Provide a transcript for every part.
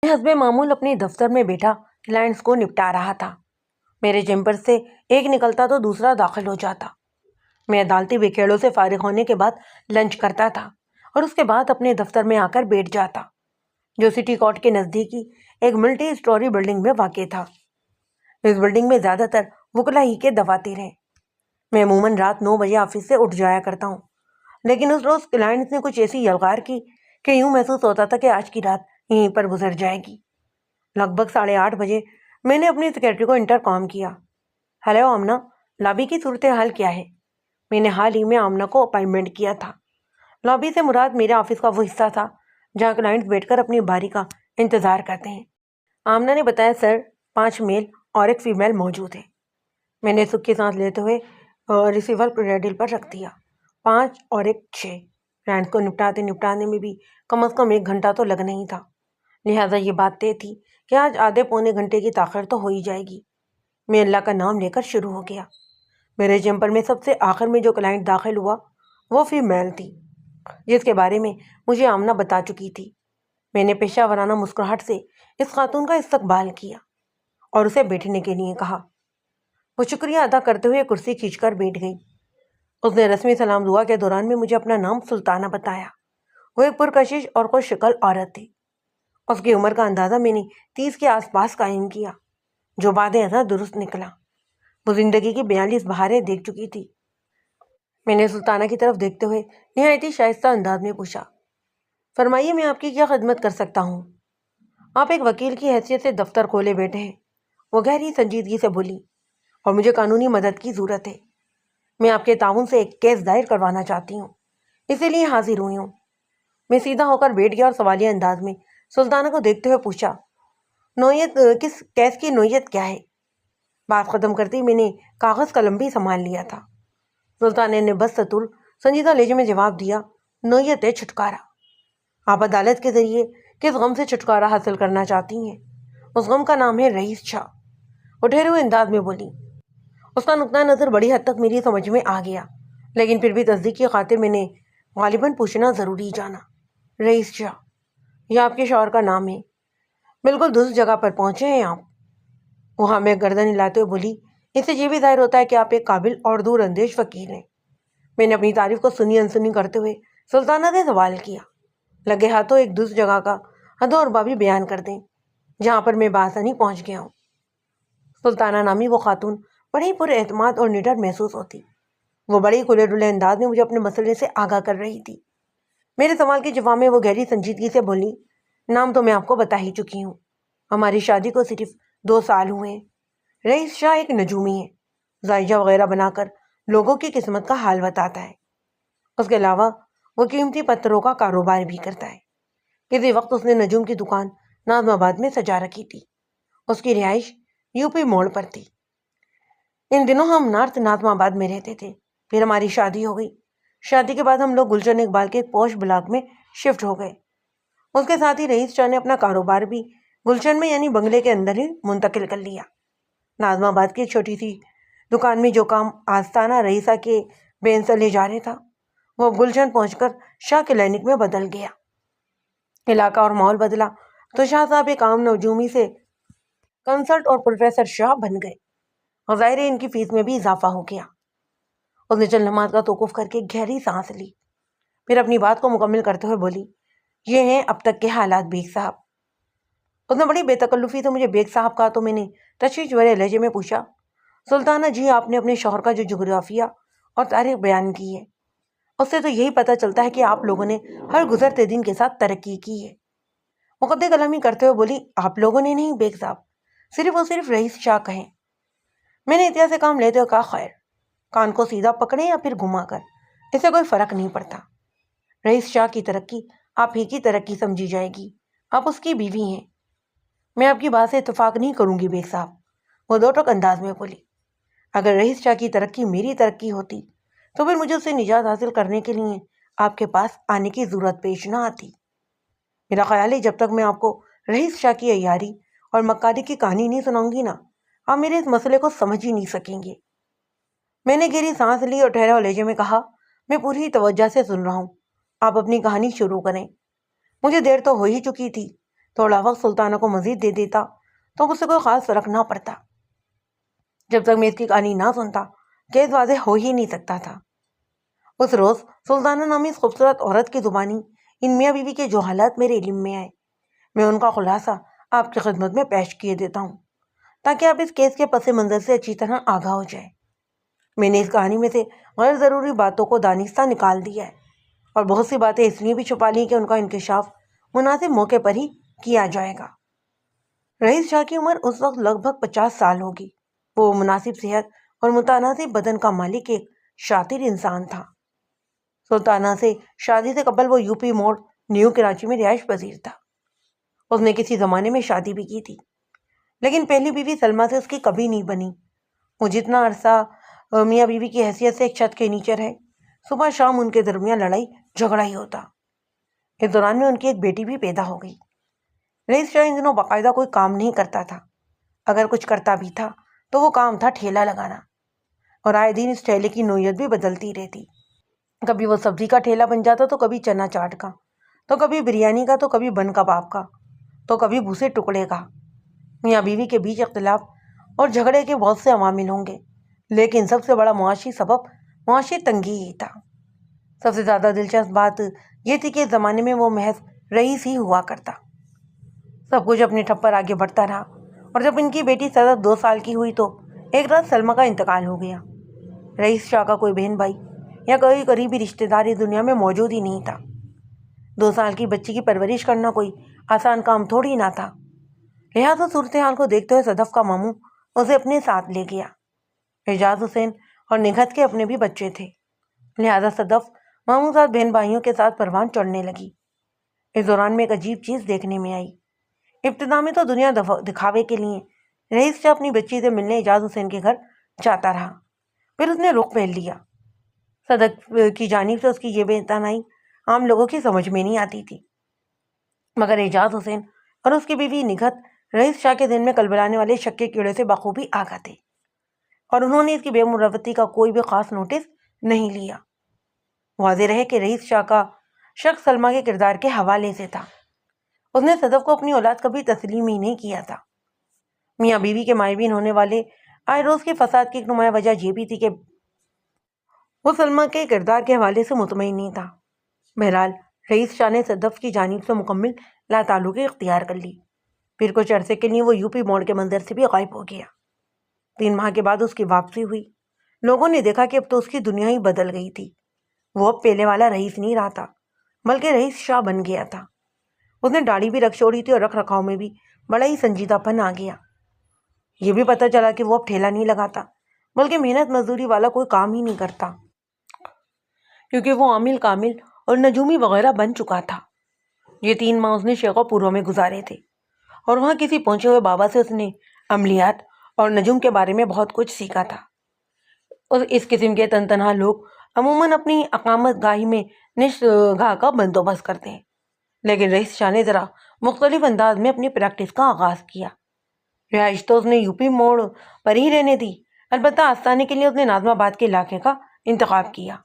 حسب معمول اپنے دفتر میں بیٹھا کلائنٹس کو نپٹا رہا تھا۔ میرے چیمبر سے ایک نکلتا تو دوسرا داخل ہو جاتا۔ میں عدالتی بیکھیڑوں سے فارغ ہونے کے بعد لنچ کرتا تھا اور اس کے بعد اپنے دفتر میں آ کر بیٹھ جاتا، جو سٹی کورٹ کے نزدیکی ایک ملٹی اسٹوری بلڈنگ میں واقع تھا۔ اس بلڈنگ میں زیادہ تر وکلا ہی کے دفاتر ہیں۔ میں عموماً رات 9 بجے آفس سے اٹھ جایا کرتا ہوں، لیکن اس روز کلائنٹس نے کچھ ایسی یلغار کی کہ یوں محسوس ہوتا تھا کہ آج کی رات یہیں پر گزر جائے گی۔ لگ بھگ 8:30 بجے میں نے اپنی سیکرٹری کو انٹر کام کیا۔ ہیلو آمنہ، لابی کی صورتحال کیا ہے؟ میں نے حال ہی میں آمنہ کو اپائنٹمنٹ کیا تھا۔ لابی سے مراد میرے آفس کا وہ حصہ تھا جہاں کلائنٹس بیٹھ کر اپنی باری کا انتظار کرتے ہیں۔ آمنہ نے بتایا، سر 5 میل اور ایک فیمیل موجود ہے۔ میں نے سکھ کی سانس لیتے ہوئے ریسیور ریڈل پر رکھ دیا۔ 5 اور ایک 6۔ کلائنٹس کو نپٹانے میں بھی کم از کم 1 گھنٹہ تو لگنا ہی تھا، لہٰذا یہ بات طے تھی کہ آج آدھے پونے گھنٹے کی تاخیر تو ہو ہی جائے گی۔ میں اللہ کا نام لے کر شروع ہو گیا۔ میرے چیمبر میں سب سے آخر میں جو کلائنٹ داخل ہوا وہ فیمیل تھی، جس کے بارے میں مجھے آمنہ بتا چکی تھی۔ میں نے پیشہ ورانہ مسکراہٹ سے اس خاتون کا استقبال کیا اور اسے بیٹھنے کے لیے کہا۔ وہ شکریہ ادا کرتے ہوئے کرسی کھینچ کر بیٹھ گئی۔ اس نے رسمی سلام دعا کے دوران میں مجھے اپنا نام سلطانہ بتایا۔ وہ ایک پرکشش اور خوش شکل عورت تھی۔ اس کی عمر کا اندازہ میں نے 30 کے آس پاس قائم کیا، جو بعد ازاں درست نکلا۔ وہ زندگی کی 42 بہاریں دیکھ چکی تھی۔ میں نے سلطانہ کی طرف دیکھتے ہوئے نہایت ہی شائستہ انداز میں پوچھا، فرمائیے میں آپ کی کیا خدمت کر سکتا ہوں؟ آپ ایک وکیل کی حیثیت سے دفتر کھولے بیٹھے ہیں، وہ گہری سنجیدگی سے بولی، اور مجھے قانونی مدد کی ضرورت ہے۔ میں آپ کے تعاون سے ایک کیس دائر کروانا چاہتی ہوں، اسی لیے حاضر ہوئی ہوں۔ میں سیدھا ہو کر بیٹھ گیا اور سوالیہ انداز میں سلطانہ کو دیکھتے ہوئے پوچھا، نوعیت کس کیس کی نوعیت کیا ہے؟ بات ختم کرتی میں نے کاغذ قلم بھی سنبھال لیا تھا۔ سلطانہ نے بس ستر سنجیدہ لہجے میں جواب دیا، نوعیت ہے چھٹکارا۔ آپ عدالت کے ذریعے کس غم سے چھٹکارا حاصل کرنا چاہتی ہیں؟ اس غم کا نام ہے رئیس شاہ، وہ ٹھہرے ہوئے انداز میں بولی۔ اس کا نقطہ نظر بڑی حد تک میری سمجھ میں آ گیا، لیکن پھر بھی تصدیق کی خاطر میں نے غالباً پوچھنا ضروری جانا، رئیس شاہ یہ آپ کے شوہر کا نام ہے؟ بالکل درست جگہ پر پہنچے ہیں آپ، وہاں میں گردن ہلاتے ہوئے بولی۔ اس سے یہ بھی ظاہر ہوتا ہے کہ آپ ایک قابل اور دور اندیش وکیل ہیں۔ میں نے اپنی تعریف کو سنی انسنی کرتے ہوئے سلطانہ سے سوال کیا، لگے ہاتھوں ایک درست جگہ کا حد اور بابی بیان کر دیں جہاں پر میں بآسانی پہنچ گیا ہوں۔ سلطانہ نامی وہ خاتون بڑی پر اعتماد اور نڈر محسوس ہوتی۔ وہ بڑی کھلے ڈلے انداز میں مجھے اپنے مسئلے سے آگاہ کر رہی تھی۔ میرے سوال کے جواب میں وہ گہری سنجیدگی سے بولی، نام تو میں آپ کو بتا ہی چکی ہوں، ہماری شادی کو صرف 2 سال ہوئے ہیں۔ رئیس شاہ ایک نجومی ہے، زائجہ وغیرہ بنا کر لوگوں کی قسمت کا حال بتاتا ہے۔ اس کے علاوہ وہ قیمتی پتھروں کا کاروبار بھی کرتا ہے۔ کسی وقت اس نے نجوم کی دکان ناظم آباد میں سجا رکھی تھی۔ اس کی رہائش یوپی موڑ پر تھی۔ ان دنوں ہم نارتھ ناظم آباد میں رہتے تھے، پھر ہماری شادی ہو گئی۔ شادی کے بعد ہم لوگ گلشن اقبال کے ایک پوش بلاک میں شفٹ ہو گئے۔ اس کے ساتھ ہی رئیس شاہ نے اپنا کاروبار بھی گلشن میں یعنی بنگلے کے اندر ہی منتقل کر لیا۔ ناظم آباد کی ایک چھوٹی سی دکان میں جو کام آستانہ رئیسہ کے بین سے لے جا رہے تھا، وہ اب گلشن پہنچ کر شاہ کلینک میں بدل گیا۔ علاقہ اور ماحول بدلا تو شاہ صاحب ایک عام نجومی سے کنسلٹ اور پروفیسر شاہ بن گئے۔ ظاہر ہے ان کی فیس میں بھی اضافہ ہو گیا۔ اس نے چند لمحات کا توقف کر کے گہری سانس لی، پھر اپنی بات کو مکمل کرتے ہوئے بولی، یہ ہیں اب تک کے حالات بیگ صاحب۔ اس نے بڑی بے تکلفی سے مجھے بیگ صاحب کہا تو میں نے تشویش بھرے لہجے میں پوچھا، سلطانہ جی آپ نے اپنے شوہر کا جو جغرافیہ اور تاریخ بیان کی ہے، اس سے تو یہی پتہ چلتا ہے کہ آپ لوگوں نے ہر گزرتے دن کے ساتھ ترقی کی ہے۔ مقدِ کلامی کرتے ہوئے بولی، آپ لوگوں نے نہیں بیگ صاحب، صرف رئیس شاہ کہیں۔ میں نے احتیاط سے کام لیتے ہوئے کہا، خیر، کان کو سیدھا پکڑیں یا پھر گھما کر، اس سے کوئی فرق نہیں پڑتا۔ رئیس شاہ کی ترقی آپ ہی کی ترقی سمجھی جائے گی، آپ اس کی بیوی ہیں۔ میں آپ کی بات سے اتفاق نہیں کروں گی بیگ صاحب، وہ 2 ٹوک انداز میں بولی۔ اگر رئیس شاہ کی ترقی میری ترقی ہوتی تو پھر مجھے اسے نجات حاصل کرنے کے لیے آپ کے پاس آنے کی ضرورت پیش نہ آتی۔ میرا خیال ہے جب تک میں آپ کو رئیس شاہ کی عیاری اور مکاری کی کہانی نہیں سناؤں گی نا، آپ میرے اس مسئلے کو سمجھ ہی نہیں سکیں گے۔ میں نے گہری سانس لی اور ٹھہرے ہوئے لہجے میں کہا، میں پوری توجہ سے سن رہا ہوں، آپ اپنی کہانی شروع کریں۔ مجھے دیر تو ہو ہی چکی تھی، تھوڑا وقت سلطانہ کو مزید دے دیتا تو مجھ سے کوئی خاص فرق نہ پڑتا۔ جب تک میں اس کی کہانی نہ سنتا کیس واضح ہو ہی نہیں سکتا تھا۔ اس روز سلطانہ نامی اس خوبصورت عورت کی زبانی ان میاں بیوی کے جو حالات میرے علم میں آئے، میں ان کا خلاصہ آپ کی خدمت میں پیش کیے دیتا ہوں تاکہ آپ اس کیس کے پس منظر سے اچھی طرح آگاہ ہو جائیں۔ میں نے اس کہانی میں سے غیر ضروری باتوں کو دانستہ نکال دیا ہے اور بہت سی باتیں اس لیے بھی چھپا لی کہ ان کا انکشاف مناسب موقع پر ہی کیا جائے گا۔ رئیس شاہ کی عمر اس وقت لگ بھگ 50 سال ہوگی۔ وہ مناسب صحت اور متناسب بدن کا مالک ایک شاطر انسان تھا۔ سلطانہ سے شادی سے قبل وہ یو پی موڑ نیو کراچی میں رہائش پذیر تھا۔ اس نے کسی زمانے میں شادی بھی کی تھی، لیکن پہلی بیوی سلمہ سے اس کی کبھی نہیں بنی۔ وہ جتنا عرصہ میاں بیوی کی حیثیت سے ایک چھت کے نیچے رہے، صبح شام ان کے درمیان لڑائی جھگڑا ہی ہوتا۔ اس دوران میں ان کی ایک بیٹی بھی پیدا ہو گئی۔ رئیس شاہ ان دنوں باقاعدہ کوئی کام نہیں کرتا تھا۔ اگر کچھ کرتا بھی تھا تو وہ کام تھا ٹھیلا لگانا، اور آئے دن اس ٹھیلے کی نوعیت بھی بدلتی رہتی۔ کبھی وہ سبزی کا ٹھیلا بن جاتا تو کبھی چنا چاٹ کا، تو کبھی بریانی کا، تو کبھی بن کباب کا، تو کبھی بھوسے ٹکڑے کا۔ میاں بیوی کے بیچ اختلاف اور جھگڑے کے بہت سے عوامل ہوں گے، لیکن سب سے بڑا معاشی سبب معاشی تنگی ہی تھا۔ سب سے زیادہ دلچسپ بات یہ تھی کہ اس زمانے میں وہ محض رئیس ہی ہوا کرتا۔ سب کچھ اپنے ٹھپ پر آگے بڑھتا رہا، اور جب ان کی بیٹی صرف 2 سال کی ہوئی تو ایک رات سلمہ کا انتقال ہو گیا۔ رئیس شاہ کا کوئی بہن بھائی یا کوئی قریبی رشتہ دار اس دنیا میں موجود ہی نہیں تھا۔ 2 سال کی بچی کی پرورش کرنا کوئی آسان کام تھوڑی نہ تھا۔ لہٰذا صورتحال کو دیکھتے ہوئے صدف کا ماموں اسے اپنے ساتھ لے گیا۔ اعجاز حسین اور نگہت کے اپنے بھی بچے تھے، لہٰذا صدف ماموں ساتھ بہن بھائیوں کے ساتھ پروان چڑھنے لگی۔ اس دوران میں ایک عجیب چیز دیکھنے میں آئی۔ ابتدا میں تو دنیا دکھاوے کے لیے رئیس شاہ اپنی بچی سے ملنے اعجاز حسین کے گھر جاتا رہا، پھر اس نے رخ پہن لیا۔ صدف کی جانب سے اس کی یہ بے اعتنائی عام لوگوں کی سمجھ میں نہیں آتی تھی، مگر اعجاز حسین اور اس کی بیوی نگہت رئیس شاہ کے ذہن میں کلبلانے والے شک کے کیڑے سے بخوبی آگاہ تھے، اور انہوں نے اس کی بے مروتی کا کوئی بھی خاص نوٹس نہیں لیا۔ واضح رہے کہ رئیس شاہ کا شک سلمہ کے کردار کے حوالے سے تھا۔ اس نے صدف کو اپنی اولاد کبھی تسلیم ہی نہیں کیا تھا۔ میاں بیوی کے مائبین ہونے والے آئے روز کے فساد کی ایک نمایاں وجہ یہ بھی تھی کہ وہ سلمہ کے کردار کے حوالے سے مطمئن نہیں تھا۔ بہرحال رئیس شاہ نے صدف کی جانب سے مکمل لا تعلقی اختیار کر لی۔ پھر کچھ عرصے کے لیے وہ یو پی موڑ کے منظر سے بھی غائب ہو گیا۔ 3 ماہ کے بعد اس کی واپسی ہوئی۔ لوگوں نے دیکھا کہ اب تو اس کی دنیا ہی بدل گئی تھی۔ وہ اب پہلے والا رئیس نہیں رہا تھا، بلکہ رئیس شاہ بن گیا تھا۔ اس نے داڑھی بھی رکھ چھوڑی تھی اور رکھ رکھاؤ میں بھی بڑا ہی سنجیدہ پن آ گیا۔ یہ بھی پتہ چلا کہ وہ اب ٹھیلا نہیں لگاتا، بلکہ محنت مزدوری والا کوئی کام ہی نہیں کرتا، کیونکہ وہ عامل کامل اور نجومی وغیرہ بن چکا تھا۔ یہ 3 ماہ اس نے شیخو پوروں میں گزارے تھے، اور وہاں کسی پہنچے ہوئے بابا سے اس نے عملیات اور نجوم کے بارے میں بہت کچھ سیکھا تھا۔ اور اس قسم کے تنہا لوگ عموماً اپنی اقامت گاہی میں نشست گاہ کا بندوبست کرتے ہیں، لیکن رئیس شاہ نے ذرا مختلف انداز میں اپنی پریکٹس کا آغاز کیا۔ رہائش تو اس نے یو پی موڑ پر ہی رہنے دی، البتہ آستانے کے لیے اس نے ناظم آباد کے علاقے کا انتخاب کیا۔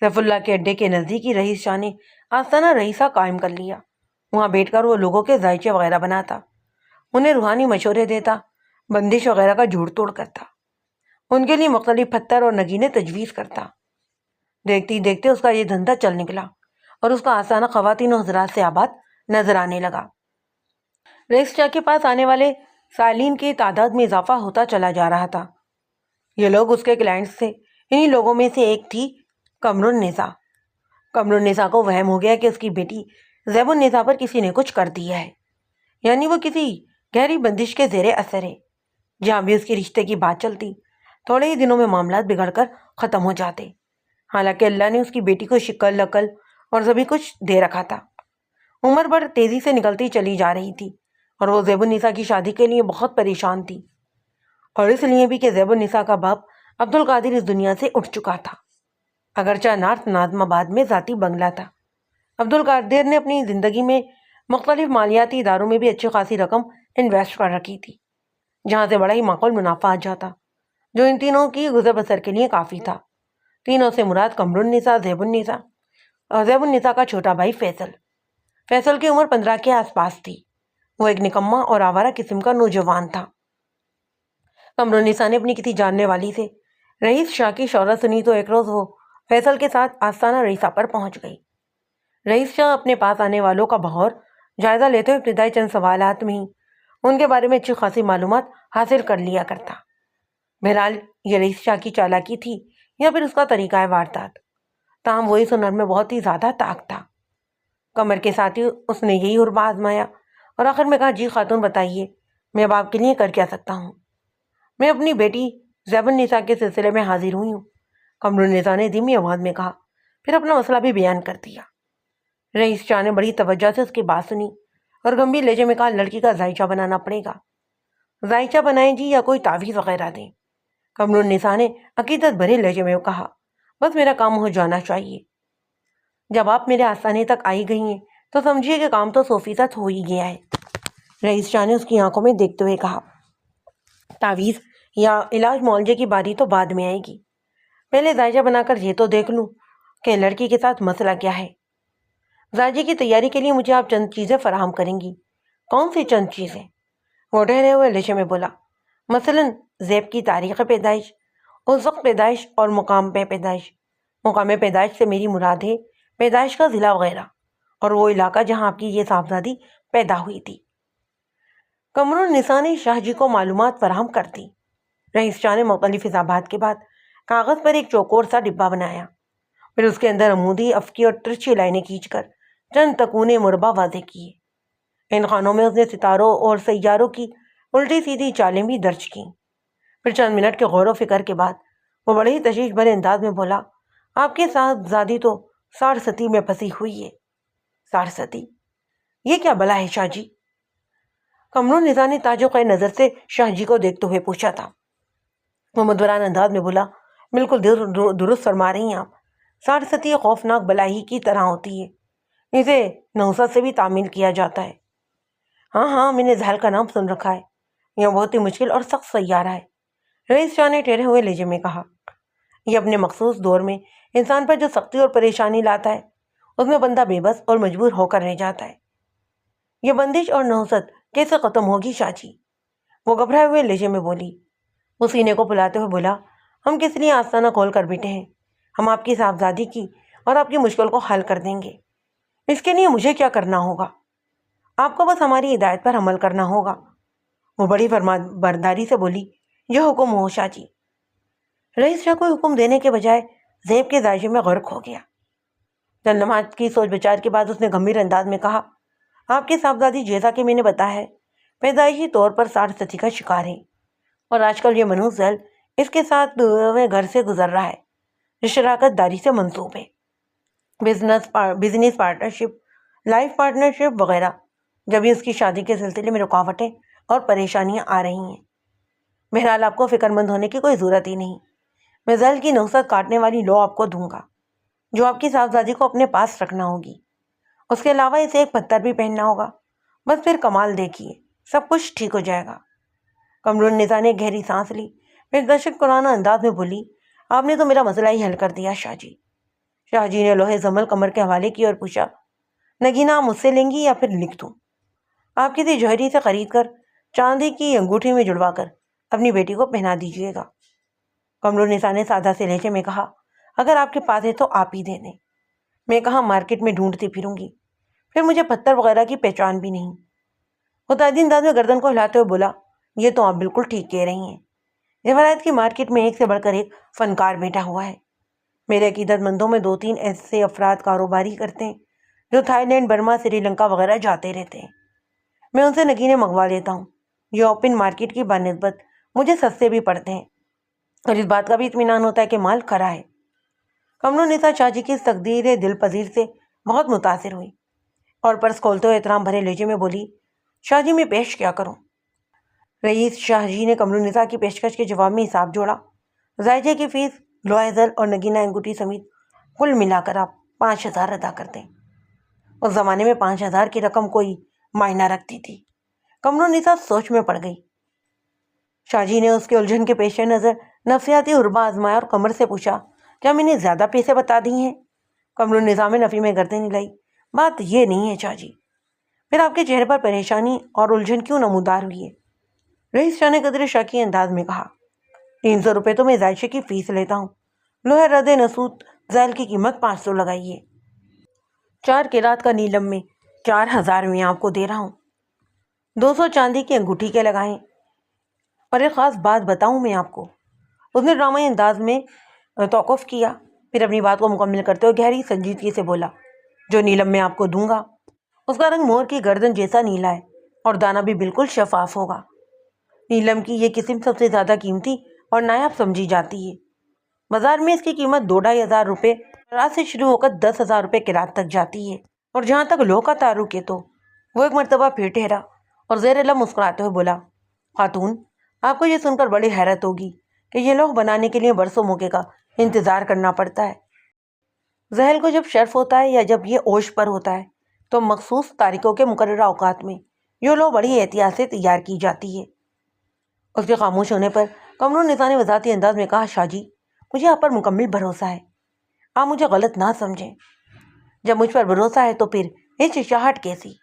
سیف اللہ کے اڈے کے نزدیک ہی رئیس شاہ نے آستانہ رئیسہ قائم کر لیا۔ وہاں بیٹھ کر وہ لوگوں کے ذائچے وغیرہ بناتا، انہیں روحانی مشورے دیتا، بندش وغیرہ کا جھوڑ توڑ کرتا، ان کے لیے مختلف پتھر اور نگینیں تجویز کرتا۔ دیکھتے ہی دیکھتے اس کا یہ دھندا چل نکلا، اور اس کا آستانہ خواتین و حضرات سے آباد نظر آنے لگا۔ رئیس شاہ کے پاس آنے والے سائلین کی تعداد میں اضافہ ہوتا چلا جا رہا تھا۔ یہ لوگ اس کے کلائنٹس تھے۔ انہی لوگوں میں سے ایک تھی قمر النساء۔ قمر النساء کو وہم ہو گیا کہ اس کی بیٹی زیب النساء پر کسی نے کچھ کر دیا ہے، یعنی وہ کسی گہری بندش کے زیر اثر ہے۔ جہاں بھی اس کی رشتے کی بات چلتی، تھوڑے ہی دنوں میں معاملات بگڑ کر ختم ہو جاتے۔ حالانکہ اللہ نے اس کی بیٹی کو شکل عقل اور سبھی کچھ دے رکھا تھا۔ عمر بڑھ تیزی سے نکلتی چلی جا رہی تھی، اور وہ زیب النساء کی شادی کے لیے بہت پریشان تھی، اور اس لیے بھی کہ زیب النساء کا باپ عبد القادر اس دنیا سے اٹھ چکا تھا، اگرچہ نارتھ ناظم آباد میں ذاتی بنگلہ تھا۔ عبد القادر نے اپنی زندگی میں مختلف مالیاتی اداروں میں بھی اچھی خاصی رقم انویسٹ کر رکھی تھی، جہاں سے بڑا ہی معقول منافع آ جاتا، جو ان تینوں کی گزر بسر کے لیے کافی تھا۔ تینوں سے مراد قمر النساء، زیب النساء اور زیب النساء کا چھوٹا بھائی فیصل۔ فیصل کی عمر 15 کے آس پاس تھی۔ وہ ایک نکما اور آوارہ قسم کا نوجوان تھا۔ قمرالنساء نے اپنی کسی جاننے والی سے رئیس شاہ کی شہرت سنی تو ایک روز وہ فیصل کے ساتھ آستانہ رئیسہ پر پہنچ گئی۔ رئیس شاہ اپنے پاس آنے والوں کا بہور جائزہ لیتے ہوئے ابتدائی چند سوالات میں ہی ان کے بارے میں اچھی خاصی معلومات حاصل کر لیا کرتا۔ بہرحال یہ رئیس شاہ کی چالاکی تھی یا پھر اس کا طریقہ واردات، تاہم وہی سنر میں بہت ہی زیادہ طاقت تھا۔ قمر کے ساتھ ہی اس نے یہی حربہ آزمایا اور آخر میں کہا، جی خاتون بتائیے میں اب آپ کے لیے کر کیا سکتا ہوں؟ میں اپنی بیٹی زیب النساء کے سلسلے میں حاضر ہوئی ہوں، قمرالنساء نے دھیمی آواز میں کہا، پھر اپنا مسئلہ بھی بیان کر دیا۔ رئیس شاہ نے بڑی توجہ سے اس کی بات سنی اور گمبھیر لہجے میں کہا، لڑکی کا ذائچہ بنانا پڑے گا۔ ذائچہ بنائیں جی یا کوئی تعویذ وغیرہ دیں؟ قمرالنساء نے عقیدت بھرے لہجے میں کہا، بس میرا کام ہو جانا چاہیے۔ جب آپ میرے آستانے تک آئی گئی ہیں تو سمجھیے کہ کام تو 100% ہو ہی گیا ہے۔ رئیس شاہ نے اس کی آنکھوں میں دیکھتے ہوئے کہا، تعویذ یا علاج معالجے کی باری تو بعد میں آئے گی، پہلے ذائچہ بنا کر یہ تو دیکھ لوں کہ لڑکی کے ساتھ مسئلہ کیا ہے۔ ذائچے کی تیاری کے لیے مجھے آپ چند چیزیں فراہم کریں گی۔ کون سی چند چیزیں؟ وہ ٹھہرے ہوئے لہجے میں بولا، مثلاً زیب کی تاریخ پیدائش، اس وقت پیدائش اور مقام پیدائش۔ مقام پیدائش سے میری مراد ہے پیدائش کا ضلع وغیرہ، اور وہ علاقہ جہاں آپ کی یہ صاحبزادی پیدا ہوئی تھی۔ قمرالنساء نے شاہ جی کو معلومات فراہم کر دی۔ رئیس شاہ نے مختلف اضافات کے بعد کاغذ پر ایک چوکور سا ڈبہ بنایا، پھر اس کے اندر عمودی، افقی اور ترچھی لائنیں کھینچ کر چند تکونے مربع واضح کیے۔ ان خانوں میں اس نے ستاروں اور سیاروں کی الٹی سیدھی چالیں بھی درج کیں۔ پھر چند منٹ کے غور و فکر کے بعد وہ بڑے ہی تشویش بھرے انداز میں بولا، آپ کے صاحبزادی تو سارستی میں پھنسی ہوئی ہے۔ سارستی؟ یہ کیا بلا ہے شاہ جی؟ قمرالنساء نے تاج و خیر نظر سے شاہ جی کو دیکھتے ہوئے پوچھا تھا۔ وہ مدبرانہ انداز میں بولا، بالکل درست فرما رہی ہیں آپ، سارستی خوفناک بلا ہی کی طرح ہوتی ہے، اسے نحوست سے بھی تعمیل کیا جاتا ہے۔ ہاں میں نے زحل کا نام سن رکھا ہے، یہ بہت ہی مشکل اور سخت سیارہ ہے۔ رئیس شاہ نے ٹھہرے ہوئے لہجے میں کہا، یہ اپنے مخصوص دور میں انسان پر جو سختی اور پریشانی لاتا ہے اس میں بندہ بے بس اور مجبور ہو کر رہ جاتا ہے۔ یہ بندش اور نحوست کیسے ختم ہوگی شاہ جی؟ وہ گھبرائے ہوئے لہجے میں بولی۔ وہ سینے کو پھلاتے ہوئے بولا، ہم کس لیے آستانہ کھول کر بیٹھے ہیں؟ ہم آپ کی صاحبزادی کی اور آپ کی مشکل کو حل کر دیں گے۔ اس کے لیے مجھے کیا کرنا ہوگا؟ آپ کو بس ہماری ہدایت پر عمل کرنا ہوگا۔ وہ بڑی فرمانبرداری سے بولی، جو حکم ہو شاہ جی۔ رئیس شاہ کو حکم دینے کے بجائے زیب کے ذائچے میں غرق ہو گیا۔ چند لمحات کی سوچ بچار کے بعد اس نے گمبھیر انداز میں کہا، آپ کی صاحبزادی جیسا کہ میں نے بتایا ہے پیدائشی طور پر سارستی کا شکار ہے، اور آج کل یہ منحوس ذیل اس کے ساتھ گھر سے گزر رہا ہے جو شراکت داری سے منسوب ہے، بزنس پارٹنرشپ، لائف پارٹنرشپ وغیرہ۔ جب اس کی شادی کے سلسلے میں رکاوٹیں اور پریشانیاں آ رہی ہیں۔ بہرحال آپ کو فکر مند ہونے کی کوئی ضرورت ہی نہیں، میں ذیل کی نحوست کاٹنے والی لو آپ کو دوں گا جو آپ کی صاحبزادی کو اپنے پاس رکھنا ہوگی۔ اس کے علاوہ اسے ایک پتھر بھی پہننا ہوگا، بس پھر کمال دیکھیے، سب کچھ ٹھیک ہو جائے گا۔ قمرالنساء نے گہری سانس لی، پھر دہشت کنانہ انداز میں بولی، آپ نے تو میرا مسئلہ ہی حل کر دیا شاہ جی۔ شاہ جی نے لوہے زمل قمر کے حوالے کی اور پوچھا، نگینہ آپ مجھ سے لیں گی یا پھر لکھ دوں؟ آپ کسی جوہری سے خرید کر چاندی کی انگوٹھی میں جڑوا کر اپنی بیٹی کو پہنا دیجیے گا۔ قمرالنساء نے سادہ سے لہجے میں کہا، اگر آپ کے پاس ہے تو آپ ہی دے دیں، میں کہاں مارکیٹ میں ڈھونڈتی پھروں گی، پھر مجھے پتھر وغیرہ کی پہچان بھی نہیں۔ وہ تائیدی انداز میں گردن کو ہلاتے ہوئے بولا، یہ تو آپ بالکل ٹھیک کہہ رہی ہیں، جواہرات کی مارکیٹ میں ایک سے بڑھ کر ایک فنکار بیٹھا ہوا ہے۔ میرے عقیدت مندوں میں 2-3 ایسے افراد کاروباری کرتے ہیں جو Thai land, Burma, Sri Lanka وغیرہ جاتے رہتے ہیں۔ میں ان سے نگینے منگوا لیتا ہوں، یہ اوپن مارکیٹ کی بنسبت مجھے سستے بھی پڑتے ہیں، اور اس بات کا بھی اطمینان ہوتا ہے کہ مال کھرا ہے۔ قمرالنساء شاہ جی کی اس تقدیر دل پذیر سے بہت متاثر ہوئی اور پرس کھولتے ہوئے احترام بھرے لہجے میں بولی، شاہ جی میں پیش کیا کروں؟ رئیس شاہ جی نے قمرالنساء کی پیشکش کے جواب میں حساب جوڑا، ذائچے کی فیس، لوہے زر اور نگینہ انگوٹھی سمیت کل ملا کر آپ 5000 ادا کر دیں۔ اس زمانے میں 5000 کی رقم کوئی معنی رکھتی تھی۔ قمرالنساء سوچ میں پڑ گئی۔ شاہ جی نے اس کے الجھن کے پیش نظر نفسیاتی حربہ آزمایا اور قمر سے پوچھا، کیا میں نے زیادہ پیسے بتا دی ہیں؟ قمرالنساء میں نفی میں گردن ہلائی، بات یہ نہیں ہے شاہ جی، پھر آپ کے چہرے پر پریشانی اور الجھن کیوں نمودار ہوئی ہے؟ رئیس شاہ نے قدر شکی انداز میں کہا۔ 300 روپے تو میں ذائشے کی فیس لیتا ہوں۔ لوہے رد نسوت ذیل کی قیمت 500 لگائیے۔ 4 قرات کا نیلم میں 4000 میں آپ کو دے رہا ہوں۔ 200 چاندی کی انگوٹھی کے لگائیں۔ اور ایک خاص بات بتاؤں میں آپ کو۔ اس نے ڈرامائی انداز میں توقف کیا، پھر اپنی بات کو مکمل کرتے ہوئے گہری سنجیدگی سے بولا، جو نیلم میں آپ کو دوں گا اس کا رنگ مور کی گردن جیسا نیلا ہے اور دانہ بھی بالکل شفاف ہوگا۔ نیلم کی یہ قسم سب سے زیادہ قیمتی اور نایاب سمجھی جاتی ہے۔ بازار میں اس کی قیمت 2-2.5 روپے رات سے شروع ہو کر 10,000 روپے قرات تک جاتی ہے۔ اور جہاں تک لوہ کا تعلق ہے تو وہ ایک مرتبہ پھر ٹھہرا اور زیر لب مسکراتے ہوئے بولا، خاتون، آپ کو یہ سن کر بڑی حیرت ہوگی کہ یہ لوہ بنانے کے لیے برسوں موقع کا انتظار کرنا پڑتا ہے۔ ذہل کو جب شرف ہوتا ہے یا جب یہ اوش پر ہوتا ہے تو مخصوص تاریخوں کے مقررہ اوقات میں یہ لوہ بڑی احتیاط سے تیار کی جاتی ہے۔ اس کے خاموش ہونے پر قمر النساء نے وضاحتی انداز میں کہا، شاہ جی، مجھے آپ پر مکمل بھروسہ ہے، آپ مجھے غلط نہ سمجھیں۔ جب مجھ پر بھروسہ ہے تو پھر ہچکچاہٹ کیسی؟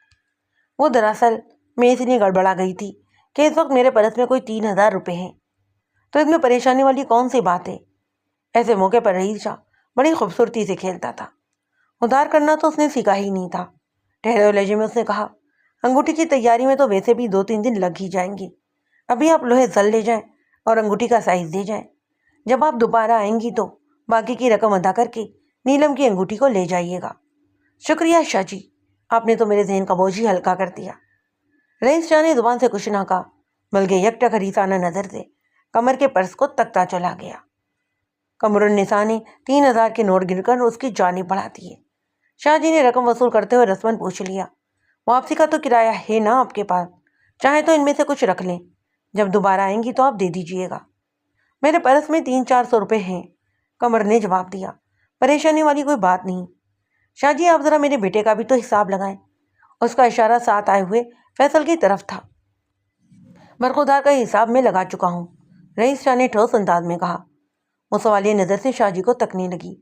وہ دراصل میں اس لیے گڑبڑا گئی تھی کہ اس وقت میرے پرس میں کوئی 3000 روپے ہیں، تو اس میں پریشانی والی کون سی بات ہے؟ ایسے موقع پر رئیس شاہ بڑی خوبصورتی سے کھیلتا تھا، ادھار کرنا تو اس نے سیکھا ہی نہیں تھا۔ ٹھہرے ہوئے لہجے میں اس نے کہا، انگوٹھی کی تیاری میں تو ویسے بھی 2-3 دن لگ ہی جائیں گے، ابھی آپ لوہے زل لے جائیں اور انگوٹھی کا سائز دے جائیں، جب آپ دوبارہ آئیں گی تو باقی کی رقم ادا کر کے نیلم کی انگوٹھی کو لے جائیے گا۔ شکریہ شاہ جی، آپ نے تو میرے ذہن کا بوجھ ہی ہلکا کر دیا۔ رئیس شاہ نے زبان سے کچھ نہ کہا بلکہ یک ٹک حریصانہ نظر سے قمر کے پرس کو تکتا چلا گیا۔ قمر النساء نے 3000 کے نوٹ گر کر اس کی جانب بڑھا دیے۔ شاہ جی نے رقم وصول کرتے ہوئے رسماً پوچھ لیا، واپسی کا تو کرایہ ہے نا آپ کے پاس؟ چاہے تو ان میں سے کچھ رکھ لیں، جب دوبارہ آئیں گی تو آپ دے دیجئے گا۔ میرے پرس میں 300-400 روپے ہیں، قمر نے جواب دیا۔ پریشانی والی کوئی بات نہیں شاہ جی، آپ ذرا میرے بیٹے کا بھی تو حساب لگائیں۔ اس کا اشارہ ساتھ آئے ہوئے فیصل کی طرف تھا۔ برخودار کا حساب میں لگا چکا ہوں، رئیس شاہ نے ٹھوس انداز میں کہا۔ وہ سوالیہ نظر سے شاہ جی کو تکنے لگی۔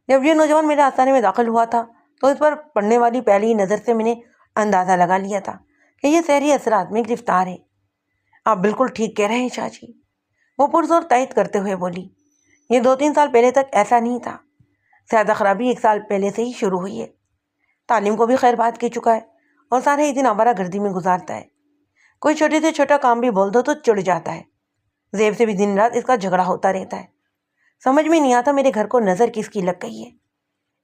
جب یہ نوجوان میرے آستانے میں داخل ہوا تھا تو اس پر پڑنے والی پہلی نظر سے میں نے اندازہ لگا لیا تھا کہ یہ سحری اثرات میں گرفتار ہے۔ آپ بالکل ٹھیک کہہ رہے ہیں شاہ جی، وہ پرزور تائید کرتے ہوئے بولی۔ یہ 2-3 سال پہلے تک ایسا نہیں تھا، زیادہ خرابی 1 سال پہلے سے ہی شروع ہوئی ہے۔ تعلیم کو بھی خیر بات کہہ چکا ہے اور سارے ہی دن آوارہ گردی میں گزارتا ہے۔ کوئی چھوٹے سے چھوٹا کام بھی بول دو تو چڑ جاتا ہے۔ زیب سے بھی دن رات اس کا جھگڑا ہوتا رہتا ہے۔ سمجھ میں نہیں آتا میرے گھر کو نظر کس کی لگ گئی ہے،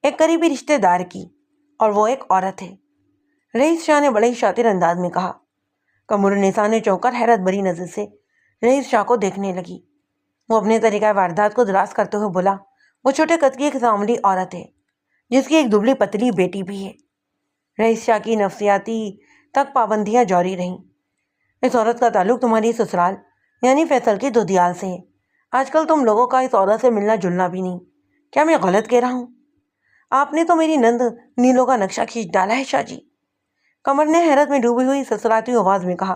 ایک قریبی رشتے دار کی، اور وہ ایک عورت ہے، رئیس شاہ نے بڑے ہی شاطر انداز میں کہا۔ قمر النساء نے چونک کر حیرت بری نظر سے رئیس شاہ کو دیکھنے لگی۔ وہ اپنے طریقہ واردات کو دراز کرتے ہوئے بولا، وہ چھوٹے قد کی ایک سانولی عورت ہے جس کی ایک دبلی پتلی بیٹی بھی ہے۔ رئیس شاہ کی نفسیاتی تک پابندیاں جاری رہیں۔ اس عورت کا تعلق تمہاری سسرال یعنی فیصل کی دودیال سے ہے۔ آج کل تم لوگوں کا اس عورت سے ملنا جلنا بھی نہیں، کیا میں غلط کہہ رہا ہوں؟ آپ نے تو میری نند نیلو کا نقشہ کھینچ ڈالا ہے شاہ جی، قمر نے حیرت میں ڈوبی ہوئی سسراتی آواز میں کہا۔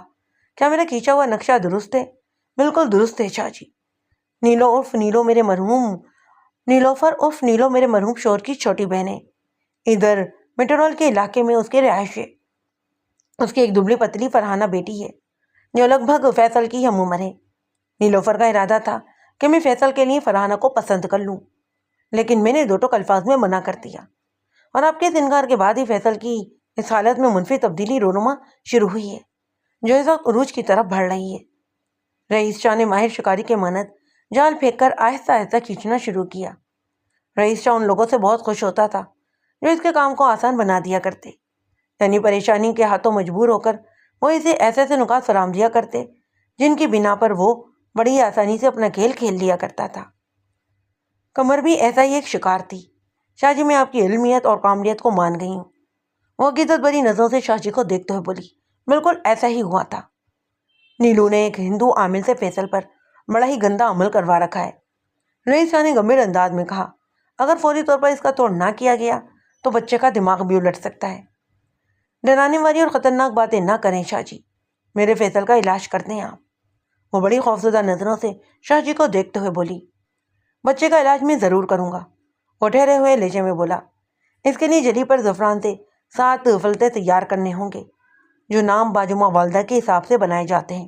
کیا میرا کھینچا ہوا نقشہ درست ہے؟ بالکل درست ہے شاہ جی۔ نیلو عرف نیلو میرے مرحوم نیلوفر عرف نیلو میرے مرحوم شوہر کی چھوٹی بہن ہے۔ ادھر میٹرول کے علاقے میں اس کے رہائش ہے۔ اس کی ایک دبلی پتلی فرحانہ بیٹی ہے جو لگ بھگ فیصل کی ہم عمر ہے۔ نیلوفر کا ارادہ تھا کہ میں فیصل کے لیے فرحانہ کو پسند کر لوں، لیکن میں نے 2 ٹوک الفاظ میں منع کر دیا، اور آپ کے اس انکار کے بعد ہی فیصل کی اس حالت میں منفی تبدیلی رونما شروع ہوئی ہے جو اس وقت عروج کی طرف بڑھ رہی ہے۔ رئیس شاہ نے ماہر شکاری کے مانند جال پھینک کر آہستہ آہستہ کھینچنا شروع کیا۔ رئیس شاہ ان لوگوں سے بہت خوش ہوتا تھا جو اس کے کام کو آسان بنا دیا کرتے، یعنی پریشانی کے ہاتھوں مجبور ہو کر وہ اسے ایسے ایسے نکات فراہم دیا کرتے جن کی بنا پر وہ بڑی آسانی سے اپنا کھیل کھیل لیا کرتا تھا۔ قمر بھی ایسا ہی ایک شکار تھی۔ شاہ جی، میں آپ کی علمیت اور قابلیت کو مان گئی ہوں۔ وہ عقیدت بری نظروں سے شاہ جی کو دیکھتے ہوئے بولی، بالکل ایسا ہی ہوا تھا۔ نیلو نے ایک ہندو عامل سے فیصل پر بڑا ہی گندا عمل کروا رکھا ہے، رئیس شاہ نے گمبھیر انداز میں کہا۔ اگر فوری طور پر اس کا توڑ نہ کیا گیا تو بچے کا دماغ بھی الٹ سکتا ہے۔ ڈرانے والی اور خطرناک باتیں نہ کریں شاہ جی، میرے فیصل کا علاج کر دیں آپ۔ وہ بڑی خوفزدہ نظروں سے شاہ جی کو دیکھتے ہوئے بولی، بچے کا علاج میں ضرور کروں گا۔ وہ ٹھہرے ہوئے لہجے میں بولا، اس کے لیے جلی پر زعفران سے 7 فلتے تیار کرنے ہوں گے جو نام باجمہ والدہ کے حساب سے بنائے جاتے ہیں۔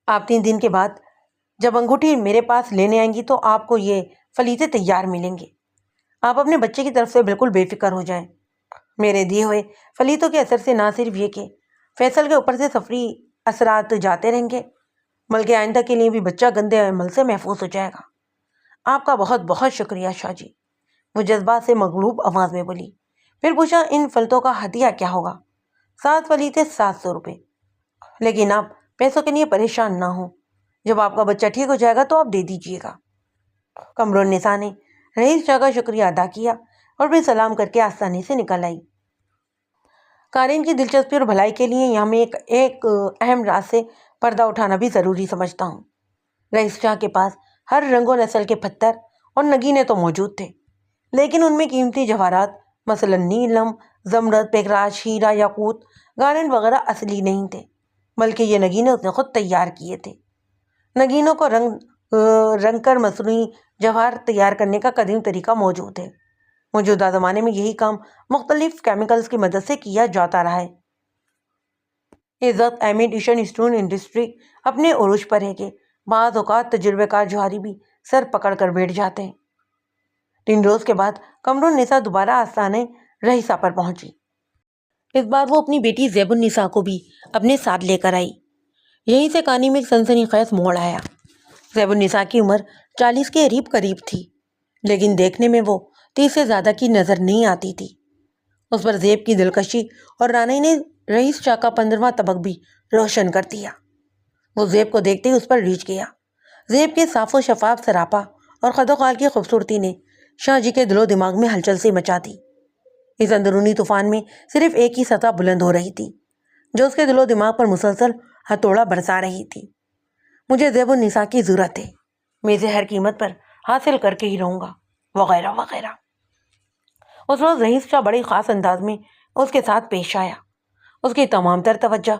آپ 3 دن کے بعد جب انگوٹھی میرے پاس لینے آئیں گی تو آپ کو یہ فلیتے تیار ملیں گے۔ آپ اپنے بچے کی طرف سے بالکل بے فکر ہو جائیں۔ میرے دیے ہوئے فلیتوں کے اثر سے نہ صرف یہ کہ فیصل کے اوپر سے سفری اثرات جاتے رہیں گے بلکہ آئندہ کے لیے بھی بچہ گندے عمل سے محفوظ ہو جائے گا۔ آپ کا بہت بہت شکریہ شاہ جی، وہ جذبات سے مغلوب آواز میں بولی۔ پھر پوچھا، ان فلتوں کا ہدیہ کیا ہوگا؟ 7 فلیتے 700 روپے، لیکن آپ پیسوں کے لیے پریشان نہ ہوں، جب آپ کا بچہ ٹھیک ہو جائے گا تو آپ دے دیجیے گا۔ قمرالنساء نے رئیس شاہ کا شکریہ ادا کیا اور پھر سلام کر کے آستانے سے نکل آئی۔ قارئین کی دلچسپی اور بھلائی کے لیے یہاں میں ایک اہم راز سے پردہ اٹھانا بھی ضروری سمجھتا ہوں۔ رئیس شاہ کے پاس ہر رنگ و نسل کے پتھر اور نگینے تو موجود تھے، لیکن ان میں قیمتی جواہرات مثلا نیلم، زمرد، پیگراج، ہیرا، یاقوت، گارنٹ وغیرہ اصلی نہیں تھے، بلکہ یہ نگینے اس نے خود تیار کیے تھے۔ نگینوں کو رنگ کر مصنوعی جواہر تیار کرنے کا قدیم طریقہ موجود ہے۔ موجودہ زمانے میں یہی کام مختلف کیمیکلز کی مدد سے کیا جاتا رہا ہے۔ اس وقت امیٹیشن اسٹون انڈسٹری اپنے عروج پر ہے کہ بعض اوقات تجربہ کار جوہری بھی سر پکڑ کر بیٹھ جاتے ہیں۔ 3 روز کے بعد قمرالنساء دوبارہ آستانِ رئیسہ پر پہنچی۔ اس بار وہ اپنی بیٹی زیب النساء کو بھی اپنے ساتھ لے کر آئی۔ یہیں سے کہانی میں ایک سنسنی خیز موڑ آیا۔ زیب النساء کی عمر 40 کے قریب تھی، لیکن دیکھنے میں وہ 30 سے زیادہ کی نظر نہیں آتی تھی۔ اس پر زیب کی دلکشی اور رانائی نے رئیس شاہ کا 15واں طبق بھی روشن کر دیا۔ وہ زیب کو دیکھتے ہی اس پر ریچھ گیا۔ زیب کے صاف و شفاف سراپا اور خد و خال کی خوبصورتی نے شاہ جی کے دل و دماغ میں ہلچل سی مچا دی۔ اس اندرونی طوفان میں صرف ایک ہی سطح بلند ہو رہی تھی جو اس کے دل و دماغ پر مسلسل ہتھوڑا برسا رہی تھی۔ مجھے زیب النساء کی ضرورت ہے، میں اسے ہر قیمت پر حاصل کر کے ہی رہوں گا، وغیرہ وغیرہ۔ اس روز رئیس شاہ بڑی خاص انداز میں اس کے ساتھ پیش آیا۔ اس کی تمام تر توجہ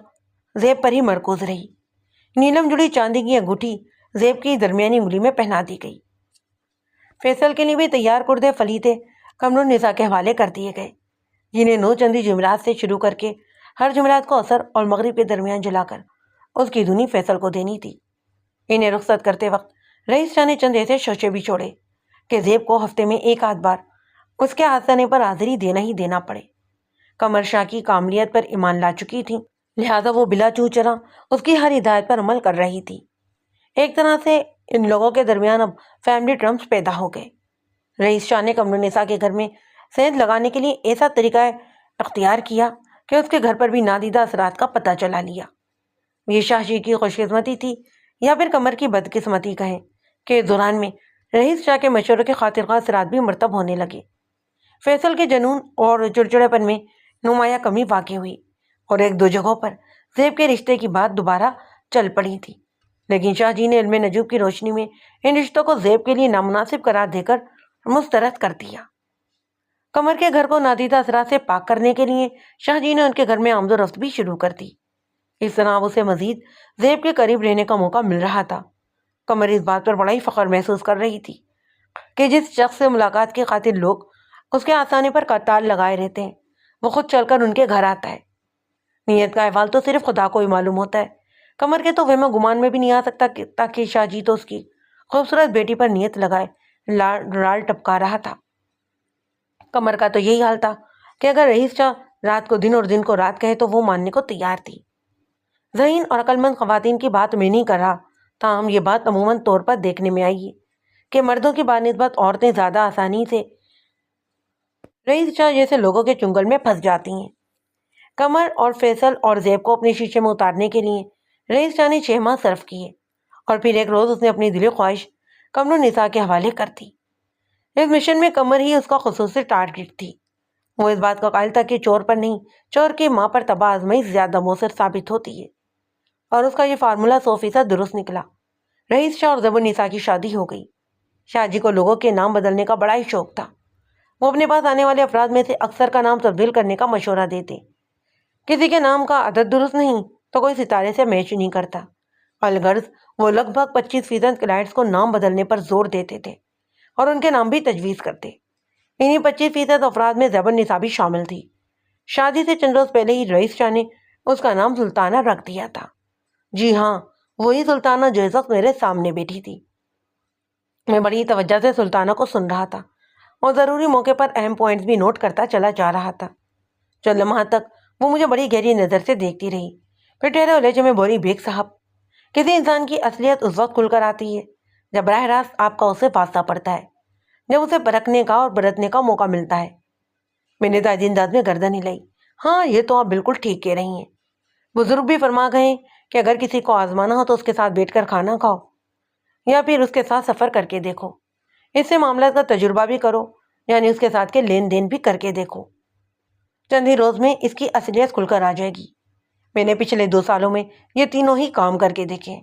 زیب پر ہی مرکوز رہی۔ نیلم جڑی چاندی کی انگوٹھی زیب کی درمیانی انگلی میں پہنا دی گئی۔ فیصل کے لیے بھی تیار کردہ فلیتے قمرالنساء کے حوالے کر دیے گئے، جنہیں 9 چندی جمعرات سے شروع کر کے ہر جمعرات کو عصر اور مغرب کے درمیان جلا کر اس کی دھنی فیصل کو دینی تھی۔ انہیں رخصت کرتے وقت رئیس شاہ نے چند ایسے شوشے بھی چھوڑے کہ زیب کو ہفتے میں 1 آدھ بار اس کے آستانے پر حاضری دینا ہی دینا پڑے۔ قمر شاہ کی کاملیت پر ایمان لا چکی تھی، لہذا وہ بلا چوں چرا اس کی ہر ہدایت پر عمل کر رہی تھی۔ ایک طرح سے ان لوگوں کے درمیان اب فیملی ٹرمپس پیدا ہو گئے۔ رئیس شاہ نے قمرالنساء کے گھر میں سینت لگانے کے لیے ایسا طریقہ اختیار کیا کہ اس کے گھر پر بھی نادیدہ اثرات کا پتہ چلا لیا۔ یہ شاہ جی کی خوش قسمتی تھی یا پھر قمر کی بدقسمتی کہیں کہ اس دوران میں رئیس شاہ کے مشورے کے خاطر خواہ اثرات بھی مرتب ہونے لگے۔ فیصل کے جنون اور چڑچڑے پن میں نمایاں کمی واقع ہوئی اور 1-2 جگہوں پر زیب کے رشتے کی بات دوبارہ چل پڑی تھی، لیکن شاہ جی نے علم نجوم کی روشنی میں ان رشتوں کو زیب کے لیے نامناسب قرار دے کر مسترد کر دیا۔ قمر کے گھر کو نادیدہ اثرات سے پاک کرنے کے لیے شاہ جی نے ان کے گھر میں آمد و رفت بھی شروع کر دی۔ اس طرح اب اسے مزید زیب کے قریب رہنے کا موقع مل رہا تھا۔ قمر اس بات پر بڑا ہی فخر محسوس کر رہی تھی کہ جس شخص سے ملاقات کی خاطر لوگ اس کے آستانے پر قطار لگائے رہتے ہیں وہ خود چل کر ان کے گھر آتا ہے۔ نیت کا احوال تو صرف خدا کو ہی معلوم ہوتا ہے۔ قمر کے تو وہم و گمان میں بھی نہیں آ سکتا تاکہ شاہ جی تو اس کی خوبصورت بیٹی پر نیت لگائے رال ٹپکا رہا تھا۔ قمر کا تو یہی حال تھا کہ اگر رئیس شاہ رات کو دن اور دن کو رات کہے تو وہ ماننے کو تیار تھی۔ ذہین اور عقل مند خواتین کی بات میں نہیں کر رہا، تاہم یہ بات عموماً طور پر دیکھنے میں آئی ہے کہ مردوں کی بنسبت عورتیں زیادہ آسانی سے رئیس شاہ جیسے لوگوں کے چنگل میں پھنس جاتی ہیں۔ قمر اور فیصل اور زیب کو اپنے شیشے میں اتارنے کے لیے رئیس شاہ نے 6 ماہ صرف کیے اور پھر ایک روز اس نے اپنی دلی خواہش قمرالنساء کے حوالے کر دی۔ اس مشن میں قمر ہی اس کا خصوصی ٹارگٹ تھی۔ وہ اس بات کا قائل تھا کہ چور پر نہیں، چور کی ماں پر تباہ آزمائی زیادہ مؤثر ثابت ہوتی ہے، اور اس کا یہ فارمولہ 100% درست نکلا۔ رئیس شاہ اور زیب النساء کی شادی ہو گئی۔ شاہ جی کو لوگوں کے نام بدلنے کا بڑا ہی شوق تھا۔ وہ اپنے پاس آنے والے افراد میں سے اکثر کا نام تبدیل کرنے کا مشورہ دیتے۔ کسی کے نام کا عدد درست نہیں تو کوئی ستارے سے میچ نہیں کرتا۔ الغرض وہ لگ بھگ 25% کلائنٹس کو نام بدلنے پر زور دیتے تھے اور ان کے نام بھی تجویز کرتے۔ انہی 25% افراد میں زیب النساء بھی شامل تھی۔ شادی سے چند روز پہلے ہی رئیس شاہ نے اس کا نام سلطانہ رکھ دیا تھا۔ جی ہاں، وہی سلطانہ جو اس وقت میرے سامنے بیٹھی تھی۔ میں بڑی توجہ سے سلطانہ کو سن رہا تھا اور ضروری موقع پر اہم پوائنٹس بھی نوٹ کرتا چلا جا رہا تھا۔ چند لمحات تک وہ مجھے بڑی گہری نظر سے دیکھتی رہی، پھر ٹھہرے ہوئے لہجے میں بولی، بیگ صاحب، کسی انسان کی اصلیت اس وقت کھل کر آتی ہے جب براہ راست آپ کا اسے واسطہ پڑتا ہے، جب اسے پرکھنے کا اور برتنے کا موقع ملتا ہے۔ میں نے تائید انداز میں گردن ہلائی۔ ہاں، یہ تو آپ بالکل ٹھیک کہہ رہی ہیں۔ بزرگ بھی فرما گئے ہیں کہ اگر کسی کو آزمانا ہو تو اس کے ساتھ بیٹھ کر کھانا کھاؤ یا پھر اس کے ساتھ سفر کر کے دیکھو، اس سے معاملات کا تجربہ بھی کرو، یعنی اس کے ساتھ کے لین دین بھی کر کے دیکھو۔ چند ہی روز میں اس کی اصلیت کھل کر آ جائے گی۔ میں نے پچھلے 2 سالوں میں یہ تینوں ہی کام کر کے دیکھے۔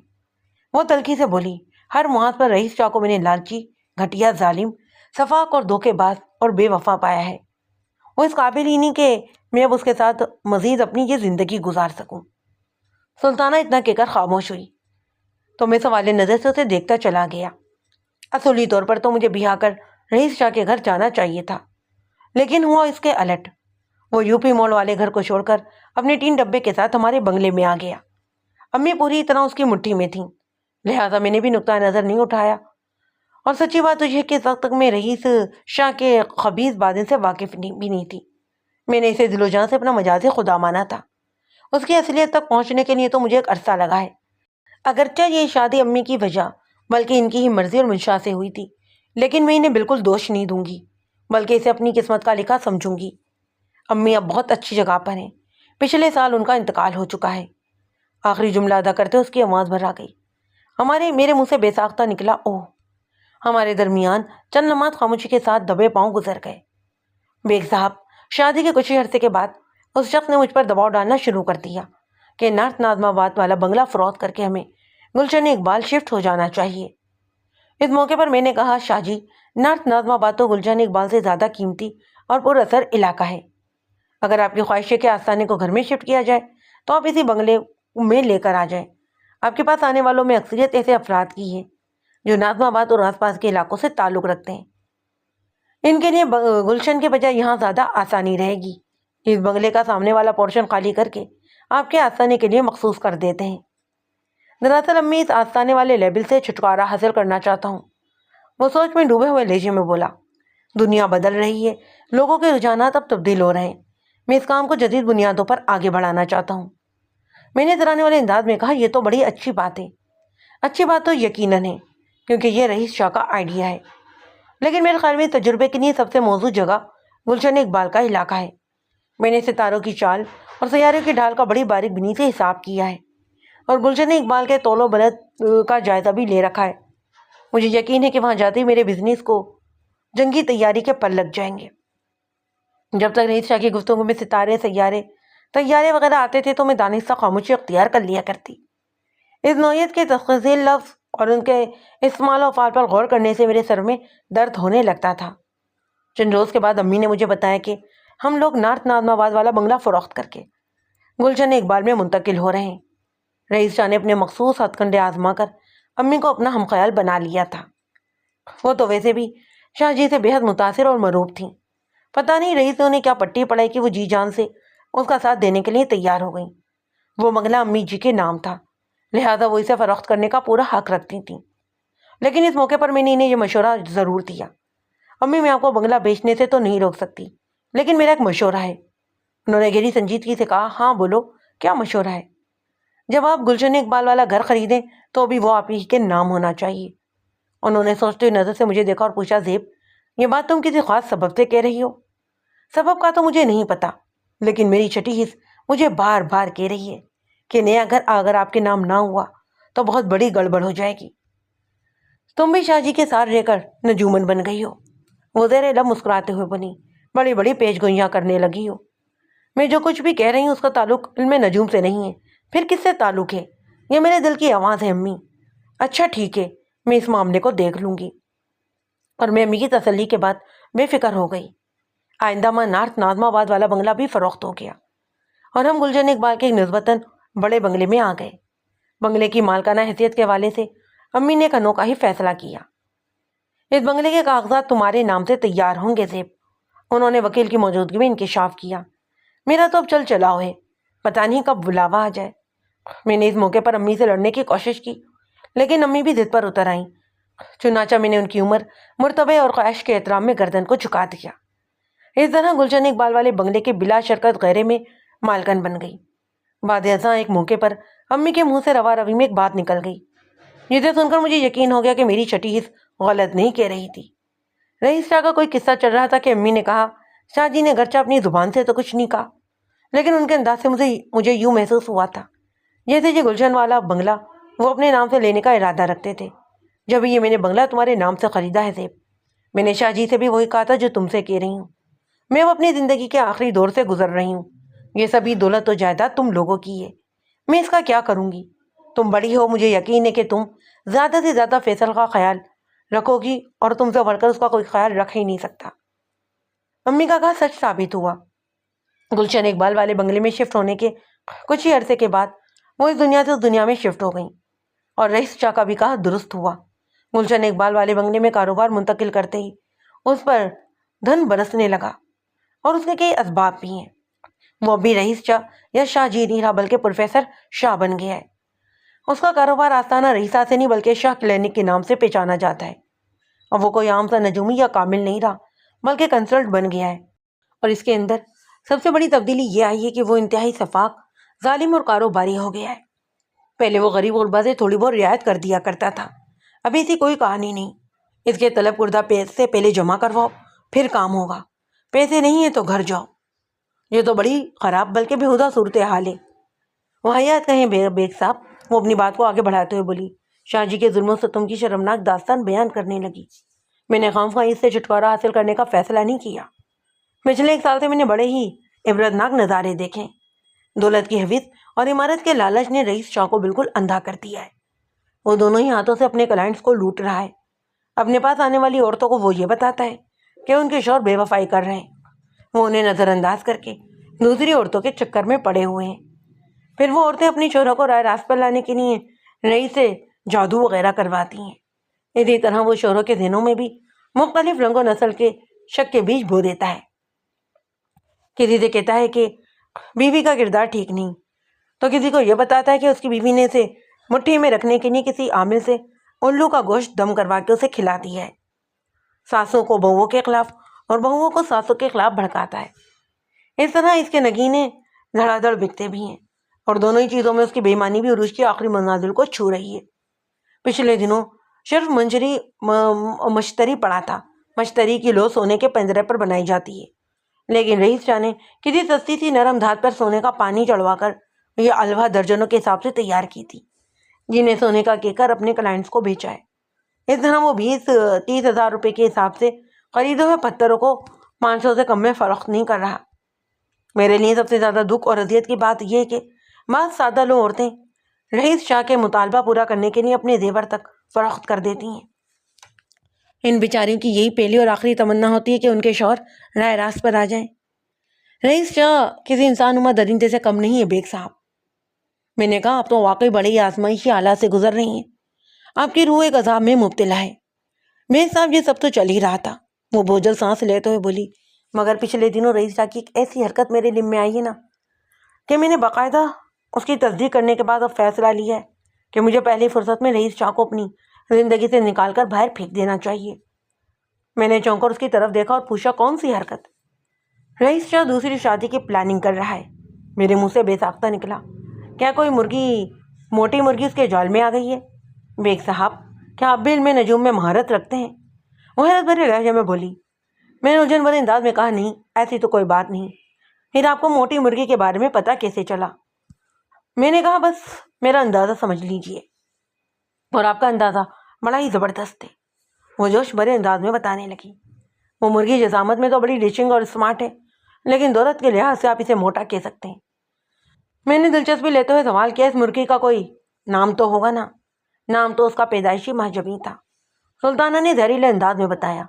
وہ تلخی سے بولی، ہر محاذ پر رئیس شاہ کو میں نے لالچی، گھٹیا، ظالم، سفاک اور دھوکے باز اور بے وفا پایا ہے۔ وہ اس قابل ہی نہیں کہ میں اب اس کے ساتھ مزید اپنی یہ زندگی گزار سکوں۔ سلطانہ اتنا کہہ کر خاموش ہوئی تو میں سوال نظر سے اسے دیکھتا چلا گیا۔ اصولی طور پر تو مجھے بہا کر رئیس شاہ کے گھر جانا چاہیے تھا، لیکن ہوا اس کے الٹ۔ وہ یو پی مال والے گھر کو چھوڑ کر اپنے 3 ڈبے کے ساتھ ہمارے بنگلے میں آ گیا۔ امی پوری طرح اس کی مٹھی میں تھیں، لہٰذا میں نے بھی نقطہ نظر نہیں اٹھایا۔ اور سچی بات تو یہ ہے کہ اس وقت تک میں رئیس شاہ کے خبیث باطن سے واقف بھی نہیں تھی۔ میں نے اسے دل و جان سے اپنا مجازی خدا مانا تھا۔ اس کی اصلیت تک پہنچنے کے لیے تو مجھے ایک عرصہ لگا ہے۔ اگرچہ یہ شادی امی کی وجہ بلکہ ان کی ہی مرضی اور منشا سے ہوئی تھی، لیکن میں انہیں بالکل دوش نہیں دوں گی، بلکہ اسے اپنی قسمت کا لکھا سمجھوں گی۔ امی اب بہت اچھی جگہ پر ہیں۔ پچھلے سال ان کا انتقال ہو چکا ہے۔ آخری جملہ ادا کرتے اس کی آواز بھر آ گئی۔ میرے منہ سے بے ساختہ نکلا، اوہ۔ ہمارے درمیان چند لمحات خاموشی کے ساتھ دبے پاؤں گزر گئے۔ بیگ صاحب، شادی کے کچھ ہی عرصے کے بعد اس شخص نے مجھ پر دباؤ ڈالنا شروع کر دیا کہ نارتھ ناظم آباد والا بنگلہ فروخت کر کے ہمیں گلشن اقبال شفٹ ہو جانا چاہیے۔ اس موقع پر میں نے کہا، شاہ جی، نارتھ ناظم آباد تو گلشن اقبال سے زیادہ قیمتی اور پر اثر علاقہ ہے۔ اگر آپ کی خواہش ہے کہ آستانے کو گھر میں شفٹ کیا جائے تو آپ اسی بنگلے میں لے کر آ جائیں۔ آپ کے پاس آنے والوں میں اکثریت ایسے افراد کی ہے جو ناظم آباد اور آس پاس کے علاقوں سے تعلق رکھتے ہیں۔ ان کے لیے گلشن کے بجائے یہاں زیادہ آسانی رہے گی۔ اس بنگلے کا سامنے والا پورشن خالی کر کے آپ کے آستانے کے لیے مخصوص کر دیتے ہیں۔ دراصل امی، اس آستانے والے لیبل سے چھٹکارا حاصل کرنا چاہتا ہوں۔ وہ سوچ میں ڈوبے ہوئے لہجے میں بولا، دنیا بدل رہی ہے، لوگوں کے رجحانات اب تبدیل ہو رہے ہیں، میں اس کام کو جدید بنیادوں پر آگے بڑھانا چاہتا ہوں۔ میں نے اترانے والے انداز میں کہا، یہ تو بڑی اچھی بات ہے۔ اچھی بات تو یقیناً ہے، کیونکہ یہ رئیس شاہ کا آئیڈیا ہے، لیکن میرے خیال میں تجربے کے لیے سب سے موزوں جگہ گلشن اقبال کا علاقہ ہے۔ میں نے ستاروں کی چال اور سیاروں کی ڈھال کا بڑی باریک بینی سے حساب کیا ہے اور گلشن اقبال کے طول و بلند کا جائزہ بھی لے رکھا ہے۔ مجھے یقین ہے کہ وہاں جاتے ہی میرے بزنس کو جنگی تیاری کے پر لگ جائیں گے۔ جب تک رئیس شاہ کی گفتگو میں ستارے، طیارے وغیرہ آتے تھے تو میں دانستہ خاموشی اختیار کر لیا کرتی۔ اس نوعیت کے تخصیل لفظ اور ان کے استعمال و افعال پر غور کرنے سے میرے سر میں درد ہونے لگتا تھا۔ چند روز کے بعد امی نے مجھے بتایا کہ ہم لوگ نارتھ ناظم آباد والا بنگلہ فروخت کر کے گلشن اقبال میں منتقل ہو رہے ہیں۔ رئیس شاہ نے اپنے مخصوص ہتھ کنڈے آزما کر امی کو اپنا ہم خیال بنا لیا تھا۔ وہ تو ویسے بھی شاہ جی سے بے حد متاثر اور مرعوب تھیں۔ پتہ نہیں رئیس نے انہیں کیا پٹی پڑائی کہ وہ جی جان سے اس کا ساتھ دینے کے لیے تیار ہو گئیں۔ وہ بنگلہ امی جی کے نام تھا، لہٰذا وہ اسے فروخت کرنے کا پورا حق رکھتی تھیں۔ لیکن اس موقع پر میں نے انہیں یہ مشورہ ضرور دیا، امی، میں آپ کو بنگلہ بیچنے سے تو نہیں روک سکتی، لیکن میرا ایک مشورہ ہے۔ انہوں نے گہری سنجیدگی سے کہا، ہاں بولو، کیا مشورہ ہے؟ جب آپ گلشن اقبال والا گھر خریدیں تو بھی وہ آپ ہی کے نام ہونا چاہیے۔ انہوں نے سوچتے ہوئے نظر سے مجھے دیکھا اور پوچھا، زیب، یہ بات تم کسی خاص سبب سے کہہ رہی ہو؟ سبب کا تو مجھے نہیں پتا، لیکن میری چھٹی حص مجھے بار بار کہہ رہی ہے کہ نیا گھر اگر آپ کے نام نہ ہوا تو بہت بڑی گڑبڑ ہو جائے گی۔ تم بھی شاہ جی کے ساتھ رہ کر نجومن بن گئی ہو۔ وہ زیر لب مسکراتے ہوئے بنی، بڑی بڑی پیش گوئیاں کرنے لگی ہو۔ میں جو کچھ بھی کہہ رہی ہوں اس کا تعلق علم نجوم سے نہیں ہے، پھر کس سے تعلق ہے؟ یہ میرے دل کی آواز ہے امی۔ اچھا ٹھیک ہے، میں اس معاملے کو دیکھ لوں گی۔ اور میں امی کی تسلی کے بعد بے فکر ہو گئی۔ آئندہ ماہ نارتھ ناظم آباد والا بنگلہ بھی فروخت ہو گیا اور ہم گلشن اقبال کے نسبتاً بڑے بنگلے میں آ گئے۔ بنگلے کی مالکانہ حیثیت کے حوالے سے امی نے ایک انوکھا ہی فیصلہ کیا۔ اس بنگلے کے کاغذات تمہارے نام سے تیار ہوں گے زیب، انہوں نے وکیل کی موجودگی میں انکشاف کیا۔ میرا تو اب چل چلاؤ ہے، پتہ نہیں کب بلاوا آ جائے۔ میں نے اس موقع پر امی سے لڑنے کی کوشش کی، لیکن امی بھی ضد پر اتر آئیں۔ چنانچہ میں نے ان کی عمر، مرتبے اور خواہش کے احترام میں گردن کو جھکا دیا۔ اس طرح گلشن اقبال والے بنگلے کے بلا شرکت غیرے میں مالکن بن گئی۔ بعد ازاں ایک موقع پر امی کے منہ سے روا روی میں ایک بات نکل گئی، جسے سن کر مجھے یقین ہو گیا کہ میری چھٹی حص غلط نہیں کہہ رہی تھی۔ رئیس شاہ کا کوئی قصہ چل رہا تھا کہ امی نے کہا، شاہ جی نے گرچہ اپنی زبان سے تو کچھ نہیں کہا، لیکن ان کے انداز سے مجھے یوں محسوس ہوا تھا جیسے یہ گلشن والا بنگلہ وہ اپنے نام سے لینے کا ارادہ رکھتے تھے۔ جب یہ میں نے بنگلہ تمہارے نام سے خریدا ہے زیب، میں نے شاہ جی سے بھی وہی کہا تھا جو تم سے کہہ رہی ہوں۔ میں اب اپنی زندگی کے آخری دور سے گزر رہی ہوں، یہ سبھی دولت و جائیداد تم لوگوں کی ہے، میں اس کا کیا کروں گی؟ تم بڑی ہو، مجھے یقین ہے کہ تم زیادہ سے زیادہ فیصل کا خیال رکھو گی، اور تم سے بڑھ کر اس کا کوئی خیال رکھ ہی نہیں سکتا۔ امی کا کہا سچ ثابت ہوا۔ گلشن اقبال والے بنگلے میں شفٹ ہونے کے کچھ ہی عرصے کے بعد وہ اس دنیا سے اس دنیا میں شفٹ ہو گئیں، اور رئیس شاہ کا بھی کہا درست ہوا۔ گلشن اقبال والے بنگلے میں کاروبار منتقل کرتے ہی اس پر دھن برسنے لگا، اور اس کے کئی اسباب بھی ہیں۔ وہ ابھی رئیس شاہ یا شاہ جی نہیں رہا، بلکہ پروفیسر شاہ بن گیا ہے۔ اس کا کاروبار آستانہ رئیسہ سے نہیں بلکہ شاہ کلینک کے نام سے پہچانا جاتا ہے، اور وہ کوئی عام سا نجومی یا کامل نہیں رہا، بلکہ کنسلٹ بن گیا ہے۔ اور اس کے اندر سب سے بڑی تبدیلی یہ آئی ہے کہ وہ انتہائی شفاق، ظالم اور کاروباری ہو گیا ہے۔ پہلے وہ غریب غربا سے تھوڑی بہت رعایت کر دیا کرتا تھا، ابھی ایسی کوئی کہانی نہیں۔ اس کے طلب کردہ پیسے پہلے جمع کرواؤ، پھر کام ہوگا، پیسے نہیں ہیں تو گھر جاؤ۔ یہ تو بڑی خراب بلکہ بےہودہ صورتحال ہے۔ واحد کہیں بیگ صاحب، وہ اپنی بات کو آگے بڑھاتے ہوئے بولی، شاہ جی کے ظلم و ستم کی شرمناک داستان بیان کرنے لگی۔ میں نے خواہ اس سے چھٹکارا حاصل کرنے کا فیصلہ نہیں کیا۔ پچھلے 1 سال سے میں نے بڑے ہی عبرتناک نظارے دیکھے۔ دولت کی حوث اور عمارت کے لالچ نے رئیس شاہ کو بالکل اندھا کر دیا ہے۔ وہ دونوں ہی ہاتھوں سے اپنے کلائنٹس کو لوٹ رہا ہے۔ اپنے پاس آنے والی عورتوں کو وہ یہ بتاتا ہے کہ ان کے شوہر بے وفائی کر رہے ہیں، وہ انہیں نظر انداز کر کے دوسری عورتوں کے چکر میں پڑے ہوئے ہیں۔ پھر وہ عورتیں اپنی شوہروں کو رائے راست پر لانے کے لیے رئیس سے جادو وغیرہ کرواتی ہیں۔ اسی طرح وہ شوہروں کے ذہنوں میں بھی مختلف رنگ و نسل کے شک کے بیج بو دیتا ہے۔ کسی سے کہتا ہے کہ بیوی کا کردار ٹھیک نہیں، تو کسی کو یہ بتاتا ہے کہ اس کی بیوی نے اسے مٹھی میں رکھنے کے لیے کسی عامل سے الو کا گوشت دم کروا کے اسے کھلا دیا ہے۔ ساسوں کو بہووں کے خلاف اور بہووں کو ساسوں کے خلاف بھڑکاتا ہے۔ اس طرح اس کے نگینے دھڑا دھڑ بکتے بھی ہیں، اور دونوں ہی چیزوں میں اس کی بے ایمانی بھی عروج کی آخری منازل کو چھو رہی ہے۔ پچھلے دنوں صرف مشتری پڑا تھا۔ مشتری کی لو سونے کے پنجرے پر بنائی جاتی ہے، لیکن رئیس شاہ نے کسی سستی سی نرم دھات پر سونے کا پانی چڑھوا کر یہ الوا درجنوں کے حساب سے تیار کی تھی، جنہیں سونے کا کہہ کر اپنے کلائنٹس کو بیچا ہے۔ اس طرح وہ 20-30 ہزار روپے کے حساب سے خریدے ہوئے پتھروں کو 500 سے کم میں فروخت نہیں کر رہا۔ میرے لیے سب سے زیادہ دکھ اور اذیت کی بات یہ ہے کہ بعض سادہ لو عورتیں رئیس شاہ کے مطالبہ پورا کرنے کے لیے اپنے زیور تک فروخت کر دیتی ہیں۔ ان بیچاریوں کی یہی پہلی اور آخری تمنا ہوتی ہے کہ ان کے شوہر رائے راست پر آ جائیں۔ رئیس شاہ کسی انسان نما درندے سے کم نہیں ہے بیگ صاحب۔ میں نے کہا آپ تو واقعی بڑے ہی آزمائشی حالات سے گزر رہی ہیں، آپ کی روح ایک عذاب میں مبتلا ہے۔ بیگ صاحب یہ سب تو چل ہی رہا تھا، وہ بوجھل سانس لیتے ہوئے بولی، مگر پچھلے دنوں رئیس شاہ کی ایک ایسی حرکت میرے علم میں آئی ہے نا کہ میں نے باقاعدہ اس کی تصدیق کرنے کے بعد اب فیصلہ لیا ہے کہ مجھے پہلی فرصت میں رئیس شاہ کو اپنی زندگی سے نکال کر باہر پھینک دینا چاہیے۔ میں نے چونک کر اس کی طرف دیکھا اور پوچھا کون سی حرکت؟ رئیس شاہ دوسری شادی کی پلاننگ کر رہا ہے۔ میرے منہ سے بے ساختہ نکلا، کیا کوئی موٹی مرغی اس کے جال میں آ گئی ہے؟ بیگ صاحب کیا آپ بھی علم نجوم میں مہارت رکھتے ہیں؟ وہ حیرت بھرے لہجے میں بولی۔ میں نے الجھن بھرے انداز میں کہا نہیں، ایسی تو کوئی بات نہیں۔ پھر آپ کو موٹی مرغی کے بارے میں پتہ کیسے چلا؟ میں نے کہا بس میرا اندازہ سمجھ لیجئے، اور آپ کا اندازہ بڑا ہی زبردست ہے، وہ جوش بھرے انداز میں بتانے لگی۔ وہ مرغی جسامت میں تو بڑی ڈیشنگ اور اسمارٹ ہے، لیکن دولت کے لحاظ سے آپ اسے موٹا کہہ سکتے ہیں۔ میں نے دلچسپی لیتے ہوئے سوال کیا، اس مرغی کا کوئی نام تو ہوگا نا؟ نام تو اس کا پیدائشی مہجبیں تھا، سلطانہ نے زہریلے انداز میں بتایا،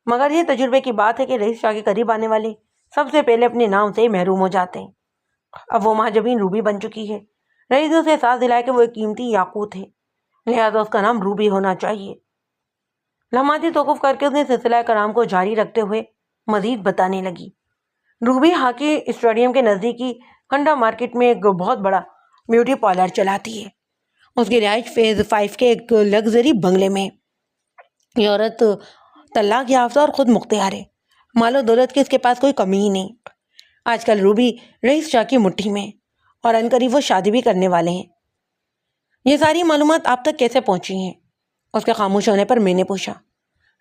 مگر یہ تجربے کی بات ہے کہ رئیس شاہ کے قریب آنے والے سب سے پہلے اپنے نام سے محروم ہو جاتے ہیں۔ اب وہ مہجبین روبی بن چکی ہے۔ رئیس نے اسے احساس دلایا کہ وہ ایک قیمتی یاقوت ہے، لہذا اس کا نام روبی ہونا چاہیے۔ لمحاتی توقف کر کے اس نے سلسلہ کرام کو جاری رکھتے ہوئے مزید بتانے لگی، روبی ہاکی اسٹیڈیم کے نزدیکی کنڈا مارکیٹ میں ایک بہت بڑا بیوٹی پارلر چلاتی ہے۔ اس کی رہائش فیز 5 کے ایک لگژری بنگلے میں۔ یہ عورت طلاق یافتہ اور خود مختار ہے۔ مال و دولت کی اس کے پاس کوئی کمی ہی نہیں۔ آج کل روبی رئیس شاہ کی مٹھی میں، اور عنقریب وہ شادی بھی کرنے والے ہیں۔ یہ ساری معلومات آپ تک کیسے پہنچی ہیں؟ اس کے خاموش ہونے پر میں نے پوچھا۔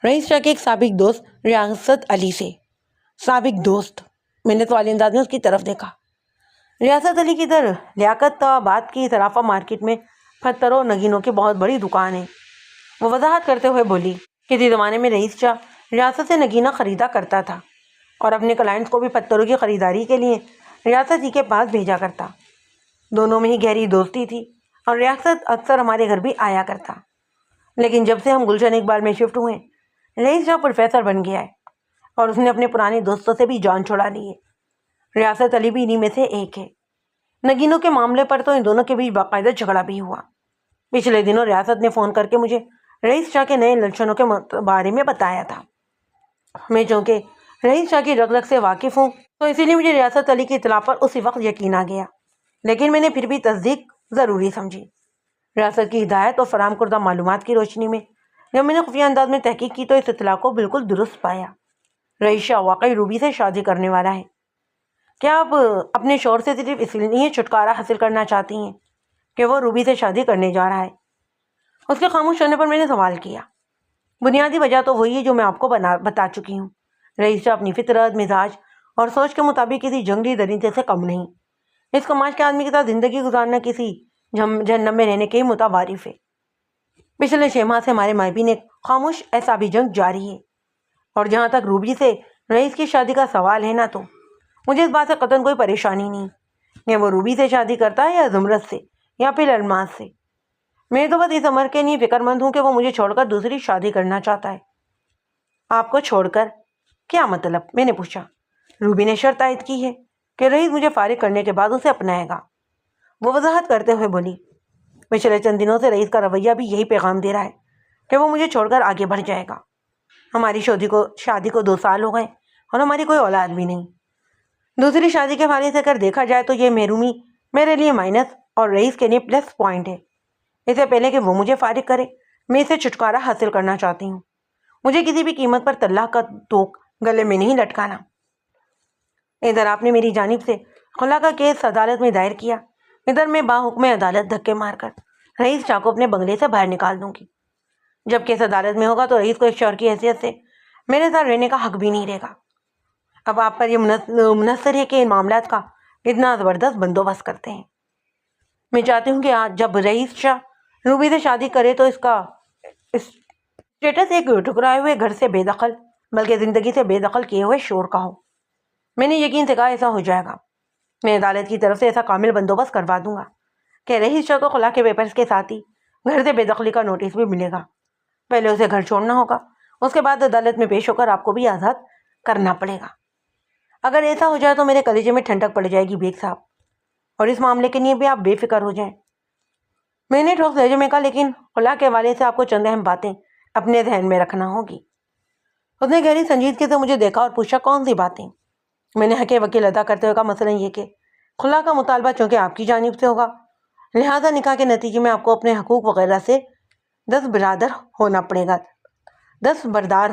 رئیس شاہ کے ایک سابق دوست ریاست علی سے۔ سابق دوست؟ میں نے سوالی انداز میں اس کی طرف دیکھا۔ ریاست علی کی ادھر لیاقت آباد کی صرافہ مارکیٹ میں پتھروں اور نگینوں کی بہت بڑی دکان ہے۔ وہ وضاحت کرتے ہوئے بولی، کسی زمانے میں رئیس شاہ ریاست سے نگینہ خریدا کرتا تھا اور اپنے کلائنٹس کو بھی پتھروں کی خریداری کے لیے ریاست ہی کے پاس بھیجا کرتا۔ دونوں میں ہی گہری دوستی تھی اور ریاست اکثر ہمارے گھر بھی آیا کرتا۔ لیکن جب سے ہم گلشن اقبال میں شفٹ ہوئے، رئیس شاہ پروفیسر بن گیا ہے اور اس نے اپنے پرانے دوستوں سے بھی جان چھڑا لی ہے۔ ریاست علی بھی انہی میں سے ایک ہے۔ نگینوں کے معاملے پر تو ان دونوں کے بیچ باقاعدہ جھگڑا بھی ہوا۔ پچھلے دنوں ریاست نے فون کر کے مجھے رئیس شاہ کے نئے لچھنوں کے بارے میں بتایا تھا۔ میں چونکہ رئیس شاہ کی رگ رگ سے واقف ہوں تو اسی لیے مجھے ریاست علی کی اطلاع پر اسی وقت یقین آ گیا، لیکن میں نے پھر بھی تصدیق ضروری سمجھی۔ ریاست کی ہدایت اور فراہم کردہ معلومات کی روشنی میں جب میں نے خفیہ انداز میں تحقیق کی تو اس اطلاع کو بالکل درست پایا۔ رئیس شاہ واقعی روبی سے شادی کرنے والا ہے۔ کیا آپ اپنے شوہر سے صرف اس لیے چھٹکارا حاصل کرنا چاہتی ہیں کہ وہ روبی سے شادی کرنے جا رہا ہے؟ اس کے خاموش ہونے پر میں نے سوال کیا۔ بنیادی وجہ تو وہی ہے جو میں آپ کو بتا چکی ہوں۔ رئیس شاہ اپنی فطرت، مزاج اور سوچ کے مطابق کسی جنگلی درندے سے کم نہیں۔ اس کماش کے آدمی کے ساتھ زندگی گزارنا کسی جہنم میں رہنے کے ہی متوارف ہے۔ پچھلے 6 ماہ سے ہمارے مابین ایک خاموش اعصابی جنگ جاری ہے، اور جہاں تک روبی سے رئیس کی شادی کا سوال ہے نا، تو مجھے اس بات سے قطعاً کوئی پریشانی نہیں کہ وہ روبی سے شادی کرتا ہے یا زمرد سے یا پھر الماس سے۔ میں تو بس اس امر کے لیے فکر مند ہوں کہ وہ مجھے چھوڑ کر دوسری شادی کرنا چاہتا ہے۔ آپ کو چھوڑ کر؟ کیا مطلب؟ میں نے پوچھا۔ روبی نے شرط عائد کی ہے کہ رئیس مجھے فارغ کرنے کے بعد اسے اپنائے گا۔ وہ وضاحت کرتے ہوئے بولی، پچھلے چند دنوں سے رئیس کا رویہ بھی یہی پیغام دے رہا ہے کہ وہ مجھے چھوڑ کر آگے بڑھ جائے گا۔ ہماری شادی کو 2 سال ہو گئے اور ہماری کوئی اولاد بھی نہیں۔ دوسری شادی کے حوالے سے اگر دیکھا جائے تو یہ محرومی میرے لیے مائنس اور رئیس کے لیے پلس پوائنٹ ہے۔ اس سے پہلے کہ وہ مجھے فارغ کرے، میں اسے چھٹکارا حاصل کرنا چاہتی ہوں۔ مجھے کسی بھی قیمت پر طلاق کا توق گلے میں نہیں لٹکانا۔ ادھر آپ نے میری جانب سے خلا کا کیس عدالت میں دائر کیا، ادھر میں باحکم عدالت دھکے مار کر رئیس شاہ کو اپنے بنگلے سے باہر نکال دوں گی۔ جب کیس عدالت میں ہوگا تو رئیس کو ایک شوہر کی حیثیت سے میرے ساتھ رہنے کا حق بھی نہیں رہے گا۔ اب آپ پر یہ منحصر ہے کہ ان معاملات کا اتنا زبردست بندوبست کرتے ہیں۔ میں چاہتی ہوں کہ آج جب رئیس شاہ روبی سے شادی کرے تو اس کا اسٹیٹس ایک ٹکرائے ہوئے گھر سے بے دخل بلکہ زندگی سے بے دخل کیے ہوئے شور کا ہو۔ میں نے یقین سے کہا ایسا ہو جائے گا۔ میں عدالت کی طرف سے ایسا کامل بندوبست کروا دوں گا کہ رئیس شاہ کو خلا کے پیپرز کے ساتھ ہی گھر سے بے دخلی کا نوٹس بھی ملے گا۔ پہلے اسے گھر چھوڑنا ہوگا، اس کے بعد عدالت میں پیش ہو کر آپ کو بھی آزاد کرنا پڑے گا۔ اگر ایسا ہو جائے تو میرے کلیجے میں ٹھنڈک پڑ جائے گی بیگ صاحب، اور اس معاملے کے لیے بھی آپ بے فکر ہو جائیں۔ میں نے ٹھوس لہجے میں کہا، لیکن خلا کے حوالے سے آپ کو چند اہم باتیں اپنے ذہن میں رکھنا ہوگی۔ اس نے گہری سنجیدگی سے مجھے دیکھا اور پوچھا، کون سی باتیں؟ میں نے حق وکیل ادا کرتے ہوئے کہا، مثلا یہ کہ خلا کا مطالبہ چونکہ آپ کی جانب سے ہوگا، لہذا نکاح کے نتیجے میں آپ کو اپنے حقوق وغیرہ سے دستبردار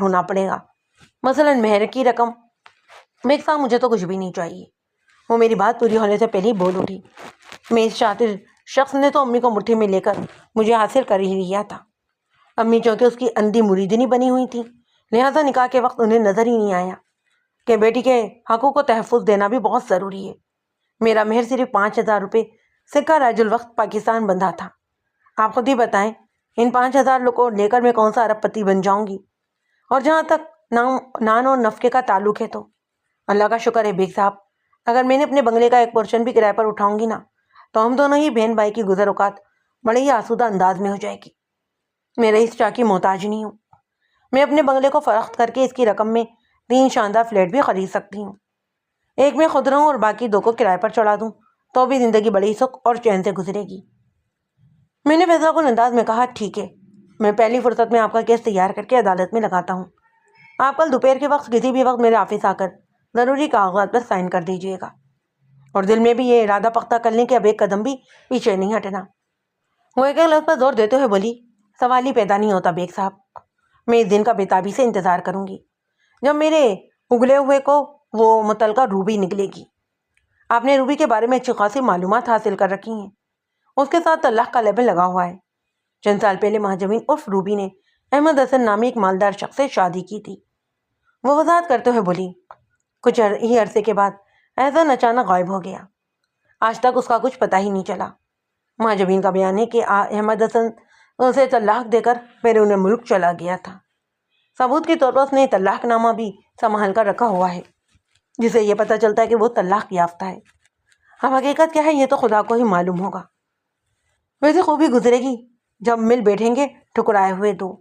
ہونا پڑے گا۔ مثلا مہر کی رقم۔ میک صاحب مجھے تو کچھ بھی نہیں چاہیے۔ وہ میری بات پوری ہونے سے پہلے ہی بول اٹھی۔ میں اس شاطر شخص نے تو امی کو مٹھی میں لے کر مجھے حاصل کر ہی لیا تھا۔ امی چونکہ اس کی اندھی مریدنی بنی ہوئی تھی، لہٰذا نکاح کے وقت انہیں نظر ہی نہیں آیا کہ بیٹی کے حقوق کو تحفظ دینا بھی بہت ضروری ہے۔ میرا مہر صرف 5,000 روپے سکہ راج الوقت پاکستان بندھا تھا۔ آپ خود ہی بتائیں، ان 5,000 کو لے کر میں کون سا ارب پتی بن جاؤں گی؟ اور جہاں تک نان اور نفقے کا تعلق ہے تو اللہ کا شکر ہے بیگ صاحب، اگر میں نے اپنے بنگلے کا ایک پورشن بھی کرائے پر اٹھاؤں گی نا، تو ہم دونوں ہی بہن بھائی کی گزر اوقات بڑے ہی آسودہ انداز میں ہو جائے گی۔ میں رئیس شاہ کی محتاج نہیں ہوں۔ میں اپنے بنگلے کو فروخت کر کے اس کی رقم میں 3 شاندار فلیٹ بھی خرید سکتی ہوں۔ ایک میں خود رہوں اور باقی 2 کو کرائے پر چڑھا دوں تو بھی زندگی بڑی سکھ اور چین سے گزرے گی۔ میں نے فیصلہ کن انداز میں کہا، ٹھیک ہے، میں پہلی فرصت میں آپ کا کیس تیار کر کے عدالت میں لگاتا ہوں۔ آپ کل دوپہر کے وقت کسی بھی وقت میرے آفس آ کر ضروری کاغذات پر سائن کر دیجیے گا، اور دل میں بھی یہ ارادہ پختہ کر لیں کہ اب ایک قدم بھی پیچھے نہیں ہٹنا۔ وہ ایک لفظ پر زور دیتے ہوئے بولی، سوال ہی پیدا نہیں ہوتا بیگ صاحب، میں اس دن کا بےتابی سے انتظار کروں گی جب میرے اگلے ہوئے کو وہ متعلقہ روبی نکلے گی۔ آپ نے روبی کے بارے میں اچھی خاصی معلومات حاصل کر رکھی ہیں، اس کے ساتھ اللہ کا لیبل لگا ہوا ہے۔ چند سال پہلے مہاجبین عرف روبی نے احمد حسن نامی ایک مالدار شخص سے شادی کی تھی۔ وہ وضاحت کرتے ہوئے بولی، کچھ ہی عرصے کے بعد احسن اچانک غائب ہو گیا، آج تک اس کا کچھ پتہ ہی نہیں چلا۔ مہاجبین کا بیان ہے کہ احمد حسن اسے طلاق دے کر بیرون ملک چلا گیا تھا۔ ثبوت کے طور پر اس نے طلاق نامہ بھی سنبھال کر رکھا ہوا ہے، جسے یہ پتہ چلتا ہے کہ وہ طلاق یافتہ ہے۔ اب حقیقت کیا ہے یہ تو خدا کو ہی معلوم ہوگا۔ ویسے خوبی گزرے گی جب مل بیٹھیں گے ٹھکرائے ہوئے دو،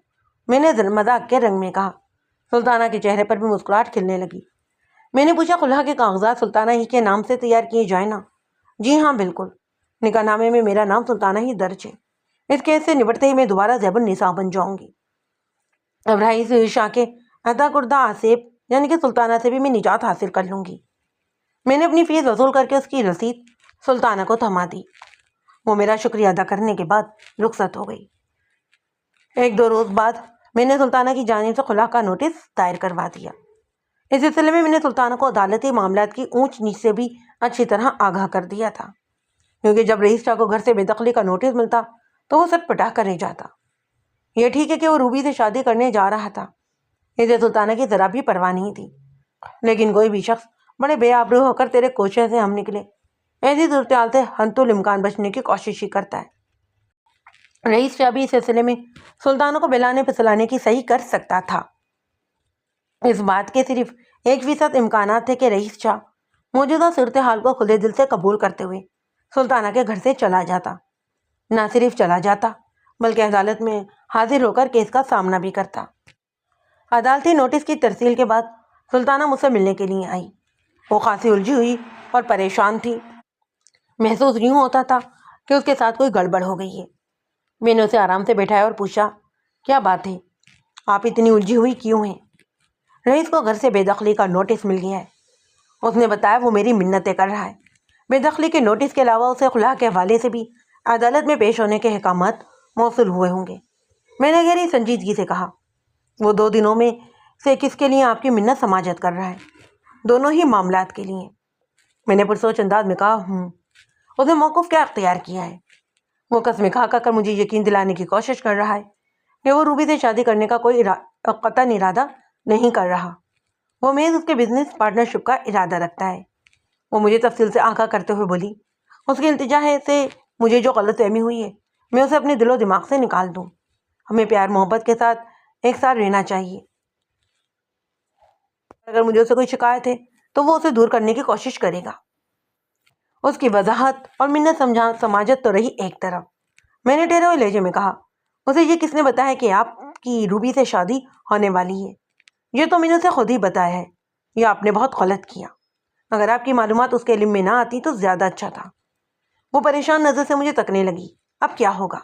میں نے مذاق کے رنگ میں کہا۔ سلطانہ کے چہرے پر بھی مسکراہٹ کھلنے لگی۔ میں نے پوچھا، خلا کے کاغذات سلطانہ ہی کے نام سے تیار کیے جائیں نا؟ جی ہاں بالکل، نکاح نامے میں میرا نام سلطانہ ہی درج ہے۔ اس کیس سے نبٹتے ہی میں دوبارہ زیب النساء بن جاؤں گی۔ اب رئیس شاہ کے عطا کردہ آصیب یعنی کہ سلطانہ سے بھی میں نجات حاصل کر لوں گی۔ میں نے اپنی فیس وصول کر کے اس کی رسید سلطانہ کو تھما دی۔ وہ میرا شکریہ ادا کرنے کے بعد رخصت ہو گئی۔ ایک دو روز بعد میں نے سلطانہ کی جانب سے خلا کا نوٹس دائر کروا دیا۔ اس سلسلے میں نے سلطانہ کو عدالتی معاملات کی اونچ نیچ سے بھی اچھی طرح آگاہ کر دیا تھا، کیونکہ جب رئیس شاہ کو گھر سے بے دخلی کا نوٹس ملتا تو وہ سٹ پٹا کر رہ جاتا۔ یہ ٹھیک ہے کہ وہ روبی سے شادی کرنے جا رہا تھا، اسے سلطانہ کی ذرا بھی پرواہ نہیں تھی، لیکن کوئی بھی شخص بڑے بے آبرو ہو کر تیرے کوچے سے ہم نکلے، ایسی صورتحال سے حتمی الامکان بچنے کی کوشش ہی کرتا ہے۔ رئیس شاہ بھی اس سلسلے میں سلطانہ کو بلانے پھسلانے کی صحیح کر سکتا تھا۔ اس بات کے صرف 1% امکانات تھے کہ رئیس شاہ موجودہ صورتحال کو کھلے دل سے قبول کرتے ہوئے سلطانہ کے گھر سے چلا جاتا۔ نہ صرف چلا جاتا بلکہ عدالت میں حاضر ہو کر کیس کا سامنا بھی کرتا۔ عدالتی نوٹس کی ترسیل کے بعد سلطانہ مجھ سے ملنے کے لیے آئی۔ وہ خاصی الجھی ہوئی اور پریشان تھی۔ محسوس یوں ہوتا تھا کہ اس کے ساتھ کوئی گڑبڑ ہو گئی ہے۔ میں نے اسے آرام سے بیٹھایا اور پوچھا، کیا بات ہے؟ آپ اتنی الجھی ہوئی کیوں ہیں؟ رئیس کو گھر سے بے دخلی کا نوٹس مل گیا ہے، اس نے بتایا۔ وہ میری منتیں کر رہا ہے۔ بے دخلی کے نوٹس کے علاوہ اسے خلا کے حوالے سے بھی عدالت میں پیش ہونے کے احکامات موصول ہوئے ہوں گے۔ میں نے گہری سنجیدگی سے کہا، وہ 2 دنوں میں سے کس کے لیے آپ کی منت سماجت کر رہا ہے؟ دونوں ہی معاملات کے لیے۔ میں نے پرسوچ انداز میں کہا، اس نے موقف کیا اختیار کیا ہے؟ وہ قسمیں کھا کر مجھے یقین دلانے کی کوشش کر رہا ہے کہ وہ روبی سے شادی کرنے کا کوئی قطعی ارادہ نہیں کر رہا، وہ محض اس کے بزنس پارٹنرشپ کا ارادہ رکھتا ہے۔ وہ مجھے تفصیل سے آگاہ کرتے ہوئے بولی، اس کی التجا ہے سے مجھے جو غلط فہمی ہوئی ہے میں اسے اپنے دل و دماغ سے نکال دوں۔ ہمیں پیار محبت کے ساتھ ایک ساتھ رہنا چاہیے۔ اگر مجھے اسے کوئی شکایت ہے تو وہ اسے دور کرنے کی کوشش کرے گا۔ اس کی وضاحت اور منت سماجت تو رہی ایک طرف۔ میں نے ٹھہرے ہوئے لہجے میں کہا، اسے یہ کس نے بتایا کہ آپ کی روبی سے شادی ہونے والی ہے؟ یہ تو میں نے اسے خود ہی بتایا ہے۔ یہ آپ نے بہت غلط کیا۔ اگر آپ کی معلومات اس کے علم میں نہ آتی تو زیادہ اچھا تھا۔ وہ پریشان نظر سے مجھے تکنے لگی۔ اب کیا ہوگا؟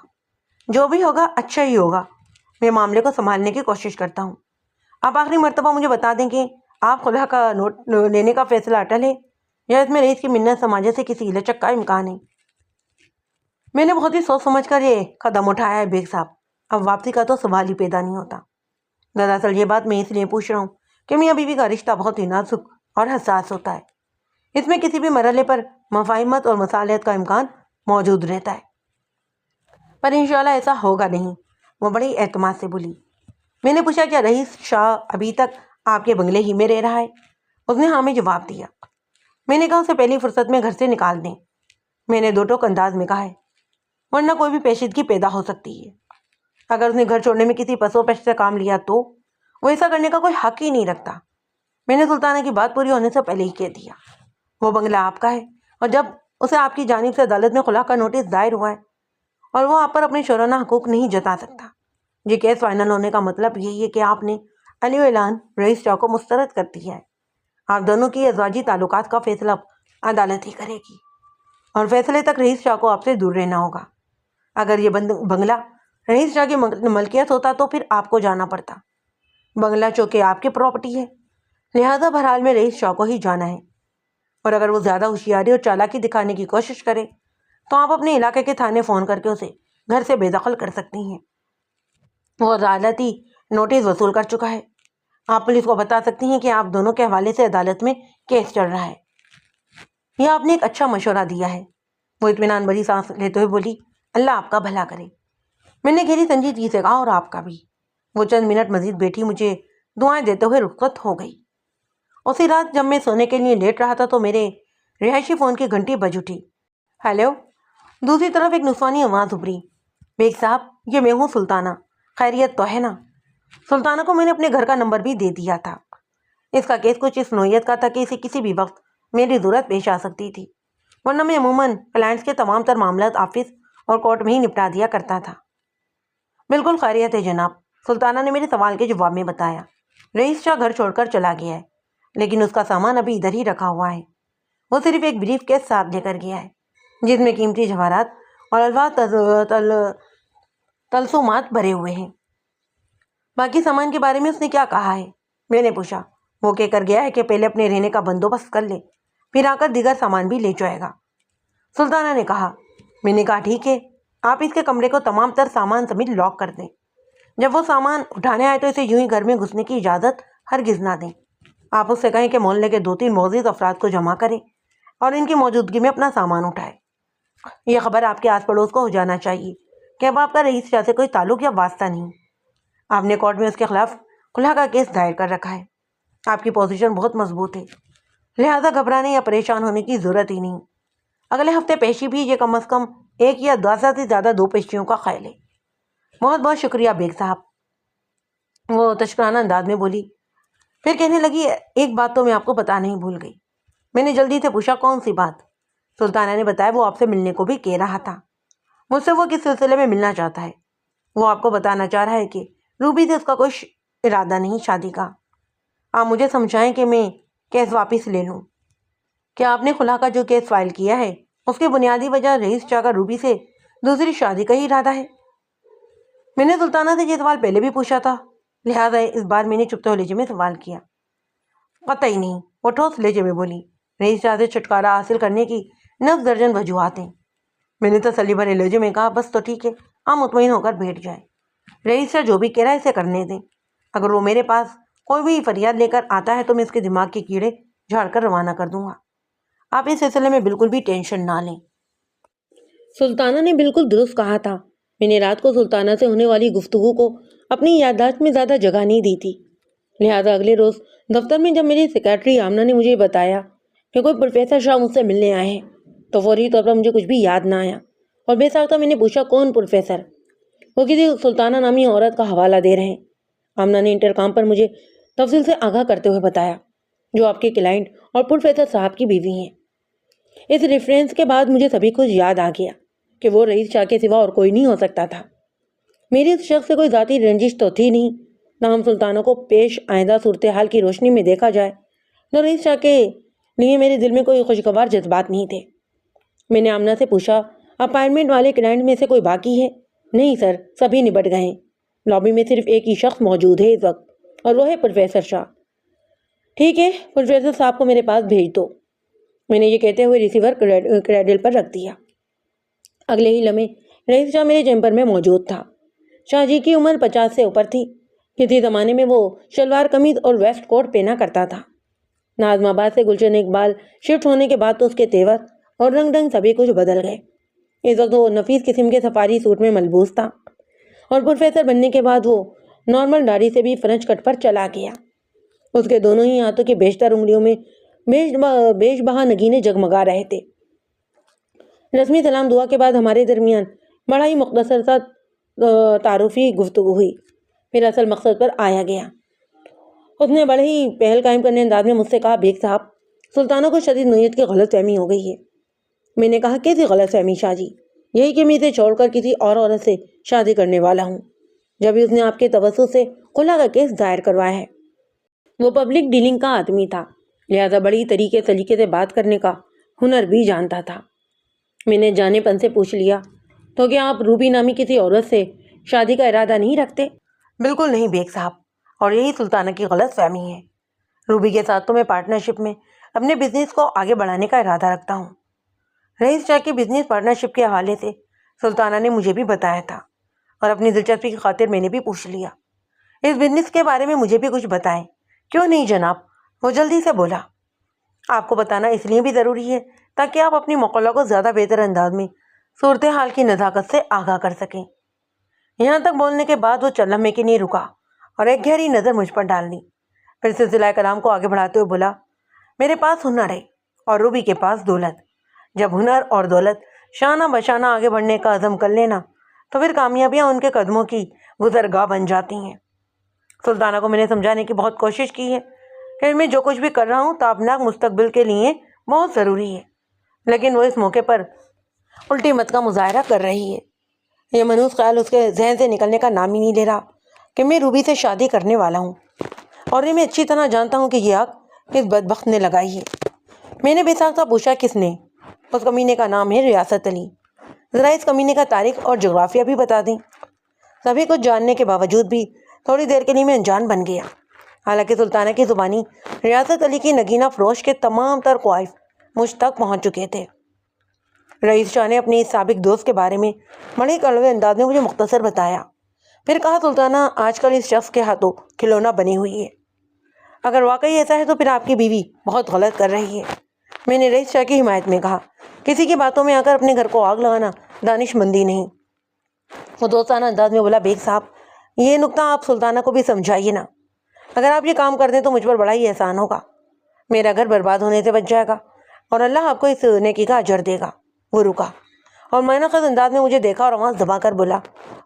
جو بھی ہوگا اچھا ہی ہوگا۔ میں معاملے کو سنبھالنے کی کوشش کرتا ہوں۔ آپ آخری مرتبہ مجھے بتا دیں کہ آپ خلا کا نوٹ لینے کا فیصلہ اٹل ہے یا اس میں رئیس کی منت سماجت سے کسی لچک کا امکان ہے؟ میں نے بہت ہی سوچ سمجھ کر یہ قدم اٹھایا ہے بیگ صاحب، اب واپسی کا تو سوال ہی پیدا نہیں ہوتا۔ دراصل یہ بات میں اس لیے پوچھ رہا ہوں کہ میاں بیوی کا رشتہ بہت ہی نازک اور حساس ہوتا ہے۔ اس میں کسی بھی مرحلے پر مفاہمت اور مصالحت کا امکان موجود رہتا ہے، پر انشاءاللہ ایسا ہوگا نہیں۔ وہ بڑی اعتماد سے بولی۔ میں نے پوچھا، کیا رئیس شاہ ابھی تک آپ کے بنگلے ہی میں رہ رہا ہے؟ اس نے ہاں میں جواب دیا۔ میں نے کہا، اسے پہلی فرصت میں گھر سے نکال دیں۔ میں نے 2 ٹوک انداز میں کہا ہے، ورنہ کوئی بھی پیچیدگی پیدا ہو سکتی ہے۔ اگر اس نے گھر چھوڑنے میں کسی پس و پیش سے کام لیا تو وہ ایسا کرنے کا کوئی حق ہی نہیں رکھتا۔ میں نے سلطانہ کی بات پوری ہونے سے پہلے ہی کہہ دیا، وہ بنگلہ آپ کا ہے، اور جب اسے آپ کی جانب سے عدالت میں خلا کا نوٹس دائر ہوا ہے اور وہ آپ پر اپنے شرعانہ حقوق نہیں جتا سکتا۔ یہ کیس فائنل ہونے کا مطلب یہی ہے کہ آپ نے علی اعلان رئیس شاہ کو مسترد کر دیا ہے۔ آپ دونوں کی ازواجی تعلقات کا فیصلہ عدالت ہی کرے گی، اور فیصلے تک رئیس شاہ کو آپ سے دور رہنا ہوگا۔ اگر یہ بنگلہ رئیس شاہ کی ملکیت ہوتا تو پھر آپ کو جانا پڑتا۔ بنگلہ چونکہ آپ کی پراپرٹی ہے، لہٰذا بہرحال میں رئیس شاہ کو ہی جانا ہے، اور اگر وہ زیادہ ہوشیاری اور چالاکی دکھانے کی کوشش کرے تو آپ اپنے علاقے کے تھانے فون کر کے اسے گھر سے بے دخل کر سکتی ہیں۔ وہ عدالتی نوٹس وصول کر چکا ہے۔ آپ پولیس کو بتا سکتی ہیں کہ آپ دونوں کے حوالے سے عدالت میں کیس چل رہا ہے۔ یہ آپ نے ایک اچھا مشورہ دیا ہے، وہ اطمینان بھری سانس لیتے ہوئے بولی۔ اللہ آپ کا بھلا کرے، میں نے گہری سنجیدگی سے کہا، اور آپ کا بھی۔ وہ چند منٹ مزید بیٹھی مجھے دعائیں دیتے ہوئے رخصت ہو گئی۔ اسی رات جب میں سونے کے لیے لیٹ رہا تھا تو میرے رہائشی فون کی گھنٹی بج اٹھی۔ ہیلو، دوسری طرف ایک نسوانی آواز ابھری۔ بیگ صاحب، یہ میں ہوں سلطانہ، خیریت تو ہے نا؟ سلطانہ کو میں نے اپنے گھر کا نمبر بھی دے دیا تھا۔ اس کا کیس کچھ اس نوعیت کا تھا کہ اسے کسی بھی وقت میری ضرورت پیش آ سکتی تھی، ورنہ میں عموماً کلائنٹس کے تمام تر معاملات آفس اور کورٹ میں ہی نپٹا دیا کرتا تھا۔ بالکل خیریت ہے جناب، سلطانہ نے میرے سوال کے جواب میں بتایا۔ رئیس شاہ گھر چھوڑ کر چلا گیا ہے، لیکن اس کا سامان ابھی ادھر ہی رکھا ہوا ہے۔ وہ صرف ایک بریف کیس ساتھ لے کر گیا ہے، جس میں قیمتی جواہرات اور الفاظ تلسومات بھرے ہوئے ہیں۔ باقی سامان کے بارے میں اس نے کیا کہا ہے؟ میں نے پوچھا۔ وہ کہہ کر گیا ہے کہ پہلے اپنے رہنے کا بندوبست کر لے، پھر آ کر دیگر سامان بھی لے جائے گا، سلطانہ نے کہا۔ میں نے کہا ٹھیک ہے، آپ اس کے کمرے کو تمام تر سامان سمیت لاک کر دیں۔ جب وہ سامان اٹھانے آئے تو اسے یوں ہی گھر میں گھسنے کی اجازت ہرگز نہ دیں۔ آپ اس سے کہیں کہ محلے کے 2-3 معزز افراد کو جمع کریں اور ان کی موجودگی میں اپنا سامان اٹھائے۔ یہ خبر آپ کے آس پڑوس کو ہو جانا چاہیے کہ اب آپ کا رئیس شاہ سے کوئی تعلق یا واسطہ نہیں۔ آپ نے کورٹ میں اس کے خلاف خلا کا کیس دائر کر رکھا ہے۔ آپ کی پوزیشن بہت مضبوط ہے، لہذا گھبرانے یا پریشان ہونے کی ضرورت ہی نہیں۔ اگلے ہفتے پیشی بھی یہ کم از کم 1 یا 10 سے زیادہ 2 پیشیوں کا خیال ہے۔ بہت بہت شکریہ بیگ صاحب، وہ تشکرانہ انداز میں بولی۔ پھر کہنے لگی، ایک بات تو میں آپ کو بتانا ہی بھول گئی۔ میں نے جلدی سے پوچھا، کون سی بات؟ سلطانہ نے بتایا وہ آپ سے ملنے کو بھی کہہ رہا تھا۔ مجھ سے وہ کس سلسلے میں ملنا چاہتا ہے؟ وہ آپ کو بتانا چاہ رہا ہے کہ روبی سے اس کا کوئی ارادہ نہیں شادی کا۔ آپ مجھے سمجھائیں کہ میں کیس واپس لے لوں۔ کیا آپ نے خلا کا جو کیس فائل کیا ہے اس کی بنیادی وجہ رئیس شاہ کا روبی سے دوسری شادی کا ہی ارادہ ہے؟ میں نے سلطانہ سے یہ سوال پہلے بھی پوچھا تھا، لہٰذا اس بار میں نے چپتے لہجے میں سوال کیا۔ قطعی نہیں، وہ ٹھوس لہجے میں بولی۔ رئیس شاہ سے چھٹکارا حاصل کرنے کی 9 درجن وجوہات ہیں۔ میں نے تسلی بھرے لہجے میں کہا، بس تو ٹھیک ہے، آپ مطمئن ہو کر بیٹھ جائیں۔ رئیس شاہ جو بھی کہہ رہا ہے اسے کرنے دیں۔ اگر وہ میرے پاس کوئی بھی فریاد لے کر آتا ہے تو میں اس کے دماغ کے کیڑے جھاڑ کر روانہ کر دوں گا۔ آپ اس سلسلے میں بالکل بھی ٹینشن نہ لیں۔ سلطانہ نے بالکل درست کہا تھا۔ میں نے رات کو سلطانہ سے ہونے والی گفتگو کو اپنی یادداشت میں زیادہ جگہ نہیں دی تھی، لہٰذا اگلے روز دفتر میں جب میری سیکرٹری آمنہ نے مجھے بتایا کہ کوئی پروفیسر شاہ مجھ سے ملنے آئے ہیں تو فوری طور پر مجھے کچھ بھی یاد نہ آیا، اور بے ساختہ میں نے پوچھا، کون پروفیسر؟ وہ کسی سلطانہ نامی عورت کا حوالہ دے رہے ہیں۔ آمنہ نے انٹرکام پر مجھے تفصیل سے آگاہ کرتے ہوئے بتایا، جو آپ کے کلائنٹ اور پروفیسر صاحب کی بیوی ہیں۔ اس ریفرنس کے بعد مجھے سبھی کچھ یاد آ گیا کہ وہ رئیس شاہ کے سوا اور کوئی نہیں ہو سکتا تھا۔ میری اس شخص سے کوئی ذاتی رنجش تو تھی نہیں، نہ ہم سلطانہ کو پیش آئندہ صورتحال کی روشنی میں دیکھا جائے، نہ رئیس شاہ کے لیے میرے دل میں کوئی خوشگوار جذبات نہیں تھے۔ میں نے آمنہ سے پوچھا، اپائنٹمنٹ والے کلائنٹ میں سے کوئی باقی ہے؟ نہیں سر، سبھی نبٹ گئے ہیں، لابی میں صرف ایک ہی شخص موجود ہے اس وقت، اور وہ ہے پروفیسر شاہ۔ ٹھیک ہے، پروفیسر صاحب کو میرے پاس بھیج دو۔ میں نے یہ کہتے ہوئے ریسیور کریڈل پر رکھ دیا۔ اگلے ہی لمحے رئیس شاہ میرے چیمبر میں موجود تھا۔ شاہ جی کی عمر 50 سے اوپر تھی۔ کسی زمانے میں وہ شلوار قمیض اور ویسٹ کوٹ پہنا کرتا تھا۔ ناظم آباد سے گلشن اقبال شفٹ ہونے کے بعد تو اس کے تیور اور رنگ ڈھنگ سبھی کچھ بدل گئے۔ اس وقت وہ نفیس قسم کے سفاری سوٹ میں ملبوس تھا، اور پروفیسر بننے کے بعد وہ نارمل داڑھی سے بھی فرنچ کٹ پر چلا گیا۔ اس کے دونوں ہی ہاتھوں کی بیشتر انگلیوں میں بیش بہا نگینے جگمگا رہے تھے۔ رسمی سلام دعا کے بعد ہمارے درمیان بڑا ہی مختصر سا تعارفی گفتگو ہوئی، پھر اصل مقصد پر آیا گیا۔ اس نے بڑے ہی پہل قائم کرنے انداز میں مجھ سے کہا، بیگ صاحب، سلطانہ کو شدید نوعیت کی غلط فہمی ہو گئی ہے۔ میں نے کہا، کیسی غلط فہمی شاہ جی؟ یہی کہ میں اسے چھوڑ کر کسی اور عورت سے شادی کرنے والا ہوں، جب اس نے آپ کے توسط سے خلا کا کیس دائر کروایا ہے۔ وہ پبلک ڈیلنگ کا آدمی تھا، لہذا بڑی طریقے سلیقے سے بات کرنے کا ہنر بھی جانتا تھا۔ میں نے جانے پن سے پوچھ لیا، تو کیا آپ روبی نامی کسی عورت سے شادی کا ارادہ نہیں رکھتے؟ بالکل نہیں بیگ صاحب، اور یہی سلطانہ کی غلط فہمی ہے۔ روبی کے ساتھ تو میں پارٹنرشپ میں اپنے بزنس کو آگے بڑھانے کا ارادہ رکھتا ہوں۔ رئیس شاہ کی بزنس پارٹنرشپ کے حوالے سے سلطانہ نے مجھے بھی بتایا تھا اور اپنی دلچسپی کی خاطر میں نے بھی پوچھ لیا۔ اس بزنس کے بارے میں مجھے بھی کچھ بتائیں۔ کیوں نہیں جناب، وہ جلدی سے بولا۔ آپ کو بتانا اس لیے بھی ضروری ہے تاکہ آپ اپنی مقالہ کو زیادہ بہتر انداز میں صورتحال کی نزاکت سے آگاہ کر سکیں۔ یہاں تک بولنے کے بعد وہ چند لمحے کے لیے رکا اور ایک گہری نظر مجھ پر ڈال لی، پھر سلسلہ کلام کو آگے بڑھاتے ہوئے بولا، میرے پاس ہنر ہے اور روبی کے پاس دولت۔ جب ہنر اور دولت شانہ بشانہ آگے بڑھنے کا عزم کر لینا تو پھر کامیابیاں ان کے قدموں کی گزرگاہ بن جاتی ہیں۔ سلطانہ کو میں نے سمجھانے کی بہت کوشش کی ہے کہ میں جو کچھ بھی کر رہا ہوں تابناک مستقبل کے لیے بہت ضروری ہے، لیکن وہ اس موقع پر الٹی مت کا مظاہرہ کر رہی ہے۔ یہ منحوس خیال اس کے ذہن سے نکلنے کا نام ہی نہیں لے رہا کہ میں روبی سے شادی کرنے والا ہوں، اور یہ میں اچھی طرح جانتا ہوں کہ یہ آگ اس بدبخت نے لگائی ہے۔ میں نے بے ساختہ پوچھا، کس نے؟ اس کمینے کا نام ہے ریاست علی۔ ذرا اس کمینے کا تاریخ اور جغرافیہ بھی بتا دیں۔ سبھی کچھ جاننے کے باوجود بھی تھوڑی دیر کے لیے میں انجان بن گیا۔ حالانکہ سلطانہ کی زبانی ریاست علی کی نگینہ فروش کے تمام تر خواہش مجھ تک پہنچ چکے تھے۔ رئیس شاہ نے اپنے اس سابق دوست کے بارے میں بڑے کڑوے انداز میں مجھے مختصر بتایا، پھر کہا، سلطانہ آج کل اس شخص کے ہاتھوں کھلونا بنی ہوئی ہے۔ اگر واقعی ایسا ہے تو پھر آپ کی بیوی بہت غلط کر رہی ہے۔ میں نے رئیس شاہ کی حمایت میں کہا، کسی کی باتوں میں آ کر اپنے گھر کو آگ لگانا دانش مندی نہیں۔ وہ دوستانہ انداز میں بولا، بیگ صاحب یہ نکتہ آپ سلطانہ کو بھی سمجھائیے نا۔ اگر آپ یہ کام کر دیں تو مجھ پر بڑا ہی احسان ہوگا، میرا گھر برباد ہونے سے بچ جائے گا اور اللہ آپ کو اس نیکی کا اجر دے گا۔ وہ رکا اور معنی خیز انداز میں مجھے دیکھا اور آواز دبا کر بولا،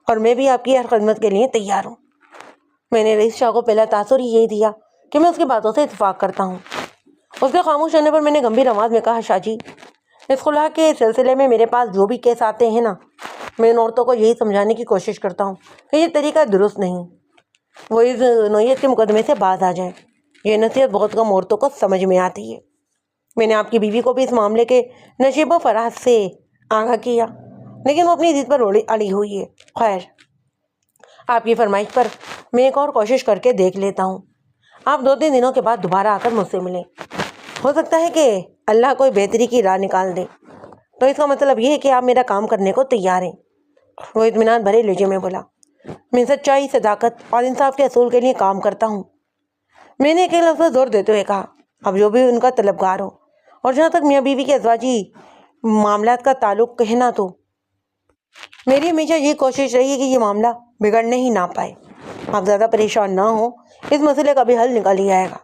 اور میں بھی آپ کی ہر خدمت کے لیے تیار ہوں۔ میں نے رئیس شاہ کو پہلا تاثر یہی دیا کہ میں اس کی باتوں سے اتفاق کرتا ہوں۔ اس کے خاموش ہونے پر میں نے گمبھیر آواز میں کہا، شاہ جی اس خلا کے سلسلے میں میرے پاس جو بھی کیس آتے ہیں نا، میں ان عورتوں کو یہی سمجھانے کی کوشش کرتا ہوں کہ یہ طریقہ درست نہیں، وہ اس نوعیت کے مقدمے سے باز آ جائیں۔ یہ نصیحت بہت کم عورتوں کو سمجھ میں آتی ہے۔ میں نے آپ کی بیوی کو بھی اس معاملے کے نشیب و فراز سے آگاہ کیا، لیکن وہ اپنی ضد پر اڑی ہوئی ہے۔ خیر، آپ کی فرمائش پر میں ایک اور کوشش کر کے دیکھ لیتا ہوں۔ آپ 2-3 دنوں کے بعد دوبارہ آ کر مجھ سے ملیں، ہو سکتا ہے کہ اللہ کوئی بہتری کی راہ نکال دے، تو اس کا مطلب یہ ہے کہ آپ میرا کام کرنے کو تیار ہیں۔ وہ اطمینان بھرے لہجے میں بولا، میں سچائی، صداقت اور انصاف کے اصول کے لیے کام کرتا ہوں۔ میں نے ایک لفظ پر زور دیتے ہوئے کہا، اب جو بھی ان کا طلبگار ہو، اور جہاں تک میاں بیوی کے ازواجی معاملات کا تعلق کہنا، تو میری ہمیشہ یہ کوشش رہی ہے کہ یہ معاملہ بگڑنے ہی نہ پائے۔ آپ زیادہ پریشان نہ ہوں، اس مسئلے کا بھی حل نکل ہی آئے گا۔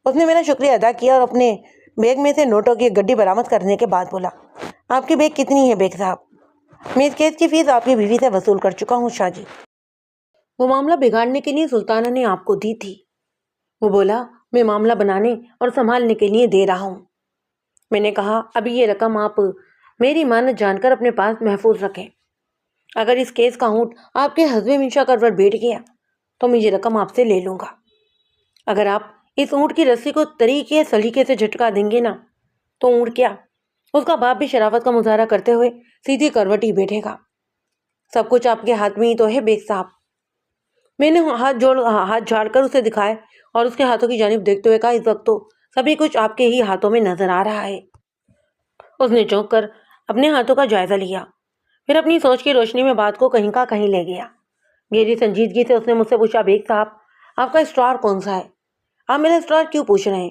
اس نے میرا شکریہ ادا کیا اور اپنے بیگ میں سے نوٹوں کی ایک گڈی برآمد کرنے کے بعد بولا، آپ کی بیگ کتنی ہے بیگ صاحب؟ میں اس کیس کی فیس آپ کی بیوی سے وصول کر چکا ہوں شاہ جی۔ وہ معاملہ بگاڑنے کے لیے سلطانہ نے آپ کو دی تھی۔ وہ بولا، میں معاملہ بنانے اور سنبھالنے کے لیے دے رہا ہوں۔ میں نے کہا، ابھی یہ رقم آپ میری مانت جان کر اپنے پاس محفوظ رکھیں۔ اگر اس کیس کا اونٹ آپ کے حزب منشا کروٹ بیٹھ گیا تو میں یہ رقم آپ سے لے لوں گا۔ اگر آپ اس اونٹ کی رسی کو طریقے سلیقے سے جھٹکا دیں گے نا، تو اونٹ کیا، اس کا باپ بھی شرافت کا مظاہرہ کرتے ہوئے سیدھی کروٹ ہی بیٹھے گا۔ سب کچھ آپ کے ہاتھ میں ہی تو ہے بیگ صاحب۔ میں نے ہاتھ جھاڑ کر اسے دکھائے اور اس کے ہاتھوں کی جانب دیکھتے ہوئے کہا، اس وقت تو سبھی کچھ آپ کے ہی ہاتھوں میں نظر آ رہا ہے۔ اس نے چونک کر اپنے ہاتھوں کا جائزہ لیا، پھر اپنی سوچ کی روشنی میں بات کو کہیں کا کہیں لے گیا۔ گہری سنجیدگی سے اس نے مجھ سے پوچھا، بیگ صاحب آپ کا اسٹار کون سا ہے؟ آپ میرا اسٹار کیوں پوچھ رہے ہیں؟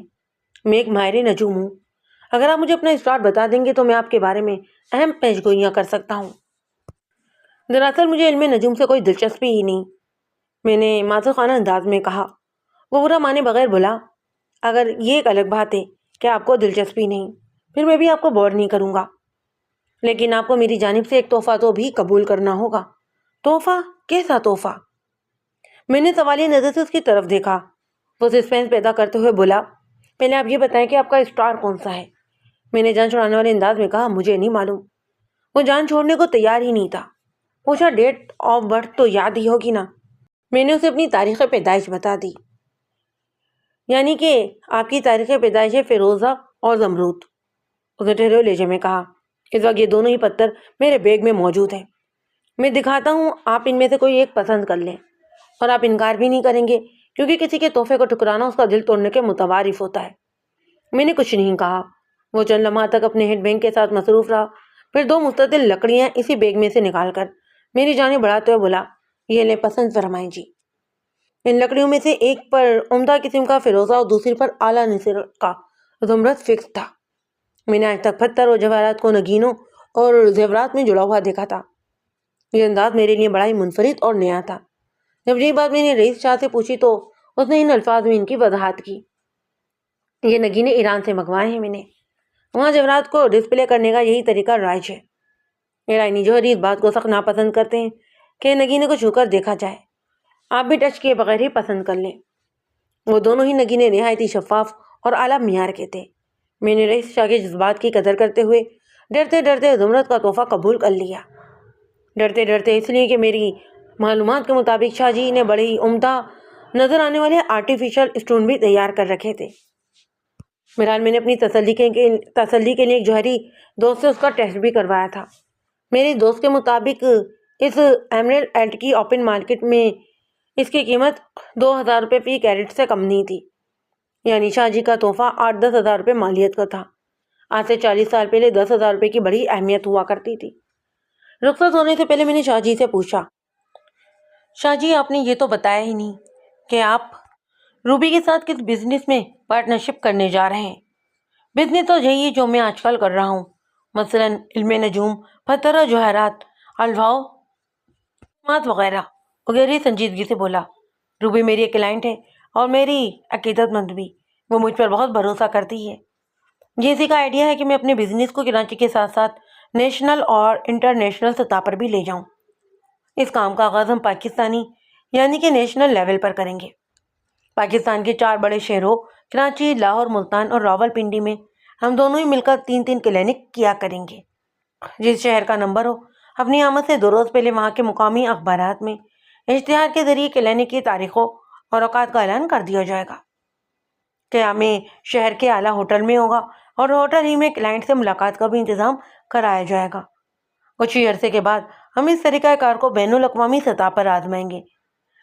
میں ایک ماہر نجوم ہوں۔ اگر آپ مجھے اپنا اسٹار بتا دیں گے تو میں آپ کے بارے میں اہم پیش گوئیاں کر سکتا ہوں۔ دراصل مجھے علم نجوم سے کوئی دلچسپی ہی نہیں، میں نے معذوقانہ انداز میں کہا۔ وہ برا مانے بغیر بولا، اگر یہ ایک الگ بات ہے کہ آپ کو دلچسپی نہیں، پھر میں بھی آپ کو بور نہیں کروں گا، لیکن آپ کو میری جانب سے ایک تحفہ تو بھی قبول کرنا ہوگا۔ تحفہ؟ کیسا تحفہ؟ میں نے سوالیہ نظر سے اس کی طرف دیکھا۔ وہ سسپینس پیدا کرتے ہوئے بولا، پہلے آپ یہ بتائیں کہ آپ کا اسٹار کون سا ہے؟ میں نے جان چھوڑانے والے انداز میں کہا، مجھے نہیں معلوم۔ وہ جان چھوڑنے کو تیار ہی نہیں تھا۔ پوچھا، ڈیٹ آف برتھ تو یاد ہی ہوگی نا؟ میں نے اسے اپنی تاریخ پیدائش بتا دی۔ یعنی کہ آپ کی تاریخ پیدائش ہے فیروزہ اور زمرود۔ اس نے ٹھہرے ہوئے لہجے میں کہا، اس وقت یہ دونوں ہی پتھر میرے بیگ میں موجود ہیں، میں دکھاتا ہوں، آپ ان میں سے کوئی ایک پسند کر لیں، اور آپ انکار بھی نہیں کریں گے کیونکہ کسی کے تحفے کو ٹھکرانا اس کا دل توڑنے کے متوارف ہوتا ہے۔ میں نے کچھ نہیں کہا۔ وہ چند لمحات تک اپنے ہینڈ بیگ کے ساتھ مصروف رہا، پھر 2 مستطیل لکڑیاں اسی بیگ میں سے نکال کر میری جانب بڑھاتے ہوئے بولا، یہ لیں پسند فرمائیں جی۔ ان لکڑیوں میں سے ایک پر عمدہ قسم کا فیروزہ اور دوسری پر اعلیٰ نسل کا زمرد فکس تھا۔ میں نے آج تک پتھر اور جواہرات کو نگینوں اور زیورات میں جڑا ہوا دیکھا تھا۔ یہ انداز میرے لیے بڑا ہی منفرد اور نیا تھا۔ جب یہ بات میں نے رئیس شاہ سے پوچھی تو اس نے ان الفاظ میں ان کی وضاحت کی، یہ نگینے ایران سے منگوائے ہیں میں نے، وہاں جواہرات کو ڈسپلے کرنے کا یہی طریقہ رائج ہے۔ ایرانی جوہری اس بات کو سخت ناپسند کرتے ہیں کہ نگینے کو چھو کر دیکھا جائے، آپ بھی ٹچ کیے بغیر ہی پسند کر لیں۔ وہ دونوں ہی نگینے نہایت ہی شفاف اور اعلیٰ معیار کے تھے۔ میں نے رئیس شاہ کے جذبات کی قدر کرتے ہوئے ڈرتے ڈرتے زمرد کا تحفہ قبول کر لیا۔ ڈرتے ڈرتے اس لیے کہ میری معلومات کے مطابق شاہ جی نے بڑے ہی عمدہ نظر آنے والے آرٹیفیشل اسٹون بھی تیار کر رکھے تھے۔ بہرحال میں نے اپنی تسلی کے لیے ایک جوہری دوست سے اس کا ٹیسٹ بھی کروایا تھا۔ میری دوست کے مطابق اس ایمرلڈ ایٹ کی اوپن مارکیٹ میں اس کی قیمت 2000 روپے فی کیرٹ سے کم نہیں تھی، یعنی شاہ جی کا تحفہ 8-10 ہزار روپے مالیت کا تھا۔ آج سے 40 سال پہلے 10,000 روپے کی بڑی اہمیت ہوا کرتی تھی۔ رخصت ہونے سے پہلے میں نے شاہ جی سے پوچھا، شاہ جی آپ نے یہ تو بتایا ہی نہیں کہ آپ روبی کے ساتھ کس بزنس میں پارٹنرشپ کرنے جا رہے ہیں؟ بزنس تو یہی ہے جو میں آج کل کر رہا ہوں، مثلاً علم نجوم، پتھر اور جواہرات، الواؤ وغیرہ۔ وغیرہ سنجیدگی سے بولا، روبی میری ایک کلائنٹ ہے اور میری عقیدت مند بھی، وہ مجھ پر بہت بھروسہ کرتی ہے۔ جیسی کا آئیڈیا ہے کہ میں اپنے بزنس کو کراچی کے ساتھ ساتھ نیشنل اور انٹرنیشنل سطح پر بھی لے جاؤں۔ اس کام کا آغاز ہم پاکستانی یعنی کہ نیشنل لیول پر کریں گے۔ پاکستان کے 4 بڑے شہروں کراچی، لاہور، ملتان اور راول پنڈی میں ہم دونوں ہی مل کر 3 کلینک کیا کریں گے۔ جس شہر کا نمبر ہو، اپنی آمد سے 2 روز پہلے وہاں کے مقامی اخبارات میں اشتہار کے ذریعے کلینک کی تاریخوں اور اوقات کا اعلان کر دیا جائے گا۔ قیام شہر کے اعلیٰ ہوٹل میں ہوگا اور ہوٹل ہی میں کلائنٹ سے ملاقات کا بھی انتظام کرایا جائے گا۔ کچھ ہی عرصے کے بعد ہم اس طریقہ کار کو بین الاقوامی سطح پر آزمائیں گے۔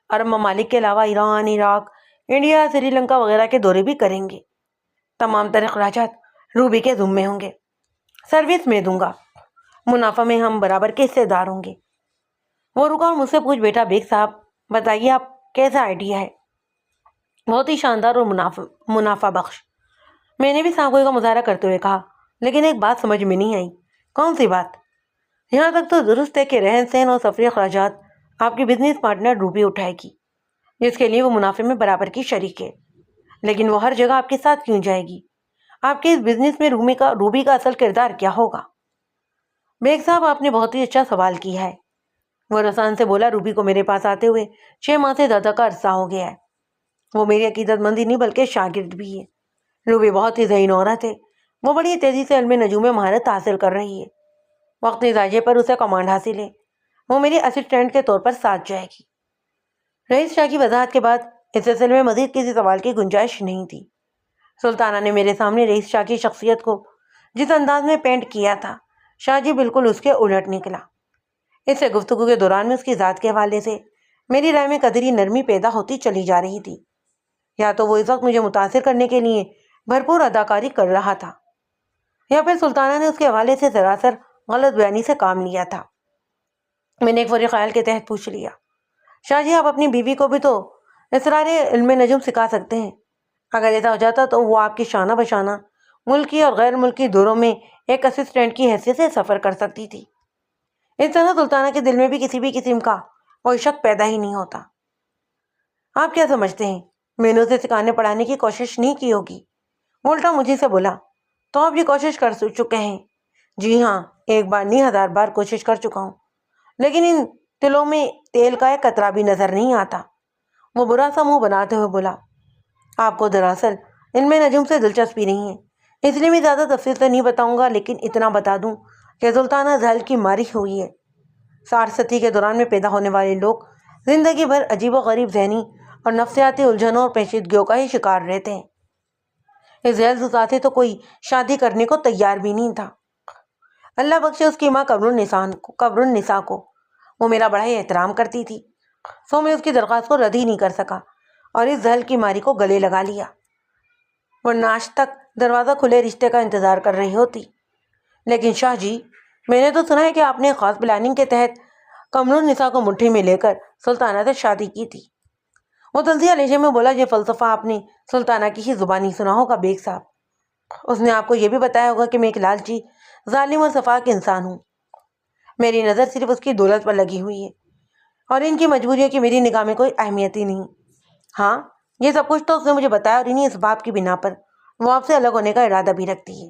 عرب ممالک کے علاوہ ایران، عراق، انڈیا، سری لنکا وغیرہ کے دورے بھی کریں گے۔ تمام تر اخراجات روبی کے ذمے ہوں گے، سروس میں دوں گا، منافع میں ہم برابر کے حصے دار ہوں گے۔ وہ رکا اور مجھ سے پوچھ، بیٹا بیگ صاحب بتائیے آپ کیسا آئیڈیا ہے؟ بہت ہی شاندار اور منافع بخش، میں نے بھی سانگوئی کا مظاہرہ کرتے ہوئے کہا، لیکن ایک بات سمجھ میں نہیں آئی۔ کون سی بات؟ یہاں تک تو درست ہے کہ رہن سہن اور سفری اخراجات آپ کی بزنس پارٹنر روبی اٹھائے گی، جس کے لیے وہ منافع میں برابر کی شریک ہے، لیکن وہ ہر جگہ آپ کے ساتھ کیوں جائے گی؟ آپ کے اس بزنس میں روبی کا اصل کردار کیا ہوگا؟ بیگ صاحب آپ نے بہت ہی اچھا سوال کیا ہے، وہ رسان سے بولا۔ روبی کو میرے پاس آتے ہوئے 6 ماہ سے زیادہ کا عرصہ ہو گیا ہے۔ وہ میری عقیدت مند ہی نہیں بلکہ شاگرد بھی ہے۔ روبی بہت ہی ذہین عورت ہے، وہ بڑی تیزی سے علم نجوم میں مہارت حاصل کر رہی ہے۔ وقتی ضائع پر اسے کمانڈ حاصل ہے، وہ میری اسسٹنٹ کے طور پر ساتھ جائے گی۔ رئیس شاہ کی وضاحت کے بعد اس سلسلے میں مزید کسی سوال کی گنجائش نہیں تھی۔ سلطانہ نے میرے سامنے رئیس شاہ کی شخصیت کو جس انداز میں پینٹ کیا تھا، شاہ جی بالکل اس کے الٹ نکلا۔ اس سے گفتگو کے دوران میں اس کی ذات کے حوالے سے میری رائے میں قدری نرمی پیدا ہوتی چلی جا رہی تھی، یا تو وہ اس وقت مجھے متاثر کرنے کے لیے بھرپور اداکاری کر رہا تھا، یا پھر سلطانہ نے اس کے حوالے سے سراسر غلط بیانی سے کام لیا تھا۔ میں نے ایک فوری خیال کے تحت پوچھ لیا، شاہ جی آپ اپنی بیوی کو بھی تو اسرار علم نجوم سکھا سکتے ہیں؟ اگر ایسا ہو جاتا تو وہ آپ کی شانہ بشانہ ملکی اور غیر ملکی دوروں میں ایک اسسٹنٹ کی حیثیت سے سفر کر سکتی تھی۔ اس طرح سلطانہ کے دل میں بھی کسی بھی قسم کا کوئی شک پیدا ہی نہیں ہوتا۔ آپ کیا سمجھتے ہیں میں نے اسے سکھانے پڑھانے کی کوشش نہیں کی ہوگی؟ وہ الٹا مجھے سے بولا، تو آپ یہ کوشش کر چکے ہیں؟ جی ہاں، 1 بار نہیں 1000 بار کوشش کر چکا ہوں، لیکن ان تلوں میں تیل کا ایک قطرہ بھی نظر نہیں آتا۔ وہ برا سا منہ بناتے ہوئے بولا، آپ کو دراصل علم نجوم سے دلچسپی نہیں ہے، اس لیے میں زیادہ تفصیل سے نہیں بتاؤں گا، لیکن اتنا بتا دوں کہ سلطانہ ذہل کی ماری ہوئی ہے۔ 60 صدی کے دوران میں پیدا ہونے والے لوگ زندگی بھر عجیب و غریب ذہنی اور نفسیاتی الجھنوں اور پیچیدگیوں کا ہی شکار رہتے ہیں۔ اس ذیل ذات سے تو کوئی شادی کرنے کو تیار بھی نہیں تھا۔ اللہ بخشے اس کی ماں قبر النساء کو، وہ میرا بڑا ہی احترام کرتی تھی، سو میں اس کی درخواست کو رد ہی نہیں کر سکا اور اس زہل کی ماری کو گلے لگا لیا، ورنہ آج تک دروازہ کھلے رشتے کا انتظار کر رہی ہوتی۔ لیکن شاہ جی، میں نے تو سنا ہے کہ آپ نے خاص پلاننگ کے تحت قمر النساء کو مٹھی میں لے کر سلطانہ سے شادی کی تھی۔ وہ تنزیہ لہجے میں بولا، یہ فلسفہ آپ نے سلطانہ کی ہی زبانی سنا ہوگا بیگ صاحب۔ اس نے آپ کو یہ بھی بتایا ہوگا کہ میں ایک لالچی، ظالم اور سفاک انسان ہوں۔ میری نظر صرف اس کی دولت پر لگی ہوئی ہے اور ان کی مجبوریوں کی میری نگاہ میں کوئی اہمیت ہی نہیں۔ ہاں، یہ سب کچھ تو اس نے مجھے بتایا، اور انہیں اسباب کی بنا پر وہ آپ سے الگ ہونے کا ارادہ بھی رکھتی ہے۔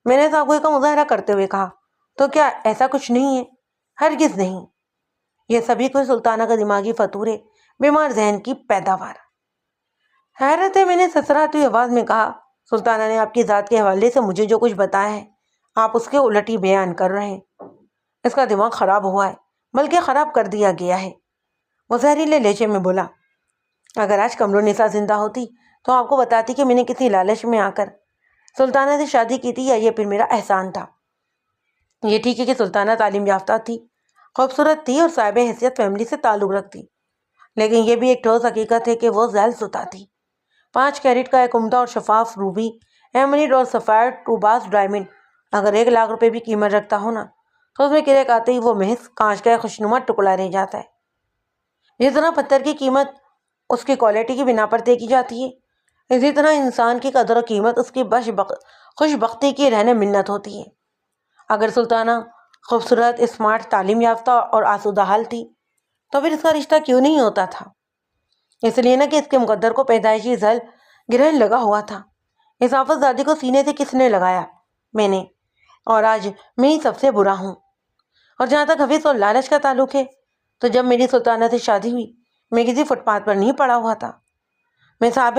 میں نے خاموشی کا مظاہرہ کرتے ہوئے کہا، تو کیا ایسا کچھ نہیں ہے؟ ہرگز نہیں، یہ سبھی کوئی سلطانہ کا دماغی فطور ہے، بیمار ذہن کی پیداوار۔ حیرت ہے، میں نے سسراتی آواز میں کہا، سلطانہ نے آپ کی ذات کے حوالے سے مجھے جو کچھ بتایا ہے، آپ اس کے الٹ ہی بیان کر رہے ہیں۔ اس کا دماغ خراب ہوا ہے، بلکہ خراب کر دیا گیا ہے۔ وہ زہریلے لہجے میں بولا، اگر آج قمر النساء زندہ ہوتی تو آپ کو بتاتی کہ میں نے کسی لالچ میں آ کر سلطانہ سے شادی کی تھی، یا یہ پھر میرا احسان تھا۔ یہ ٹھیک ہے کہ سلطانہ تعلیم یافتہ تھی، خوبصورت تھی اور صاحب حیثیت فیملی سے تعلق رکھتی، لیکن یہ بھی ایک ٹھوس حقیقت ہے کہ وہ ذیل ستہ تھی۔ 5 کیرٹ کا ایک عمدہ اور شفاف روبی، ایمرلڈ اور سفائر ٹوباس ڈائمنڈ اگر 1 لاکھ روپے بھی قیمت رکھتا ہو نا، تو اس میں کریک آتے ہی وہ محض کانچ کا ایک خوشنما ٹکڑا رہ جاتا ہے۔ جتنا پتھر کی قیمت اس کی کوالٹی کی بنا پر طے کی جاتی ہے، اسی طرح انسان کی قدر و قیمت اس کی خوش بختی کی رہن منت ہوتی ہے۔ اگر سلطانہ خوبصورت، اسمارٹ، تعلیم یافتہ اور آسودہ حال تھی، تو پھر اس کا رشتہ کیوں نہیں ہوتا تھا؟ اس لیے نہ کہ اس کے مقدر کو پیدائشی ذل گرہن لگا ہوا تھا۔ اس آفت زادی کو سینے سے کس نے لگایا؟ میں نے، اور آج میں ہی سب سے برا ہوں۔ اور جہاں تک حفیظ اور لالچ کا تعلق ہے، تو جب میری سلطانہ سے شادی ہوئی، میں کسی فٹ پاتھ پر نہیں پڑا ہوا تھا۔ میں صاحب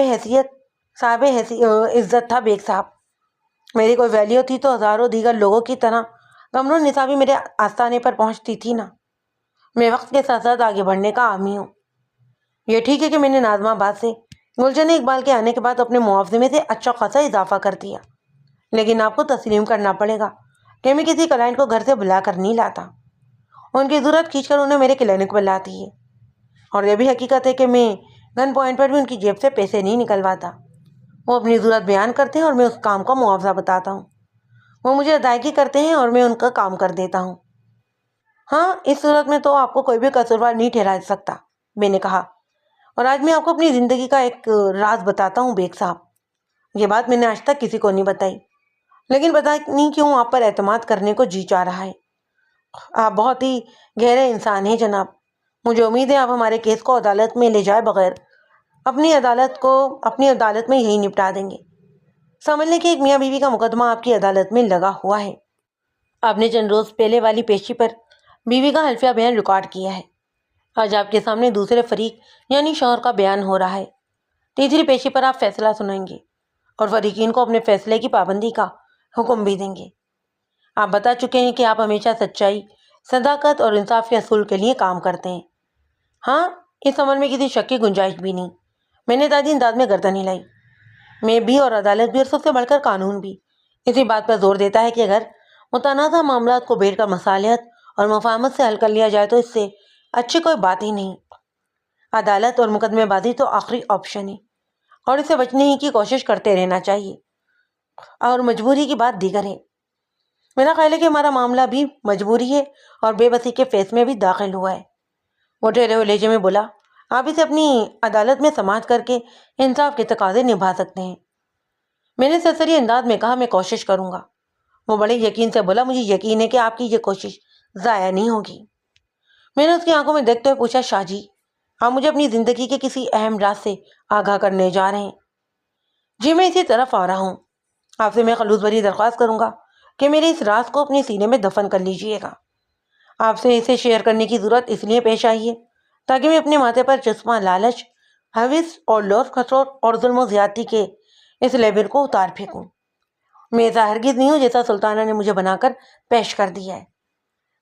عزت تھا بیگ صاحب۔ میری کوئی ویلیو تھی تو ہزاروں دیگر لوگوں کی طرح قمر النساء بھی میرے آستانے پر پہنچتی تھی نا۔ میں وقت کے ساتھ ساتھ آگے بڑھنے کا حامی ہوں۔ یہ ٹھیک ہے کہ میں نے ناظم آباد سے گلشن اقبال کے آنے کے بعد اپنے معاوضے میں سے اچھا خاصا اضافہ کر دیا، لیکن آپ کو تسلیم کرنا پڑے گا کہ میں کسی کلائنٹ کو گھر سے بلا کر نہیں لاتا۔ ان کی ضرورت کھینچ کر انہیں میرے کلینک پر لاتی ہے۔ اور یہ بھی حقیقت ہے کہ میں گن پوائنٹ پر بھی ان کی جیب سے پیسے نہیں نکلواتا۔ وہ اپنی ضرورت بیان کرتے ہیں اور میں اس کام کا معاوضہ بتاتا ہوں۔ وہ مجھے ادائیگی کرتے ہیں اور میں ان کا کام کر دیتا ہوں۔ ہاں، اس صورت میں تو آپ کو کوئی بھی قصوروار نہیں ٹھہرا سکتا، میں نے کہا۔ اور آج میں آپ کو اپنی زندگی کا ایک راز بتاتا ہوں بیگ صاحب۔ یہ بات میں نے آج تک کسی کو نہیں بتائی، لیکن پتہ نہیں کیوں آپ پر اعتماد کرنے کو جی چاہ رہا ہے۔ آپ بہت ہی گہرے انسان ہیں جناب۔ مجھے امید ہے آپ ہمارے کیس کو عدالت میں لے جائے بغیر اپنی عدالت میں یہی نپٹا دیں گے۔ سمجھ لیں کہ ایک میاں بیوی کا مقدمہ آپ کی عدالت میں لگا ہوا ہے۔ آپ نے چند روز پہلے والی پیشی پر بیوی کا حلفیہ بیان ریکارڈ کیا ہے۔ آج آپ کے سامنے دوسرے فریق یعنی شوہر کا بیان ہو رہا ہے۔ تیسری پیشی پر آپ فیصلہ سنائیں گے اور فریقین کو اپنے فیصلے کی پابندی کا حکم بھی دیں گے۔ آپ بتا چکے ہیں کہ آپ ہمیشہ سچائی، صداقت اور انصاف کے اصول کے لیے کام کرتے ہیں۔ ہاں، اس عمل میں کسی شک کی گنجائش بھی نہیں۔ میں نے دادی انداز میں گردن ہلائی۔ میں بھی اور عدالت بھی اور سب سے بڑھ کر قانون بھی اسی بات پر زور دیتا ہے کہ اگر متنازع معاملات کو بیٹھ کر مصالحت اور مفاہمت سے حل کر لیا جائے تو اس سے اچھی کوئی بات ہی نہیں۔ عدالت اور مقدمے بازی تو آخری آپشن ہے اور اسے بچنے ہی کی کوشش کرتے رہنا چاہیے۔ اور مجبوری کی بات دیگر ہے۔ میرا خیال ہے کہ ہمارا معاملہ بھی مجبوری ہے اور بے بسی کے فیس میں بھی داخل ہوا ہے۔ وہ ٹھہرے ہوئے لہجے میں بولا، آپ اسے اپنی عدالت میں سماعت کر کے انصاف کے تقاضے نبھا سکتے ہیں۔ میں نے سرسری انداز میں کہا، میں کوشش کروں گا۔ وہ بڑے یقین سے بولا، مجھے یقین ہے کہ آپ کی یہ کوشش ضائع نہیں ہوگی۔ میں نے اس کی آنکھوں میں دیکھتے ہوئے پوچھا، شاہ جی، آپ مجھے اپنی زندگی کے کسی اہم راز سے آگاہ کرنے جا رہے ہیں؟ جی، میں اسی طرف آ رہا ہوں۔ آپ سے میں خلوص بھری درخواست کروں گا کہ میرے اس راز کو اپنے سینے میں دفن کر لیجئے گا۔ آپ سے اسے شیئر کرنے کی ضرورت اس لیے پیش آئی ہے تاکہ میں اپنے ماتھے پر چشمہ لالچ، حوث اور لوث خسوٹ اور ظلم و زیادتی کے اس لیبل کو اتار پھینکوں۔ میں ایسا ہرگز نہیں ہوں جیسا سلطانہ نے مجھے بنا کر پیش کر دیا ہے۔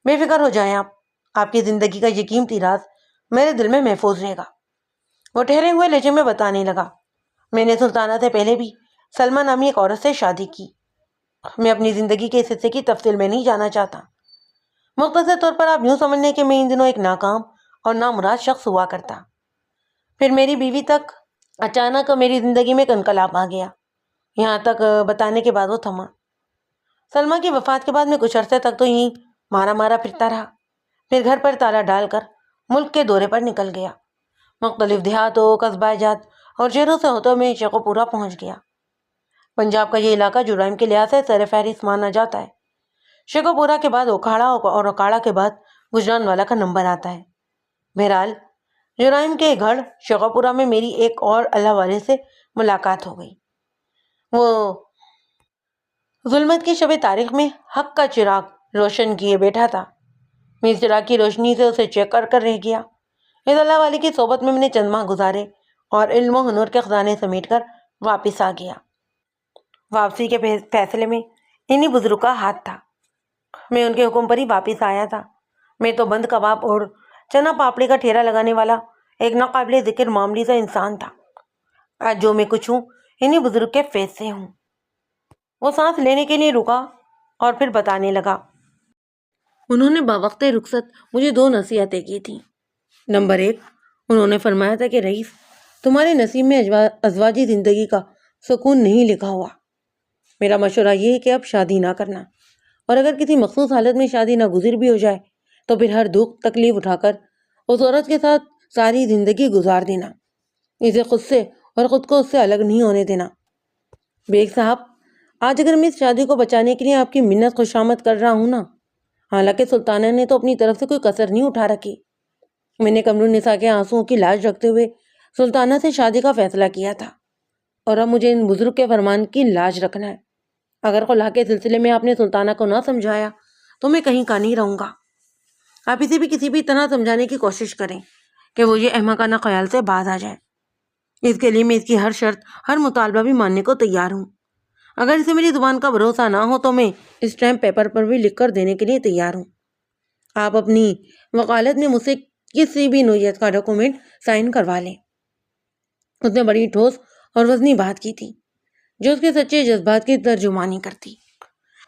بے فکر ہو جائیں آپ کی زندگی کا یہ قیمتی راز میرے دل میں محفوظ رہے گا۔ وہ ٹھہرے ہوئے لہجے میں بتانے لگا، میں نے سلطانہ سے پہلے بھی سلمہ نامی ایک عورت سے شادی کی۔ میں اپنی زندگی کے اس حصے کی تفصیل میں نہیں جانا چاہتا۔ مختصر طور پر آپ یوں سمجھ لیں کہ میں ان دنوں ایک ناکام اور نامراد شخص ہوا کرتا۔ پھر میری بیوی تک اچانک میری زندگی میں ایک انقلاب آ گیا۔ یہاں تک بتانے کے بعد وہ تھما۔ سلمیٰ کی وفات کے بعد میں کچھ عرصے تک تو یہیں مارا مارا پھرتا رہا، پھر گھر پر تالا ڈال کر ملک کے دورے پر نکل گیا۔ مختلف دیہاتوں، قصبہ جات اور شہروں سے ہوتے میں شیخو پورہ پہنچ گیا۔ پنجاب کا یہ علاقہ جرائم کے لحاظ سے سر فہرست مانا جاتا ہے۔ شیخو پورہ کے بعد اوکھاڑا اور اوکھاڑا کے بعد گجران والا کا نمبر آتا ہے۔ بہرحال جرائم کے گھر شیخو پورہ میں میری ایک اور اللہ والے سے ملاقات ہو گئی۔ وہ ظلمت کی شب تاریخ میں حق کا چراغ روشن کیے بیٹھا تھا۔ میں اس چراغ کی روشنی سے اسے چیک کر کر رہ گیا۔ اس اللہ والے کی صحبت میں نے چند ماہ گزارے اور علم و ہنر کے خزانے سمیٹ کر واپس آ گیا۔ واپسی کے فیصلے میں انہی بزرگ کا ہاتھ تھا۔ میں ان کے حکم پر ہی واپس آیا تھا۔ میں تو بند کباب اور چنا پاپڑی کا ٹھیلا لگانے والا ایک ناقابل ذکر معمولی سا انسان تھا۔ آج جو میں کچھ ہوں انہی بزرگ کے فیض سے ہوں۔ وہ سانس لینے کے لیے رکا اور پھر بتانے لگا۔ انہوں نے باوقت رخصت مجھے 2 نصیحتیں کی تھیں۔ نمبر 1، انہوں نے فرمایا تھا کہ رئیس، تمہارے نصیب میں ازواجی زندگی کا سکون نہیں لکھا ہوا۔ میرا مشورہ یہ ہے کہ اب شادی نہ کرنا، اور اگر کسی مخصوص حالت میں شادی ناگزیر بھی ہو جائے تو پھر ہر دکھ تکلیف اٹھا کر اس عورت کے ساتھ ساری زندگی گزار دینا، اسے خود سے اور خود کو اس سے الگ نہیں ہونے دینا۔ بیگ صاحب، آج اگر میں اس شادی کو بچانے کے لیے آپ کی منت خوشامد کر رہا ہوں نا، حالانکہ سلطانہ نے تو اپنی طرف سے کوئی کسر نہیں اٹھا رکھی۔ میں نے قمر النساء کے آنسوؤں کی لاج رکھتے ہوئے سلطانہ سے شادی کا فیصلہ کیا تھا، اور اب مجھے ان بزرگ کے فرمان کی لاج رکھنا ہے۔ اگر خلا کے سلسلے میں آپ نے سلطانہ کو نہ سمجھایا تو میں کہیں کا نہیں رہوں گا۔ آپ اسے بھی کسی بھی طرح سمجھانے کی کوشش کریں کہ وہ یہ احمقانہ خیال سے باز آ جائے۔ اس کے لیے میں اس کی ہر شرط، ہر مطالبہ بھی ماننے کو تیار ہوں۔ اگر اسے میری زبان کا بھروسہ نہ ہو تو میں اسٹیمپ پیپر پر بھی لکھ کر دینے کے لیے تیار ہوں۔ آپ اپنی وکالت میں مجھ سے کسی بھی نوعیت کا ڈاکومنٹ سائن کروا لیں۔ اس نے بڑی ٹھوس اور وزنی بات کی تھی جو اس کے سچے جذبات کی ترجمانی کرتی۔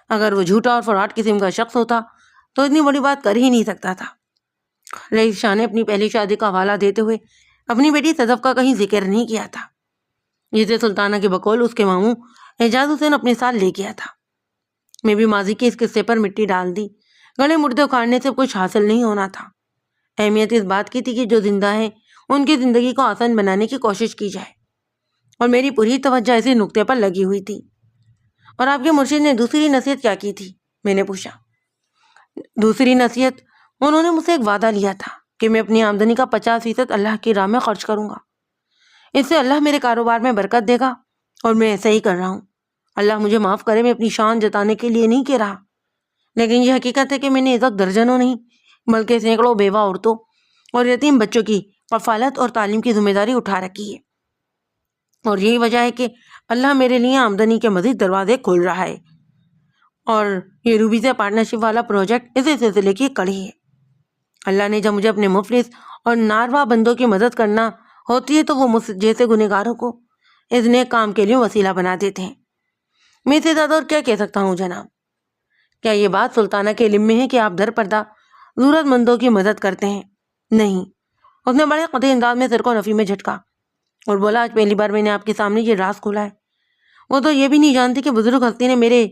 اگر وہ جھوٹا اور فراڈ قسم کا شخص ہوتا تو اتنی بڑی بات کر ہی نہیں سکتا تھا۔ رئیس شاہ نے اپنی پہلی شادی کا حوالہ دیتے ہوئے اپنی بیٹی صدف کا کہیں ذکر نہیں کیا تھا، جسے سلطانہ کے بقول اس کے ماموں اعجاز حسین اپنے ساتھ لے گیا تھا۔ میں بھی ماضی کے اس قصے پر مٹی ڈال دی۔ گڑے مردے اکھاڑنے سے کچھ حاصل نہیں ہونا تھا۔ اہمیت اس بات کی تھی کہ جو زندہ ہیں ان کی زندگی کو آسان بنانے کی کوشش کی جائے، اور میری پوری توجہ اسی نقطے پر لگی ہوئی تھی۔ اور آپ کے مرشد نے دوسری نصیحت کیا کی تھی؟ میں نے پوچھا۔ دوسری نصیحت، انہوں نے مجھ سے ایک وعدہ لیا تھا کہ میں اپنی آمدنی کا 50% اللہ کی راہ میں خرچ کروں گا۔ اس سے اللہ میرے کاروبار میں برکت دے گا، اور میں ایسا ہی کر رہا ہوں۔ اللہ مجھے معاف کرے، میں اپنی شان جتانے کے لیے نہیں کہہ رہا، لیکن یہ حقیقت ہے کہ میں نے اس وقت درجنوں نہیں بلکہ سینکڑوں بیوہ عورتوں اور یتیم بچوں کی کفالت اور تعلیم کی ذمہ داری اٹھا رکھی ہے، اور یہی وجہ ہے کہ اللہ میرے لیے آمدنی کے مزید دروازے کھول رہا ہے، اور یہ روبی سے پارٹنرشپ والا پروجیکٹ اسی سلسلے کی کڑی ہے۔ اللہ نے جب مجھے اپنے مفلس اور ناروا بندوں کی مدد کرنا ہوتی ہے تو وہ مجھ جیسے گنہگاروں کو اس نیک کام کے لیے وسیلہ بنا دیتے ہیں۔ میں سے زیادہ اور کیا کہہ سکتا ہوں جناب؟ کیا یہ بات سلطانہ کے علم میں ہے کہ آپ در پردہ ضرورت مندوں کی مدد کرتے ہیں؟ نہیں۔ اس نے بڑے قطعی انداز میں سر کو نفی میں جھٹکا اور بولا، آج پہلی بار میں نے آپ کے سامنے یہ راز کھولا ہے۔ وہ تو یہ بھی نہیں جانتی کہ بزرگ ہستی نے میرے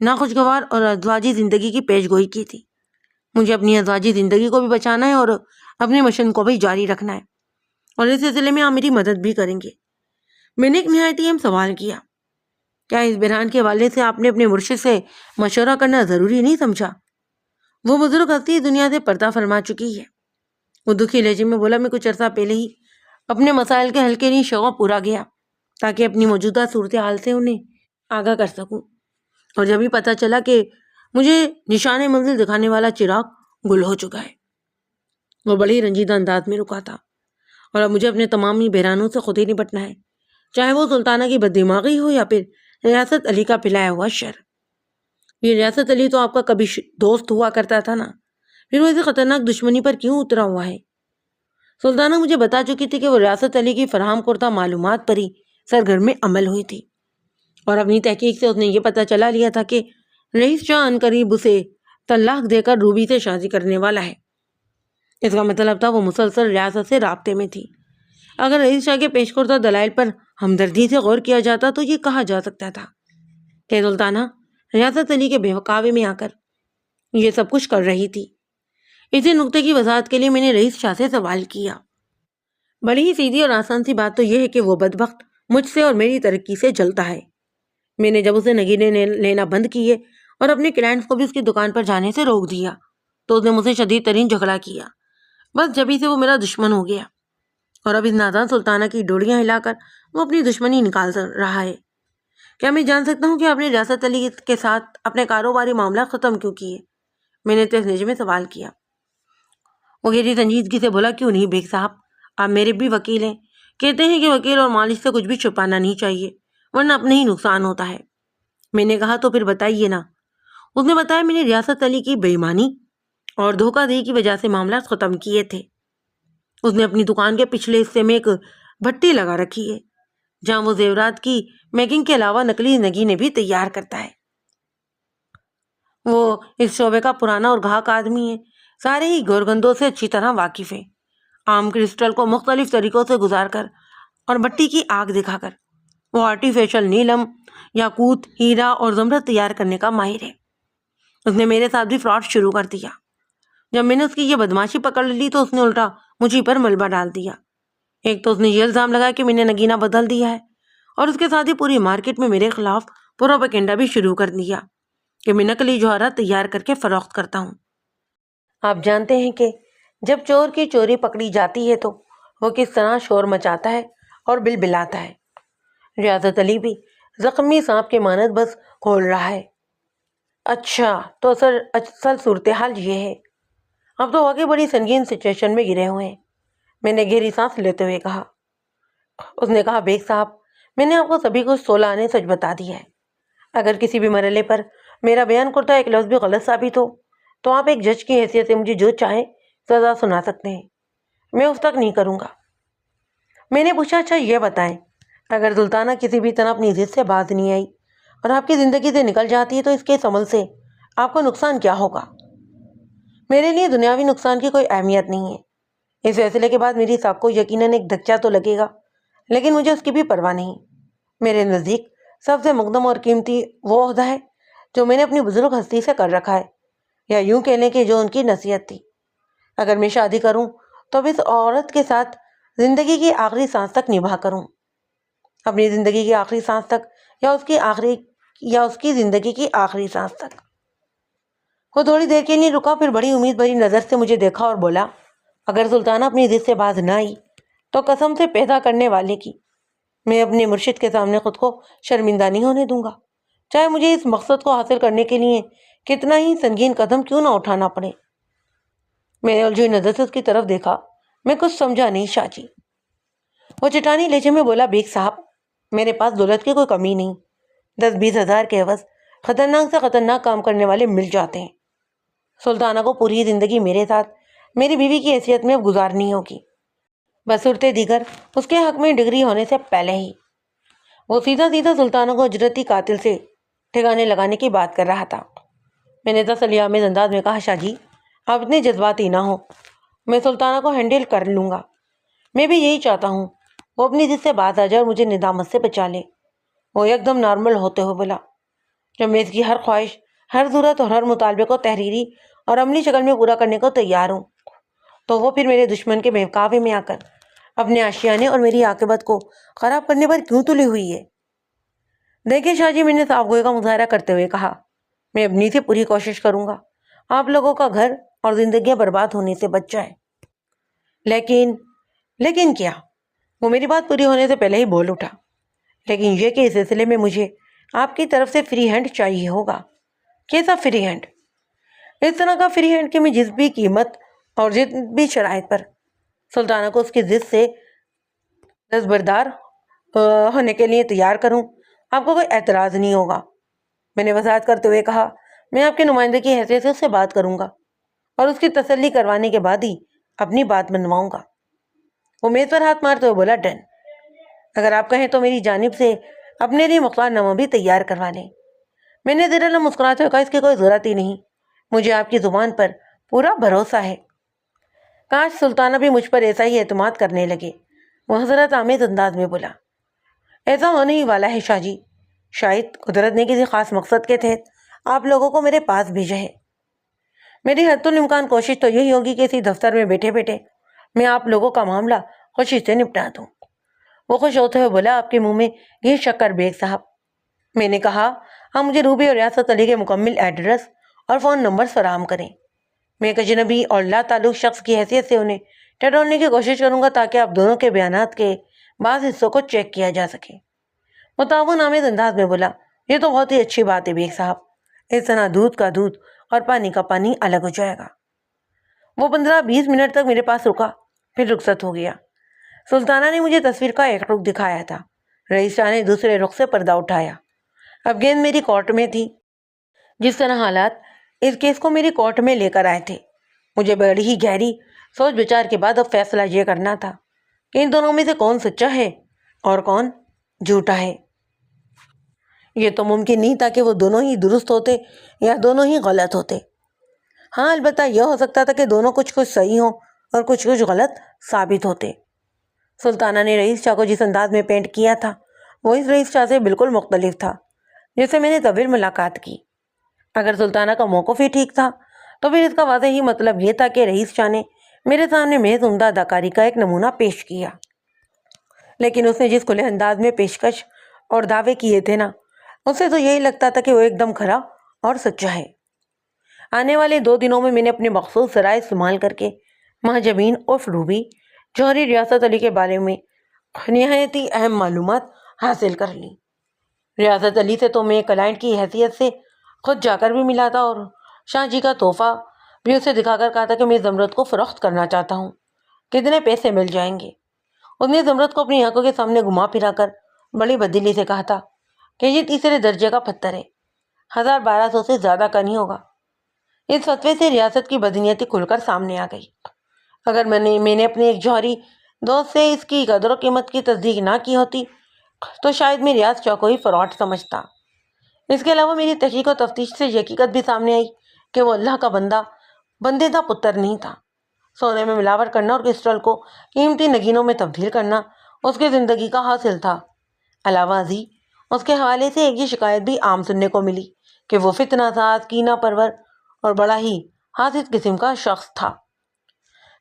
ناخوشگوار اور ازواجی زندگی کی پیش گوئی کی تھی۔ مجھے اپنی ازواجی زندگی کو بھی بچانا ہے اور اپنے مشن کو بھی جاری رکھنا ہے، اور اس سلسلے میں آپ میری مدد بھی کریں گے۔ میں نے ایک نہایت اہم سوال کیا، کیا اس بحران کے حوالے سے آپ نے اپنے مرشد سے مشورہ کرنا ضروری نہیں سمجھا؟ وہ بزرگ ہستی دنیا سے پردہ فرما چکی ہے۔ وہ دکھی لہجے میں بولا، میں کچھ عرصہ پہلے ہی اپنے مسائل کے حل کے لیے شیخو پورہ گیا تاکہ اپنی موجودہ صورتحال سے انہیں آگاہ کر سکوں، اور جب ہی پتہ چلا کہ مجھے نشان منزل دکھانے والا چراغ گل ہو چکا ہے۔ وہ بڑی رنجیدہ انداز میں رکا تھا، اور اب مجھے اپنے تمامی بحرانوں سے خود ہی نپٹنا ہے، چاہے وہ سلطانہ کی بد دماغی ہو یا پھر ریاست علی کا پھیلایا ہوا شر۔ یہ ریاست علی تو آپ کا کبھی دوست ہوا کرتا تھا نا، پھر وہ ایسی خطرناک دشمنی پر کیوں اترا ہوا ہے؟ سلطانہ مجھے بتا چکی تھی کہ وہ ریاست علی کی فراہم کردہ معلومات پر ہی سرگرم عمل ہوئی تھی، اور اپنی تحقیق سے اس نے یہ پتہ چلا لیا تھا کہ رئیس شاہ عنقریب اسے طلاق دے کر روبی سے شادی کرنے والا ہے۔ اس کا مطلب تھا وہ مسلسل ریاست سے رابطے میں تھی۔ اگر رئیس شاہ کے پیش کردہ دلائل پر ہمدردی سے غور کیا جاتا تو یہ کہا جا سکتا تھا کہ سلطانہ ریاست علی کے بہکاوے میں آ کر یہ سب کچھ کر رہی تھی۔ اسی نقطے کی وضاحت کے لیے میں نے رئیس شاہ سے سوال کیا۔ بڑی ہی سیدھی اور آسان سی بات تو یہ ہے کہ وہ بدبخت مجھ سے اور میری ترقی سے جلتا ہے۔ میں نے جب اسے نگینے لینا بند کیے اور اپنے کلائنٹس کو بھی اس کی دکان پر جانے سے روک دیا تو اس نے مجھ سے شدید ترین جھگڑا کیا۔ بس جبھی سے وہ میرا دشمن ہو گیا اور اب اس نادان سلطانہ کی ڈوریاں ہلا کر وہ اپنی دشمنی نکال رہا ہے۔ کیا میں جان سکتا ہوں کہ آپ نے ریاست علی کے ساتھ اپنے کاروباری معاملات ختم کیوں کیے؟ میں نے تیز لہجے میں سوال کیا۔ وہ گہری سنجیدگی سے بولا، کیوں نہیں بیگ صاحب، آپ میرے بھی وکیل ہیں۔ کہتے ہیں کہ وکیل اور مالک سے کچھ بھی چھپانا نہیں چاہیے ورنہ اپنے ہی نقصان ہوتا ہے۔ میں نے کہا، تو پھر بتائیے نا۔ اس نے بتایا، میں نے ریاست علی کی بے ایمانی اور دھوکہ دہی کی وجہ سے معاملات ختم کیے تھے۔ اس نے اپنی دکان کے پچھلے حصے میں ایک بھٹی لگا رکھی ہے جہاں وہ زیورات کی میکنگ کے علاوہ نقلی نگینے بھی تیار کرتا ہے۔ وہ اس شعبے کا پرانا اور گاہک آدمی ہے، سارے ہی گورگندوں سے اچھی طرح واقف ہے۔ عام کرسٹل کو مختلف طریقوں سے گزار کر اور بھٹی کی آگ دکھا کر وہ آرٹیفیشل نیلم، یاقوت، ہیرا اور زمرد تیار کرنے کا ماہر ہے۔ اس نے میرے ساتھ بھی فراڈ شروع کر دیا۔ جب میں نے اس کی یہ بدماشی پکڑ لی تو اس نے الٹا مجھے پر ملبہ ڈال دیا۔ ایک تو اس نے یہ الزام لگایا کہ میں نے نگینہ بدل دیا ہے اور اس کے ساتھ ہی پوری مارکیٹ میں میرے خلاف پروپیگنڈا بھی شروع کر دیا کہ میں نقلی جوہرات تیار کر کے فروخت کرتا ہوں۔ آپ جانتے ہیں کہ جب چور کی چوری پکڑی جاتی ہے تو وہ کس طرح شور مچاتا ہے اور بل بلاتا ہے۔ ریاست علی بھی زخمی سانپ کے مانند بس کھول رہا ہے۔ اچھا، تو اصل صورتحال یہ ہے۔ اب تو واقعی بڑی سنگین سچویشن میں گرے ہوئے ہیں، میں نے گہری سانس لیتے ہوئے کہا۔ اس نے کہا، بیگ صاحب، میں نے آپ کو سبھی کچھ 16 آنے سچ بتا دیا ہے۔ اگر کسی بھی مرحلے پر میرا بیان کردہ ایک لفظ بھی غلط ثابت ہو تو آپ ایک جج کی حیثیت سے مجھے جو چاہیں سزا سنا سکتے ہیں، میں اس تک نہیں کروں گا۔ میں نے پوچھا، اچھا یہ بتائیں، اگر سلطانہ کسی بھی طرح اپنی ضد سے باز نہیں آئی اور آپ کی زندگی سے نکل جاتی ہے تو اس کے عمل سے آپ کو نقصان کیا ہوگا؟ میرے لیے دنیاوی نقصان کی کوئی اہمیت نہیں ہے۔ اس فیصلے کے بعد میری ساکھ کو یقیناً ایک دھچکا تو لگے گا، لیکن مجھے اس کی بھی پرواہ نہیں۔ میرے نزدیک سب سے مقدم اور قیمتی وہ عہدہ ہے جو میں نے اپنی بزرگ ہستی سے کر رکھا ہے، یا یوں کہہ لیں کہ جو ان کی نصیحت تھی۔ اگر میں شادی کروں تو اب اس عورت کے ساتھ زندگی کی آخری سانس تک نبھا کروں، اپنی زندگی کی آخری سانس تک، یا اس کی زندگی کی آخری سانس تک۔ وہ تھوڑی دیر کے لیے رکا، پھر بڑی امید بھری نظر سے مجھے دیکھا اور بولا، اگر سلطانہ اپنی ضد سے باز نہ آئی تو قسم سے پیدا کرنے والے کی، میں اپنے مرشد کے سامنے خود کو شرمندہ نہیں ہونے دوں گا، چاہے مجھے اس مقصد کو حاصل کرنے کے لیے کتنا ہی سنگین قدم کیوں نہ اٹھانا پڑے۔ میں نے الجھی نظر سے اس کی طرف دیکھا، میں کچھ سمجھا نہیں شاہ جی۔ وہ چٹانی لہجے میں بولا، بیگ صاحب، میرے پاس دولت کی کوئی کمی نہیں، 10-20 ہزار کے عوض خطرناک سے خطرناک کام کرنے والے مل جاتے ہیں۔ سلطانہ کو پوری زندگی میرے ساتھ میری بیوی کی حیثیت میں اب گزارنی ہوگی، بصورت دیگر اس کے حق میں ڈگری ہونے سے پہلے ہی۔ وہ سیدھا سلطانہ کو اجرتی قاتل سے ٹھکانے لگانے کی بات کر رہا تھا۔ میں نے تسلی آمیز انداز میں کہا، شاہ جی، آپ اتنے جذباتی نہ ہو، میں سلطانہ کو ہینڈل کر لوں گا۔ میں بھی یہی چاہتا ہوں، وہ اپنی ضد سے باز آ جائے اور مجھے ندامت سے بچا لے۔ وہ ایک دم نارمل ہوتے ہوئے بولا، جب میں اس کی ہر خواہش، ہر ضرورت اور ہر مطالبے کو تحریری اور عملی شکل میں پورا کرنے کو تیار ہوں تو وہ پھر میرے دشمن کے بہکاوے میں آ کر اپنے آشیانے اور میری عاقبت کو خراب کرنے پر کیوں تلی ہوئی ہے؟ دیکھیں شاہ جی، میں نے صاف گوئی کا مظاہرہ کرتے ہوئے کہا، میں اپنی سے پوری کوشش کروں گا آپ لوگوں کا گھر اور زندگیاں برباد ہونے سے بچ جائے، لیکن کیا؟ وہ میری بات پوری ہونے سے پہلے ہی بول اٹھا، لیکن یہ کہ اس سلسلے میں مجھے آپ کی طرف سے فری ہینڈ چاہیے ہوگا۔ کیسا فری ہینڈ؟ اس طرح کا فری ہینڈ کہ میں جس بھی قیمت اور جس بھی شرائط پر سلطانہ کو اس کی ضد سے دستبردار ہونے کے لیے تیار کروں، آپ کو کوئی اعتراض نہیں ہوگا۔ میں نے وضاحت کرتے ہوئے کہا، میں آپ کے نمائندے کی حیثیت سے اس سے بات کروں گا اور اس کی تسلی کروانے کے بعد ہی اپنی بات منواؤں گا۔ وہ میز پر ہاتھ مارتے ہوئے بولا، ڈن، اگر آپ کہیں تو میری جانب سے اپنے لیے مختار نامہ بھی تیار کروا لیں۔ میں نے ذرا مسکراتے ہوئے کہا، اس کی کوئی ضرورت ہی نہیں، مجھے آپ کی زبان پر پورا بھروسہ ہے۔ کاش سلطانہ بھی مجھ پر ایسا ہی اعتماد کرنے لگے۔ وہ حضرت آمیز انداز میں بولا، ایسا ہونے ہی والا ہے شاہ جی، شاید قدرت نے کسی خاص مقصد کے تحت آپ لوگوں کو میرے پاس بھیجا ہے۔ میری حد الامکان کوشش تو یہی ہوگی کہ اسی دفتر میں بیٹھے بیٹھے میں آپ لوگوں کا معاملہ خوشی سے نپٹا دوں۔ وہ خوش ہوتے ہوئے بولا، آپ کے منہ میں گھی شکر بیگ صاحب۔ میں نے کہا، ہم مجھے روبی اور ریاست علی کے مکمل ایڈریس اور فون نمبر فراہم کریں۔ میں ایک اجنبی اور لا تعلق شخص کی حیثیت سے انہیں ٹٹولنے کی کوشش کروں گا تاکہ آپ دونوں کے بیانات کے بعض حصوں کو چیک کیا جا سکے۔ متعاون آمیز انداز میں بولا، یہ تو بہت ہی اچھی بات ہے بیگ صاحب، اس طرح دودھ کا دودھ اور پانی کا پانی الگ ہو جائے گا۔ وہ 15-20 منٹ تک میرے پاس رکا، پھر رخصت ہو گیا۔ سلطانہ نے مجھے تصویر کا ایک رخ دکھایا تھا، رئیس شاہ نے دوسرے رخ سے پردہ اٹھایا۔ اب گیند میری کورٹ میں تھی۔ جس طرح حالات اس کیس کو میری کورٹ میں لے کر آئے تھے، مجھے بڑی ہی گہری سوچ بچار کے بعد اب فیصلہ یہ کرنا تھا کہ ان دونوں میں سے کون سچا ہے اور کون جھوٹا ہے۔ یہ تو ممکن نہیں تھا کہ وہ دونوں ہی درست ہوتے یا دونوں ہی غلط ہوتے۔ ہاں، البتہ یہ ہو سکتا تھا کہ دونوں کچھ صحیح ہوں اور کچھ غلط ثابت ہوتے۔ سلطانہ نے رئیس شاہ کو جس انداز میں پینٹ کیا تھا وہ اس رئیس شاہ سے بالکل مختلف تھا جس سے میں نے طویل ملاقات کی۔ اگر سلطانہ کا موقف ہی ٹھیک تھا تو پھر اس کا واضح ہی مطلب یہ تھا کہ رئیس شاہ نے میرے سامنے محض عمدہ اداکاری کا ایک نمونہ پیش کیا، لیکن اس نے جس کھلے انداز میں پیشکش اور دعوے کیے تھے نا، اس سے تو یہی لگتا تھا کہ وہ ایک دم کھرا اور سچا ہے۔ آنے والے 2 دنوں میں نے اپنے مخصوص ذرائع استعمال کر کے مہاجبین عرف روبی جوہری ریاست علی کے بارے میں نہایت ہی اہم معلومات حاصل کر لی۔ ریاست علی سے تو میں کلائنٹ کی حیثیت سے خود جا کر بھی ملا تھا اور شاہ جی کا تحفہ بھی اسے دکھا کر کہا تھا کہ میں زمرد کو فروخت کرنا چاہتا ہوں، کتنے پیسے مل جائیں گے۔ اس نے زمرد کو اپنی آنکھوں کے سامنے گھما پھرا کر بڑی بددلی سے کہا تھا کہ یہ تیسرے درجے کا پتھر ہے، 1200 سے زیادہ کا نہیں ہوگا۔ اس فتوے سے ریاست کی بدنیتی کھل کر سامنے آ گئی۔ اگر میں نے اپنے ایک جوہری دوست سے اس کی قدر و قیمت کی تصدیق نہ کی ہوتی تو شاید میں ریاض چوک کو ہی فراڈ سمجھتا۔ اس کے علاوہ میری تحقیق و تفتیش سے یہ حقیقت بھی سامنے آئی کہ وہ اللہ کا بندے کا پتر نہیں تھا۔ سونے میں ملاوٹ کرنا اور کرسٹل کو قیمتی نگینوں میں تبدیل کرنا اس کی زندگی کا حاصل تھا۔ علاوہ ازیں اس کے حوالے سے ایک یہ شکایت بھی عام سننے کو ملی کہ وہ فتنہ ساز، کینہ پرور اور بڑا ہی حاسد قسم کا شخص تھا۔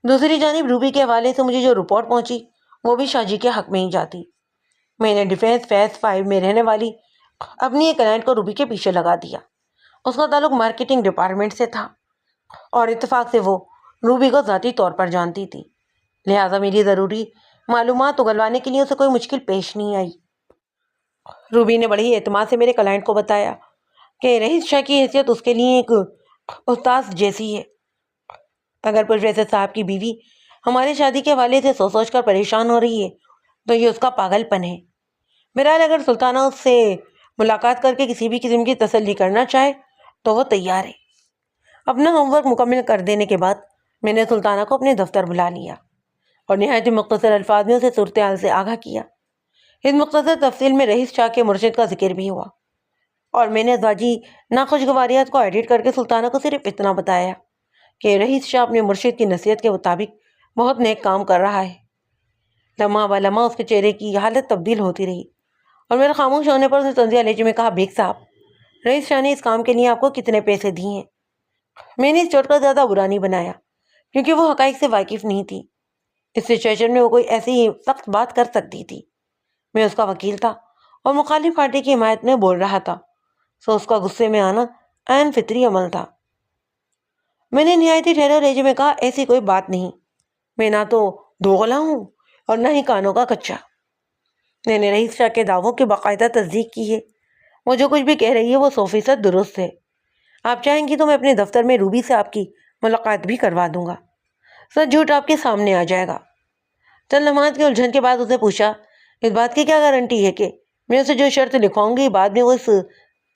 دوسری جانب روبی کے حوالے سے مجھے جو رپورٹ پہنچی وہ بھی شاہ جی کے حق میں ہی جاتی۔ میں نے ڈیفینس فیز 5 میں رہنے والی اپنی ایک کلائنٹ کو روبی کے پیچھے لگا دیا۔ اس کا تعلق مارکیٹنگ ڈپارٹمنٹ سے تھا اور اتفاق سے وہ روبی کو ذاتی طور پر جانتی تھی، لہٰذا میری ضروری معلومات اگلوانے کے لیے اسے کوئی مشکل پیش نہیں آئی۔ روبی نے بڑی اعتماد سے میرے کلائنٹ کو بتایا کہ رئیس شاہ کی حیثیت اس کے لیے ایک استاذ جیسی ہے۔ اگر پروفیسر صاحب کی بیوی ہمارے شادی کے حوالے سے سوچ کر پریشان ہو رہی ہے تو یہ اس کا پاگل پن ہے۔ بہرحال اگر سلطانہ اس سے ملاقات کر کے کسی بھی قسم کی تسلی کرنا چاہے تو وہ تیار ہے۔ اپنا ہوم ورک مکمل کر دینے کے بعد میں نے سلطانہ کو اپنے دفتر بلا لیا اور نہایت مختصر الفاظ میں اسے صورتحال سے آگاہ کیا۔ اس مختصر تفصیل میں رئیس شاہ کے مرشد کا ذکر بھی ہوا اور میں نے ازواجی ناخوشگواریات کو ایڈٹ کر کے سلطانہ کو صرف اتنا بتایا کہ رئیس شاہ اپنے مرشد کی نصیحت کے مطابق بہت نیک کام کر رہا ہے۔ لمحہ بہ لمحہ اس کے چہرے کی حالت تبدیل ہوتی رہی اور میرے خاموش ہونے پر اس نے طنزیہ لہجے میں کہا، بیگ صاحب، رئیس شاہ نے اس کام کے لیے آپ کو کتنے پیسے دیے ہیں؟ میں نے اس چوٹ کا زیادہ برا نہیں بنایا کیونکہ وہ حقائق سے واقف نہیں تھی۔ اس سچویشن میں وہ کوئی ایسی سخت بات کر سکتی تھی۔ میں اس کا وکیل تھا اور مخالف پارٹی کی حمایت میں بول رہا تھا، سو اس کا غصے میں آنا عین فطری عمل تھا۔ میں نے نہایت ہی ٹھہرے لہجے میں کہا، ایسی کوئی بات نہیں، میں نہ تو دوغلا ہوں اور نہ ہی کانوں کا کچا۔ میں نے رئیس شاہ کے دعووں کی باقاعدہ تصدیق کی ہے، وہ جو کچھ بھی کہہ رہی ہے وہ 100% درست ہے۔ آپ چاہیں گی تو میں اپنے دفتر میں روبی سے آپ کی ملاقات بھی کروا دوں گا، سچ جھوٹ آپ کے سامنے آ جائے گا۔ چند لمحات کی الجھن کے بعد اس نے پوچھا، اس بات کی کیا گارنٹی ہے کہ میں اسے جو شرط لکھواؤں گی بعد میں وہ اس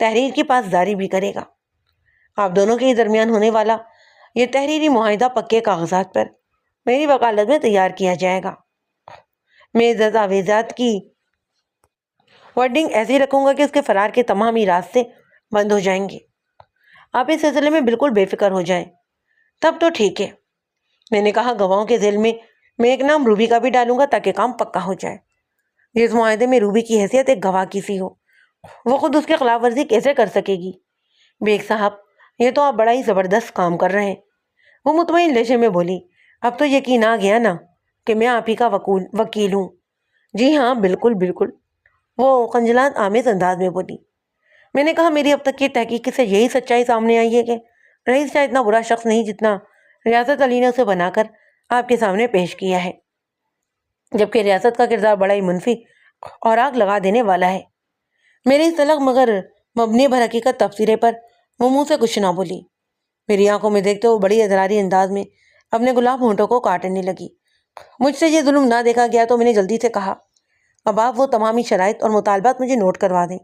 تحریر کی پاسداری بھی کرے گا؟ آپ دونوں کے درمیان ہونے والا یہ تحریری معاہدہ پکے کاغذات پر میری وکالت میں تیار کیا جائے گا۔ میں دستاویزات کی ورڈنگ ایسی رکھوں گا کہ اس کے فرار کے تمام ہی راستے بند ہو جائیں گے۔ آپ اس سلسلے میں بالکل بے فکر ہو جائیں۔ تب تو ٹھیک ہے، میں نے کہا، گواہوں کے ذیل میں میں ایک نام روبی کا بھی ڈالوں گا تاکہ کام پکا ہو جائے۔ اس معاہدے میں روبی کی حیثیت ایک گواہ کی سی ہو، وہ خود اس کی خلاف ورزی کیسے کر سکے گی؟ بیگ صاحب، یہ تو آپ بڑا ہی زبردست کام کر رہے ہیں، وہ مطمئن لہجے میں بولی۔ اب تو یقین آ گیا نا کہ میں آپ ہی کا وکیل ہوں؟ جی ہاں، بالکل بالکل، وہ خجلان آمیز انداز میں بولی۔ میں نے کہا میری اب تک کی تحقیق سے یہی سچائی سامنے آئی ہے کہ رئیس شاہ اتنا برا شخص نہیں جتنا ریاست علی نے اسے بنا کر آپ کے سامنے پیش کیا ہے، جبکہ ریاست کا کردار بڑا ہی منفی اور آگ لگا دینے والا ہے۔ میرے اس تلخ مگر مبنی بھر حقیقت تبصرے پر وہ منہ سے کچھ نہ بولی۔ میری آنکھوں میں دیکھتے وہ بڑی اضراری انداز میں اپنے گلاب ہونٹوں کو کاٹنے لگی۔ مجھ سے یہ ظلم نہ دیکھا گیا تو میں نے جلدی سے کہا، اب آپ وہ تمامی شرائط اور مطالبات مجھے نوٹ کروا دیں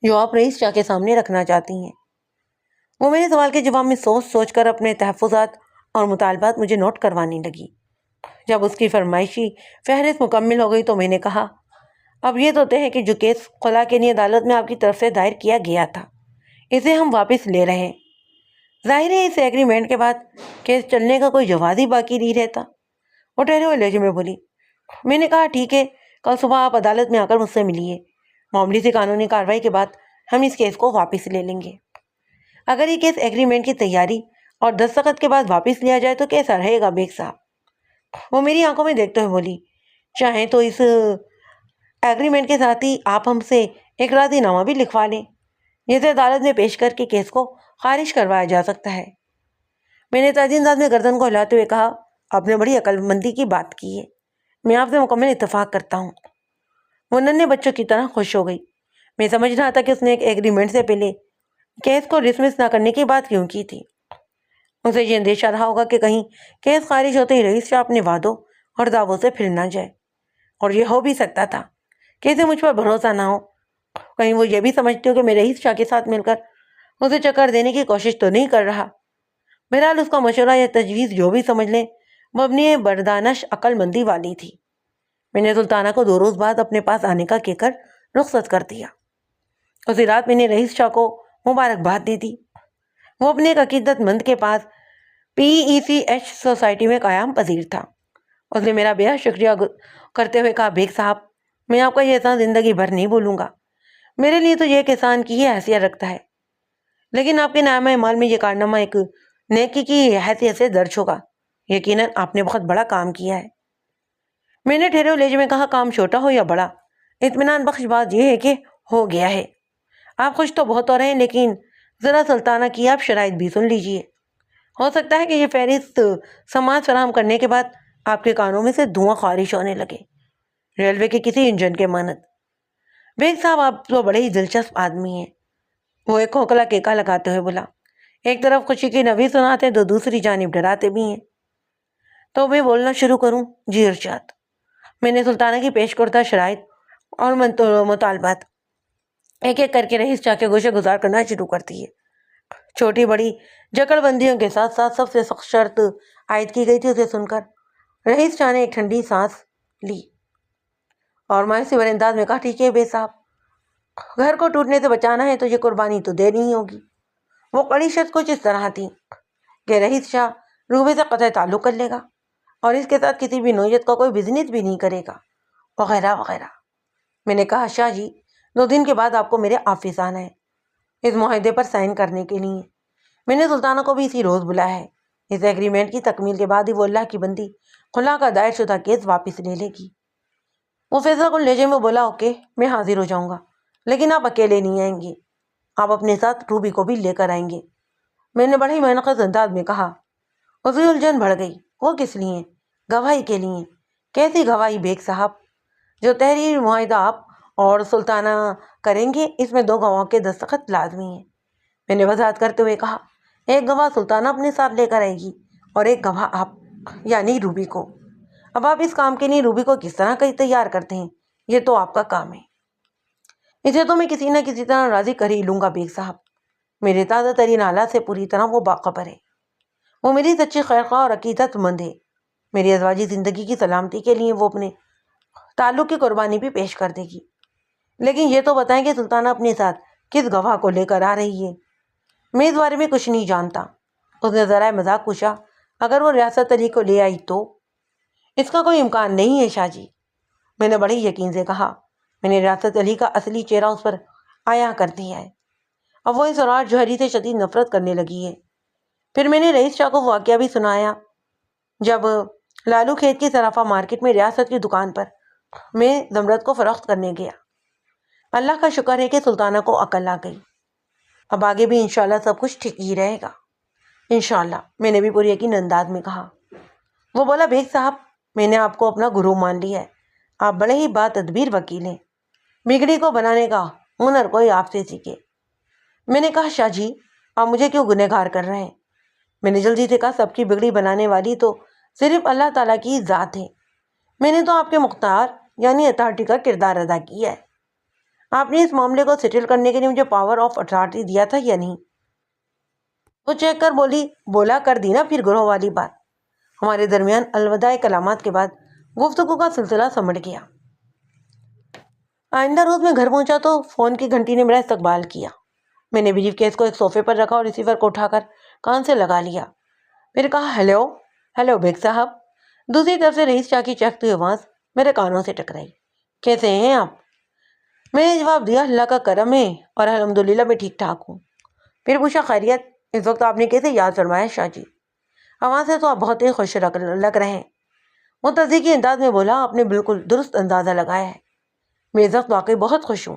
جو آپ رئیس شاہ کے سامنے رکھنا چاہتی ہیں۔ وہ میرے سوال کے جواب میں سوچ سوچ کر اپنے تحفظات اور مطالبات مجھے نوٹ کروانے لگی۔ جب اس کی فرمائشی فہرست مکمل ہو گئی تو میں نے کہا، اب یہ تو طے ہے کہ جو کیس خلا کے لیے عدالت میں آپ کی طرف سے دائر کیا گیا تھا اسے ہم واپس لے رہے ہیں۔ ظاہر ہے اس ایگریمنٹ کے بعد کیس چلنے کا کوئی جواز ہی باقی نہیں رہتا، وہ ٹھہرے ہوئے لہجے میں بولی۔ میں نے کہا، ٹھیک ہے، کل صبح آپ عدالت میں آ کر مجھ سے ملیے، معمولی سی قانونی کارروائی کے بعد ہم اس کیس کو واپس لے لیں گے۔ اگر یہ کیس ایگریمنٹ کی تیاری اور دستخط کے بعد واپس لیا جائے تو کیسا رہے گا بیگ صاحب؟ وہ میری آنکھوں میں دیکھتے ہوئے بولی، چاہیں تو اس ایگریمنٹ کے ساتھ ہی آپ ہم سے ایک راضی نامہ بھی لکھوا لیں جسے عدالت میں پیش کر کے کیس کو خارج کروایا جا سکتا ہے۔ میں نے تیزی انداز میں گردن کو ہلاتے ہوئے کہا، آپ نے بڑی عقل مندی کی بات کی ہے، میں آپ سے مکمل اتفاق کرتا ہوں۔ وہ ننھے بچوں کی طرح خوش ہو گئی۔ میں سمجھ رہا تھا کہ اس نے ایک ایگریمنٹ سے پہلے کیس کو ڈسمس نہ کرنے کی بات کیوں کی تھی۔ اسے یہ اندیشہ رہا ہوگا کہ کہیں کیس خارج ہوتے ہی رئیس شاہ اپنے وعدوں اور دعووں سے پھر نہ جائے، اور یہ ہو بھی سکتا تھا کہ اسے مجھ پر بھروسہ نہ ہو، کہیں وہ یہ بھی سمجھتی ہو کہ میں رئیس شاہ کے ساتھ مل کر اسے چکر دینے کی کوشش تو نہیں کر رہا۔ بہرحال اس کا مشورہ یا تجویز جو بھی سمجھ لیں مبنی بردانش عقل مندی والی تھی۔ میں نے سلطانہ کو 2 روز بعد اپنے پاس آنے کا کہہ کر رخصت کر دیا۔ اسی رات میں نے رئیس شاہ کو مبارکباد دے دی۔ وہ اپنے ایک عقیدت مند کے پاس PECH سوسائٹی میں قیام پذیر تھا۔ اس نے میرا بے حد شکریہ کرتے ہوئے کہا، بیگ صاحب، میں آپ کا یہ احسان زندگی بھر نہیں بھولوں گا، میرے لیے تو یہ ایک احسان کی ہی حیثیت رکھتا ہے، لیکن آپ کے نامہ اعمال میں یہ کارنامہ ایک نیکی کی حیثیت سے درج ہوگا۔ یقیناً آپ نے بہت بڑا کام کیا ہے۔ میں نے ٹھہرے ہوئے لہجے میں کہا، کام چھوٹا ہو یا بڑا، اطمینان بخش بات یہ ہے کہ ہو گیا ہے۔ آپ خوش تو بہت ہو رہے ہیں، لیکن ذرا سلطانہ کی آپ شرائط بھی سن لیجئے۔ ہو سکتا ہے کہ یہ فہرست سماج فراہم کرنے کے بعد آپ کے کانوں میں سے دھواں خارج ہونے لگے، ریلوے کے کسی انجن کے مانند۔ بیگ صاحب، آپ تو بڑے ہی دلچسپ آدمی ہیں، وہ ایک کھوکھلا کیکا لگاتے ہوئے بولا۔ ایک طرف خوشی کی نوید سناتے تو دوسری جانب ڈراتے بھی ہیں۔ تو میں بولنا شروع کروں؟ جی ارشاد۔ میں نے سلطانہ کی پیش کردہ شرائط اور مطالبات ایک ایک کر کے رئیس شاہ کے گوشے گزار کرنا شروع کرتی ہے۔ چھوٹی بڑی جکڑ بندیوں کے ساتھ ساتھ سب سے سخت شرط عائد کی گئی تھی، اسے سن کر رئیس شاہ نے ایک ٹھنڈی سانس لی اور مایوسی بھرے انداز میں کہا، ٹھیک ہے بے صاحب، گھر کو ٹوٹنے سے بچانا ہے تو یہ قربانی تو دینی ہی ہوگی۔ وہ کڑی شرط کچھ اس طرح تھی کہ رئیس شاہ روبی سے قطع تعلق کر لے گا اور اس کے ساتھ کسی بھی نوعیت کا کوئی بزنس بھی نہیں کرے گا، وغیرہ وغیرہ۔ میں نے کہا، شاہ جی، 2 دن کے بعد آپ کو میرے آفس آنا ہے اس معاہدے پر سائن کرنے کے لیے۔ میں نے سلطانہ کو بھی اسی روز بلایا ہے۔ اس ایگریمنٹ کی تکمیل کے بعد ہی وہ اللہ کی بندی خلا کا دائر شدہ کیس واپس لے لے گی۔ وہ فیصلہ کن لہجے میں بولا، اوکے، میں حاضر ہو جاؤں گا، لیکن آپ اکیلے نہیں آئیں گے، آپ اپنے ساتھ روبی کو بھی لے کر آئیں گے۔ میں نے بڑے ہی منعقد انداز میں کہا۔ اسی الجھن بڑھ گئی، وہ کس لیے؟ گواہی کے لیے؟ کیسی گواہی بیگ صاحب؟ جو تحریر معاہدہ آپ اور سلطانہ کریں گے اس میں 2 گواہوں کے دستخط لازمی ہیں۔ میں نے وضاحت کرتے ہوئے کہا، ایک گواہ سلطانہ اپنے ساتھ لے کر آئے گی اور ایک گواہ آپ، یعنی روبی کو۔ اب آپ اس کام کے لیے روبی کو کس طرح تیار کرتے ہیں یہ تو آپ کا کام ہے، اسے تو میں کسی نہ کسی طرح راضی کر ہی لوں گا بیگ صاحب۔ میرے تازہ ترین حالات سے پوری طرح وہ باخبر ہے، وہ میری سچی خیرخواہ اور عقیدت مند ہے۔ میری ازواجی زندگی کی سلامتی کے لیے وہ اپنے تعلق کی قربانی بھی پیش کر دے گی، لیکن یہ تو بتائیں کہ سلطانہ اپنے ساتھ کس گواہ کو لے کر آ رہی ہے؟ میں اس بارے میں کچھ نہیں جانتا۔ اس نے ذرائع مذاق پوچھا، اگر وہ ریاست علی کو لے آئی تو؟ اس کا کوئی امکان نہیں ہے شاہ جی، میں نے بڑے یقین سے کہا۔ میں نے ریاست علی کا اصلی چہرہ اس پر آیا کر دیا ہے۔ اب وہ اس اور جوہری سے شدید نفرت کرنے لگی ہے۔ پھر میں نے رئیس شاہ کو واقعہ بھی سنایا۔ جب لالو کھیت کی صرافہ مارکیٹ میں ریاست کی دکان پر میں زمرد کو فروخت کرنے گیا۔ اللہ کا شکر ہے کہ سلطانہ کو عقل آ گئی۔ اب آگے بھی انشاءاللہ سب کچھ ٹھیک ہی رہے گا انشاءاللہ، میں نے بھی پوری یقین انداز میں کہا۔ وہ بولا، بیگ صاحب، میں نے آپ کو اپنا گرو مان لیا ہے، آپ بڑے ہی با تدبیر وکیل ہیں، بگڑی کو بنانے کا ہنر کوئی آپ سے سیکھے۔ میں نے کہا، شاہ جی آپ مجھے کیوں گنہگار کر رہے ہیں؟ میں نے جلدی سے کہا، سب کی بگڑی بنانے والی تو صرف اللہ تعالیٰ کی ذات ہے، میں نے تو آپ کے مختار یعنی اتھارٹی کا کردار ادا کیا ہے۔ آپ نے اس معاملے کو سیٹل کرنے کے لیے مجھے پاور آف اتھارٹی دیا تھا یا نہیں؟ وہ چیک کر بولا کر دی نا پھر گروہ والی بات۔ ہمارے درمیان الوداع کلامات کے بعد گفتگو کا سلسلہ سمٹ گیا۔ آئندہ روز میں گھر پہنچا تو فون کی گھنٹی نے میرا استقبال کیا۔ میں نے بریف کیس کو ایک صوفے پر رکھا اور ریسیور کو اٹھا کر کان سے لگا لیا، پھر کہا، ہیلو بیگ صاحب۔ دوسری طرف سے رئیس شاہ کی چہکتی آواز میرے کانوں سے ٹکرائی، کیسے ہیں آپ؟ میں نے جواب دیا، اللہ کا کرم ہے اور الحمدللہ میں ٹھیک ٹھاک ہوں۔ پھر پوچھا، خیریت؟ اس وقت آپ نے کیسے یاد فرمایا شاہ جی؟ آواز سے تو آپ بہت ہی خوش لگ رہے ہیں۔ وہ تصدیقی انداز میں بولا، آپ نے بالکل درست اندازہ لگایا ہے، میں اس وقت واقعی بہت خوش ہوں۔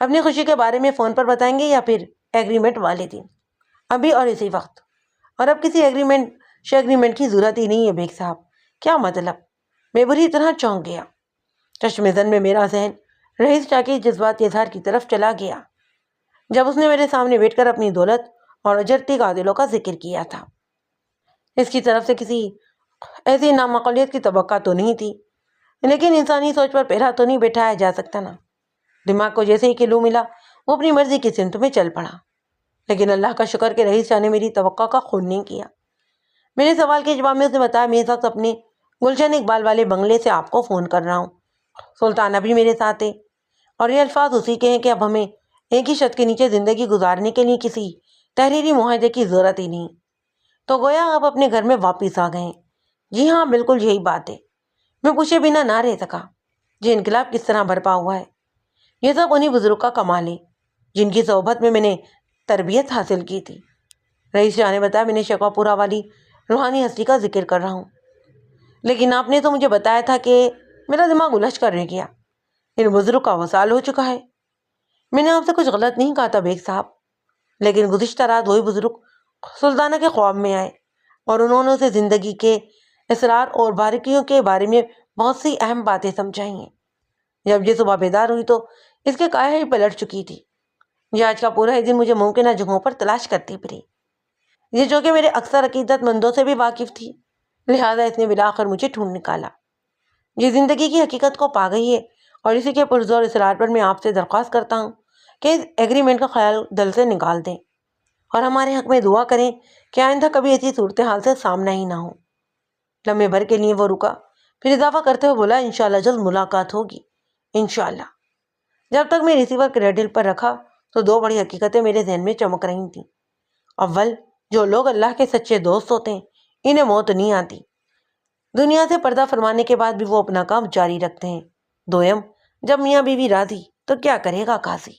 اپنی خوشی کے بارے میں فون پر بتائیں گے یا پھر ایگریمنٹ والے دن؟ ابھی اور اسی وقت، اور اب کسی ایگریمنٹ کی ضرورت ہی نہیں ہے بیگ صاحب۔ کیا مطلب؟ میں بری طرح چونک گیا۔ چشم زن میں میرا ذہن رئیس شاہ کی جذباتی اظہار کی طرف چلا گیا جب اس نے میرے سامنے بیٹھ کر اپنی دولت اور اجرتی قاتلوں کا ذکر کیا تھا۔ اس کی طرف سے کسی ایسی نامعقولیت کی توقع تو نہیں تھی، لیکن انسانی سوچ پر پہرا تو نہیں بٹھایا جا سکتا نا۔ دماغ کو جیسے ہی کلو ملا وہ اپنی مرضی کی سمت میں چل پڑا، لیکن اللہ کا شکر کہ رئیس شاہ نے میری توقع کا خون نہیں کیا۔ میرے سوال کے جواب میں اس نے بتایا، میں اس وقت اپنے گلشن اقبال والے بنگلے سے آپ کو فون کر رہا ہوں، سلطانہ بھی میرے ساتھ ہے، اور یہ الفاظ اسی کے ہیں کہ اب ہمیں ایک ہی چھت کے نیچے زندگی گزارنے کے لیے کسی تحریری معاہدے کی ضرورت ہی نہیں۔ تو گویا آپ اپنے گھر میں واپس آ گئے۔ جی ہاں، بالکل یہی بات ہے۔ میں پوچھے بنا نہ رہ سکا، یہ انقلاب کس طرح برپا ہوا ہے؟ یہ سب انہی بزرگ کا کمال ہے جن کی صحبت میں نے تربیت حاصل کی تھی۔ رئیس شاہ نے بتایا، میں نے شکوہ پورا والی روحانی ہستی کا ذکر کر رہا ہوں، لیکن آپ نے تو مجھے بتایا تھا کہ میرا دماغ الجھ کر رہ گیا، ان بزرگ کا وصال ہو چکا ہے۔ میں نے آپ سے کچھ غلط نہیں کہا تھا بیگ صاحب، لیکن گزشتہ رات وہی بزرگ سلطانہ کے خواب میں آئے اور انہوں نے اسے زندگی کے اسرار اور باریکیوں کے بارے میں بہت سی اہم باتیں سمجھائی ہیں۔ جب یہ صبح بیدار ہوئی تو اس کے کائے ہی پلٹ چکی تھی۔ یہ آج کا پورا ہی دن مجھے ممکنہ جگہوں پر تلاش کرتی پھری، یہ جو کہ میرے اکثر عقیدت مندوں سے بھی واقف تھی، لہٰذا اس نے بالآخر مجھے ڈھونڈ نکالا۔ یہ زندگی کی حقیقت کو پا گئی ہے، اور اسی کے پرزور اصرار پر میں آپ سے درخواست کرتا ہوں کہ اس ایگریمنٹ کا خیال دل سے نکال دیں اور ہمارے حق میں دعا کریں کہ آئندہ کبھی ایسی صورتحال سے سامنا ہی نہ ہو۔ لمحے بھر کے لیے وہ رکا، پھر اضافہ کرتے ہوئے بولا، انشاءاللہ جلد ملاقات ہوگی، انشاءاللہ۔ جب تک میں ریسیور کریڈل پر رکھا تو دو بڑی حقیقتیں میرے ذہن میں چمک رہی تھیں۔ اول، جو لوگ اللہ کے سچے دوست ہوتے ہیں انہیں موت نہیں آتی، دنیا سے پردہ فرمانے کے بعد بھی وہ اپنا کام جاری رکھتے ہیں۔ دوئم، جب میاں بیوی راضی تو کیا کرے گا قاضی۔